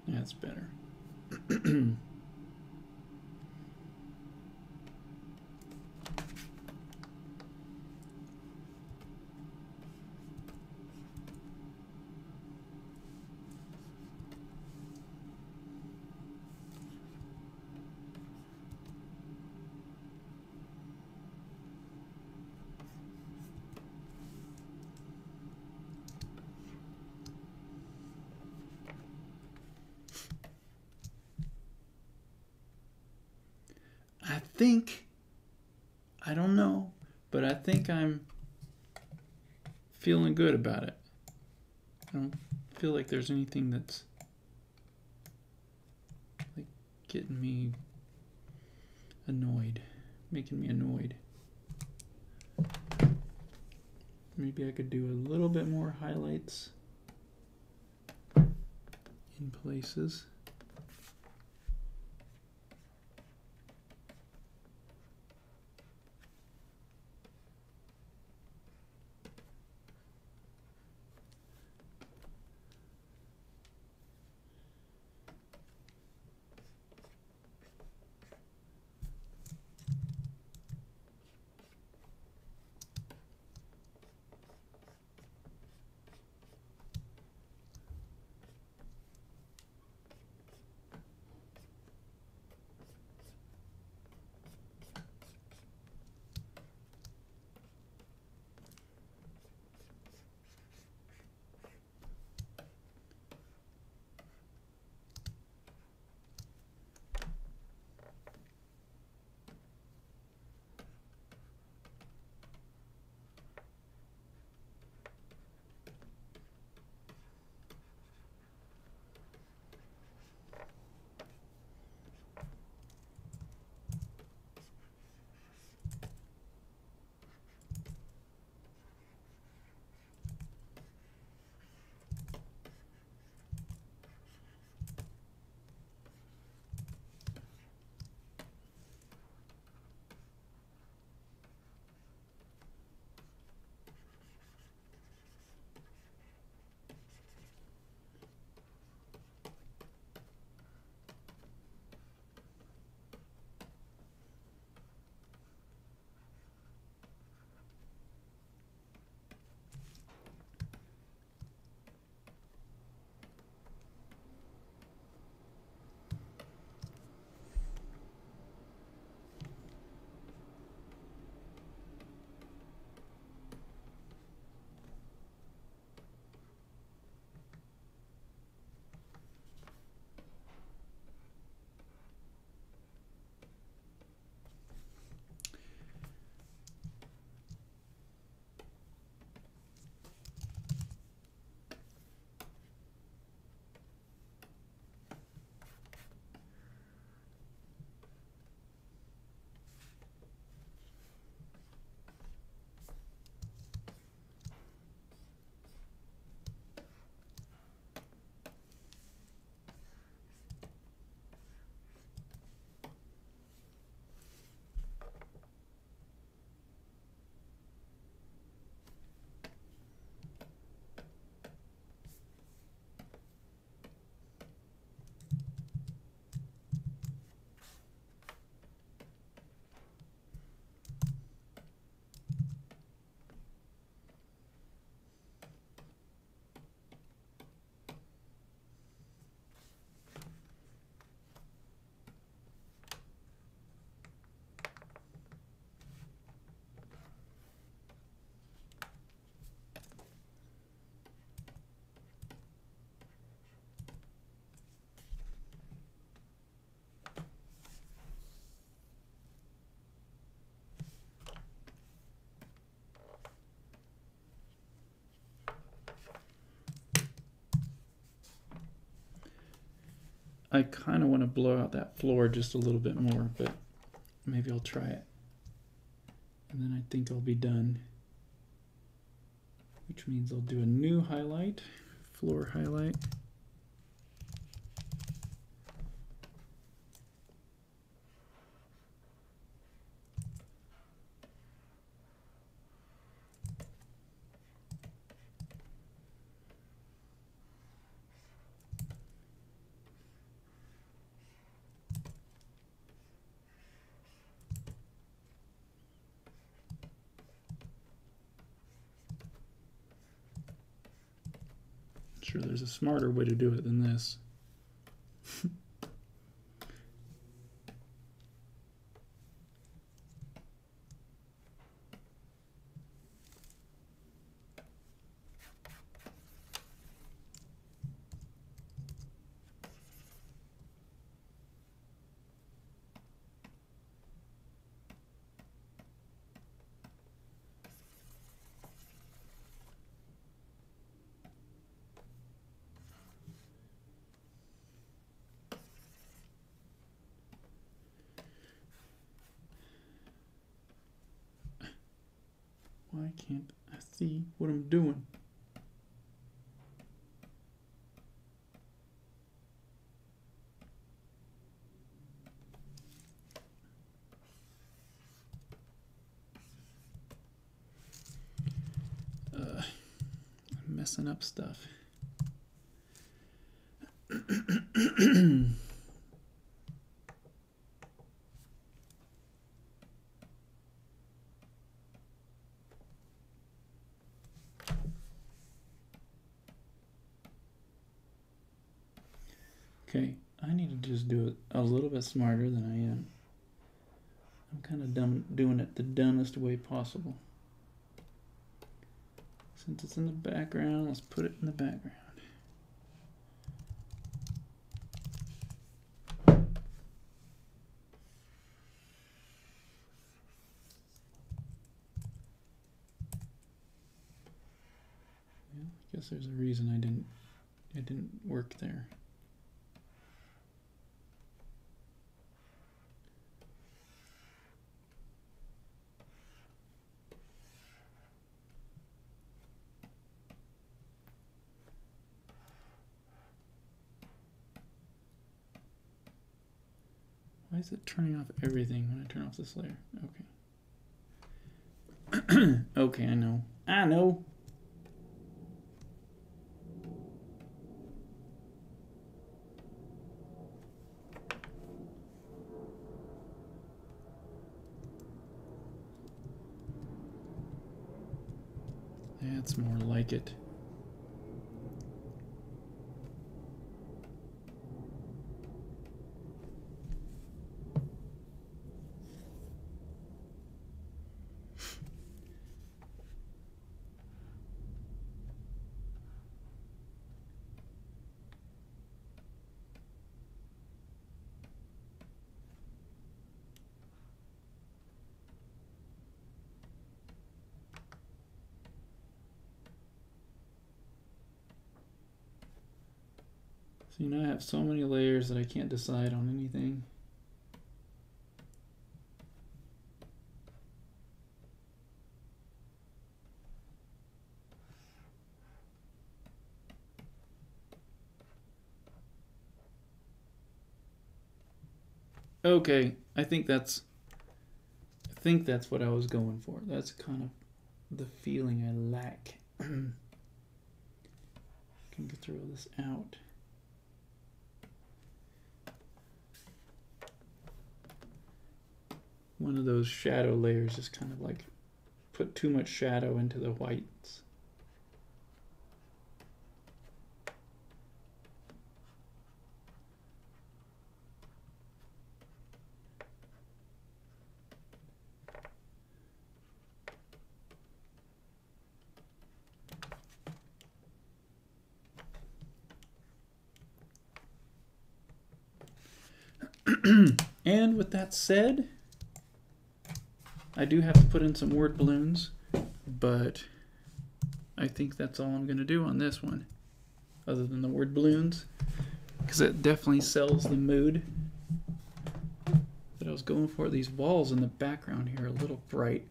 That's better. I don't know, but I think I'm feeling good about it. I don't feel like there's anything that's like getting me annoyed, making me annoyed. Maybe I could do a little bit more highlights in places. I kind of want to blow out that floor just a little bit more, but maybe I'll try it. And then I think I'll be done. Which means I'll do a new highlight, floor highlight. Sure, there's a smarter way to do it than this. Why can't I see what I'm doing? I'm messing up stuff. Okay, I need to just do it a little bit smarter than I am. I'm kind of doing it the dumbest way possible. Since it's in the background, let's put it in the background. Well, I guess there's a reason it didn't work there. Why is it turning off everything when I turn off this layer? Okay. Okay, I know. I know. That's more like it. So, you know, I have so many layers that I can't decide on anything. Okay, I think that's what I was going for. That's kind of the feeling I lack. Can throw this out. One of those shadow layers just kind of like put too much shadow into the whites. And with that said, I do have to put in some word balloons, but I think that's all I'm going to do on this one, other than the word balloons. because it definitely sells the mood that I was going for. These walls in the background here are a little bright.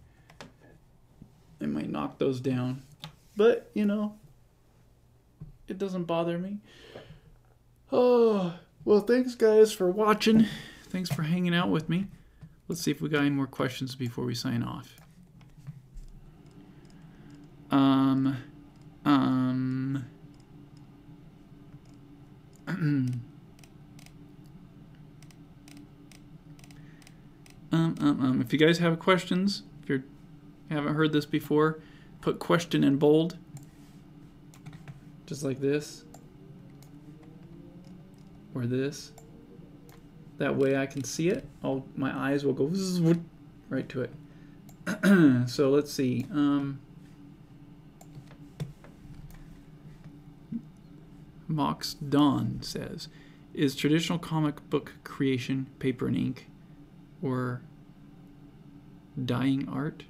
I might knock those down, but you know, it doesn't bother me. Oh, well, thanks guys for watching. Thanks for hanging out with me. Let's see if we got any more questions before we sign off. If you guys have questions, if you haven't heard this before, put question in bold, just like this, or this. That way I can see it. My eyes will go right to it. So let's see. Mox Dawn says, is traditional comic book creation paper and ink or dyeing art?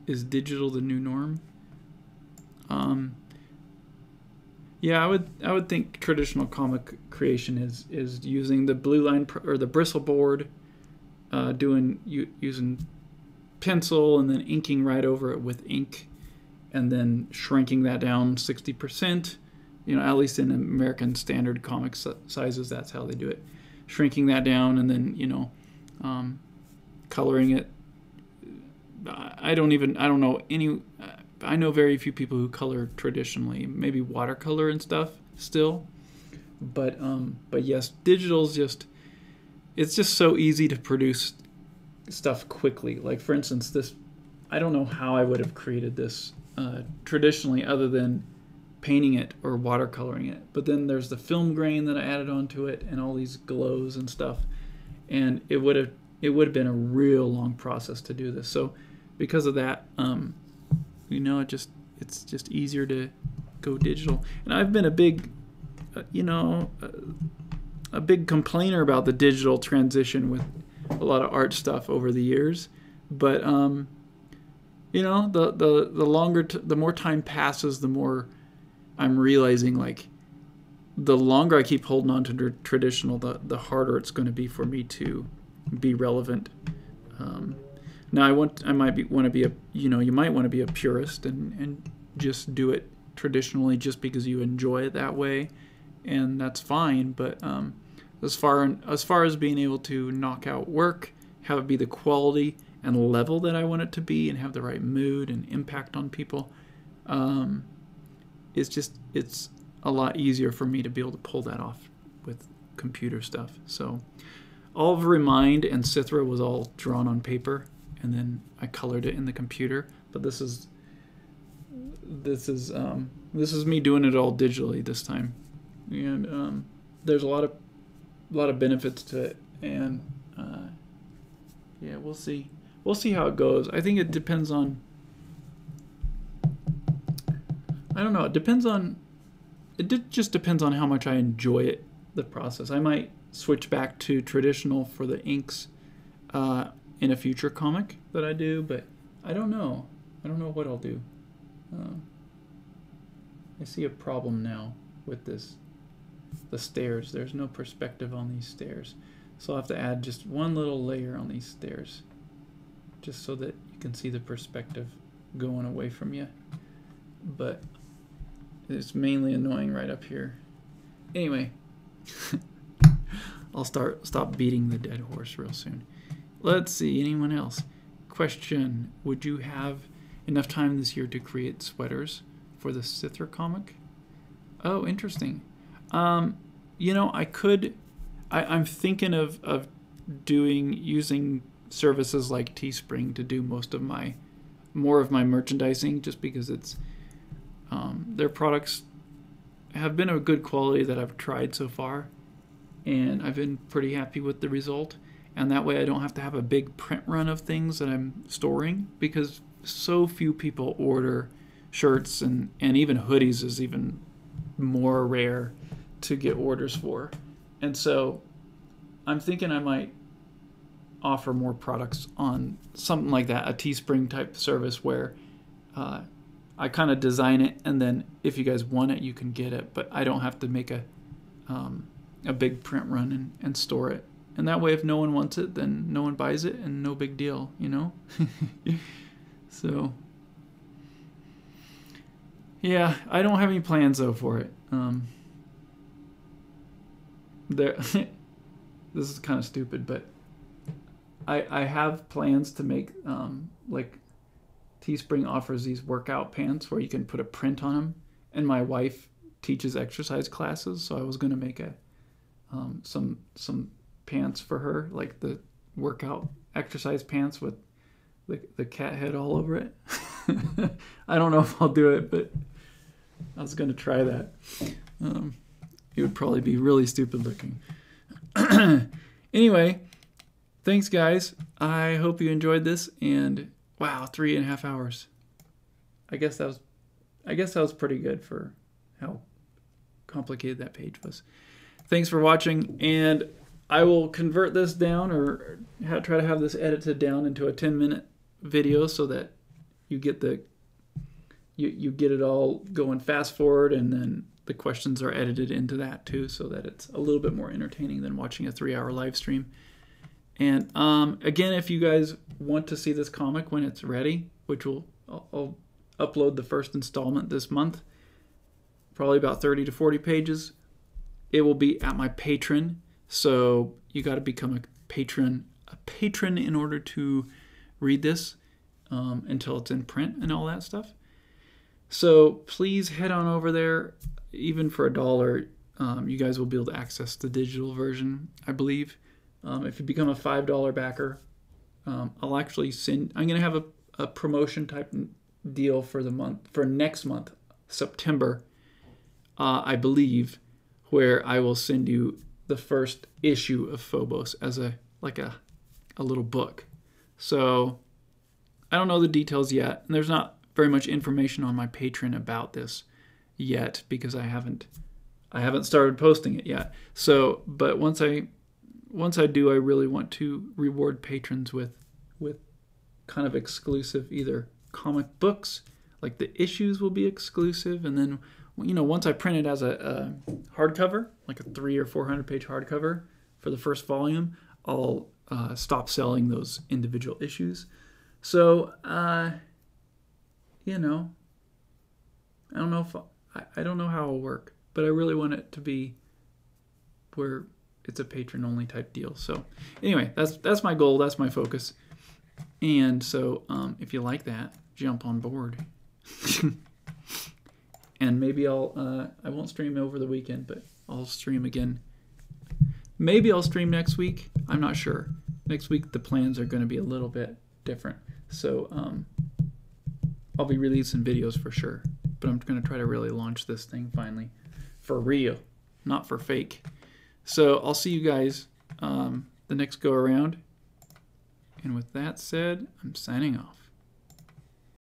Is digital the new norm? Yeah, I would think traditional comic creation is using the blue line or the bristle board, using pencil and then inking right over it with ink, and then shrinking that down 60%. You know, at least in American standard comic sizes, that's how they do it. Shrinking that down and then, you know, coloring it. I know very few people who color traditionally, maybe watercolor and stuff still. But yes, digital's it's just so easy to produce stuff quickly. Like for instance, this, I don't know how I would have created this traditionally other than painting it or watercoloring it. But then there's the film grain that I added onto it and all these glows and stuff. And it would have been a real long process to do this. So because of that, you know, it's just easier to go digital. And I've been a big, a big complainer about the digital transition with a lot of art stuff over the years. But you know, the more time passes, the more I'm realizing, like, the longer I keep holding on to traditional, the harder it's going to be for me to be relevant. Now you might want to be a purist and just do it traditionally just because you enjoy it that way, and that's fine. But as far as being able to knock out work, have it be the quality and level that I want it to be, and have the right mood and impact on people, it's a lot easier for me to be able to pull that off with computer stuff. So all of Remind and Cithra was all drawn on paper, and then I colored it in the computer. But this is me doing it all digitally this time, and there's a lot of benefits to it. And yeah, we'll see how it goes. I think it depends on, I don't know, it just depends on how much I enjoy it, the process. I might switch back to traditional for the inks in a future comic that I do, but I don't know what I'll do. I see a problem now with the stairs. There's no perspective on these stairs, so I'll have to add just one little layer on these stairs, just so that you can see the perspective going away from you. But it's mainly annoying right up here. Anyway, I'll stop beating the dead horse real soon. Let's see, anyone else? Question, would you have enough time this year to create sweaters for the Cithra comic? Oh, interesting. You know, I could, I'm thinking of using services like Teespring to do more of my merchandising, just because it's, their products have been of good quality that I've tried so far, and I've been pretty happy with the result. And that way I don't have to have a big print run of things that I'm storing, because so few people order shirts, and even hoodies is even more rare to get orders for. And so I'm thinking I might offer more products on something like that, a Teespring type service where I kind of design it, and then if you guys want it, you can get it, but I don't have to make a a big print run and store it. And that way, if no one wants it, then no one buys it, and no big deal, you know? So, yeah, I don't have any plans, though, for it. This is kind of stupid, but I have plans to make, like, Teespring offers these workout pants where you can put a print on them. And my wife teaches exercise classes, so I was going to make some pants for her, like the workout exercise pants with the cat head all over it. I don't know if I'll do it, but I was going to try that. It would probably be really stupid looking. Anyway, thanks guys. I hope you enjoyed this, and wow, 3.5 hours. I guess that was pretty good for how complicated that page was. Thanks for watching, and I will convert this down, or try to have this edited down into a 10-minute video so that you get you get it all going fast forward, and then the questions are edited into that too, so that it's a little bit more entertaining than watching a 3-hour live stream. And again, if you guys want to see this comic when it's ready, which I'll upload the first installment this month, probably about 30 to 40 pages. It will be at my Patreon, so you got to become a patron in order to read this until it's in print and all that stuff. So please head on over there. Even for $1, you guys will be able to access the digital version, I believe. If you become a $5 backer, I'll actually send. I'm gonna have a promotion type deal for next month, September, I believe, where I will send you the first issue of Phobos as a little book. So I don't know the details yet, and there's not very much information on my Patreon about this yet because I haven't started posting it yet. So, but once I do, I really want to reward patrons with kind of exclusive either comic books, like the issues will be exclusive, and then once I print it as a hardcover, like a 300 or 400 page hardcover for the first volume, I'll stop selling those individual issues. So I don't know if I don't know how it'll work, but I really want it to be where it's a patron only type deal. So anyway, that's my goal, that's my focus. And so if you like that, jump on board. And maybe I won't stream over the weekend, but I'll stream again. Maybe I'll stream next week. I'm not sure. Next week the plans are going to be a little bit different. So I'll be releasing videos for sure. But I'm going to try to really launch this thing finally. For real, not for fake. So I'll see you guys the next go around. And with that said, I'm signing off.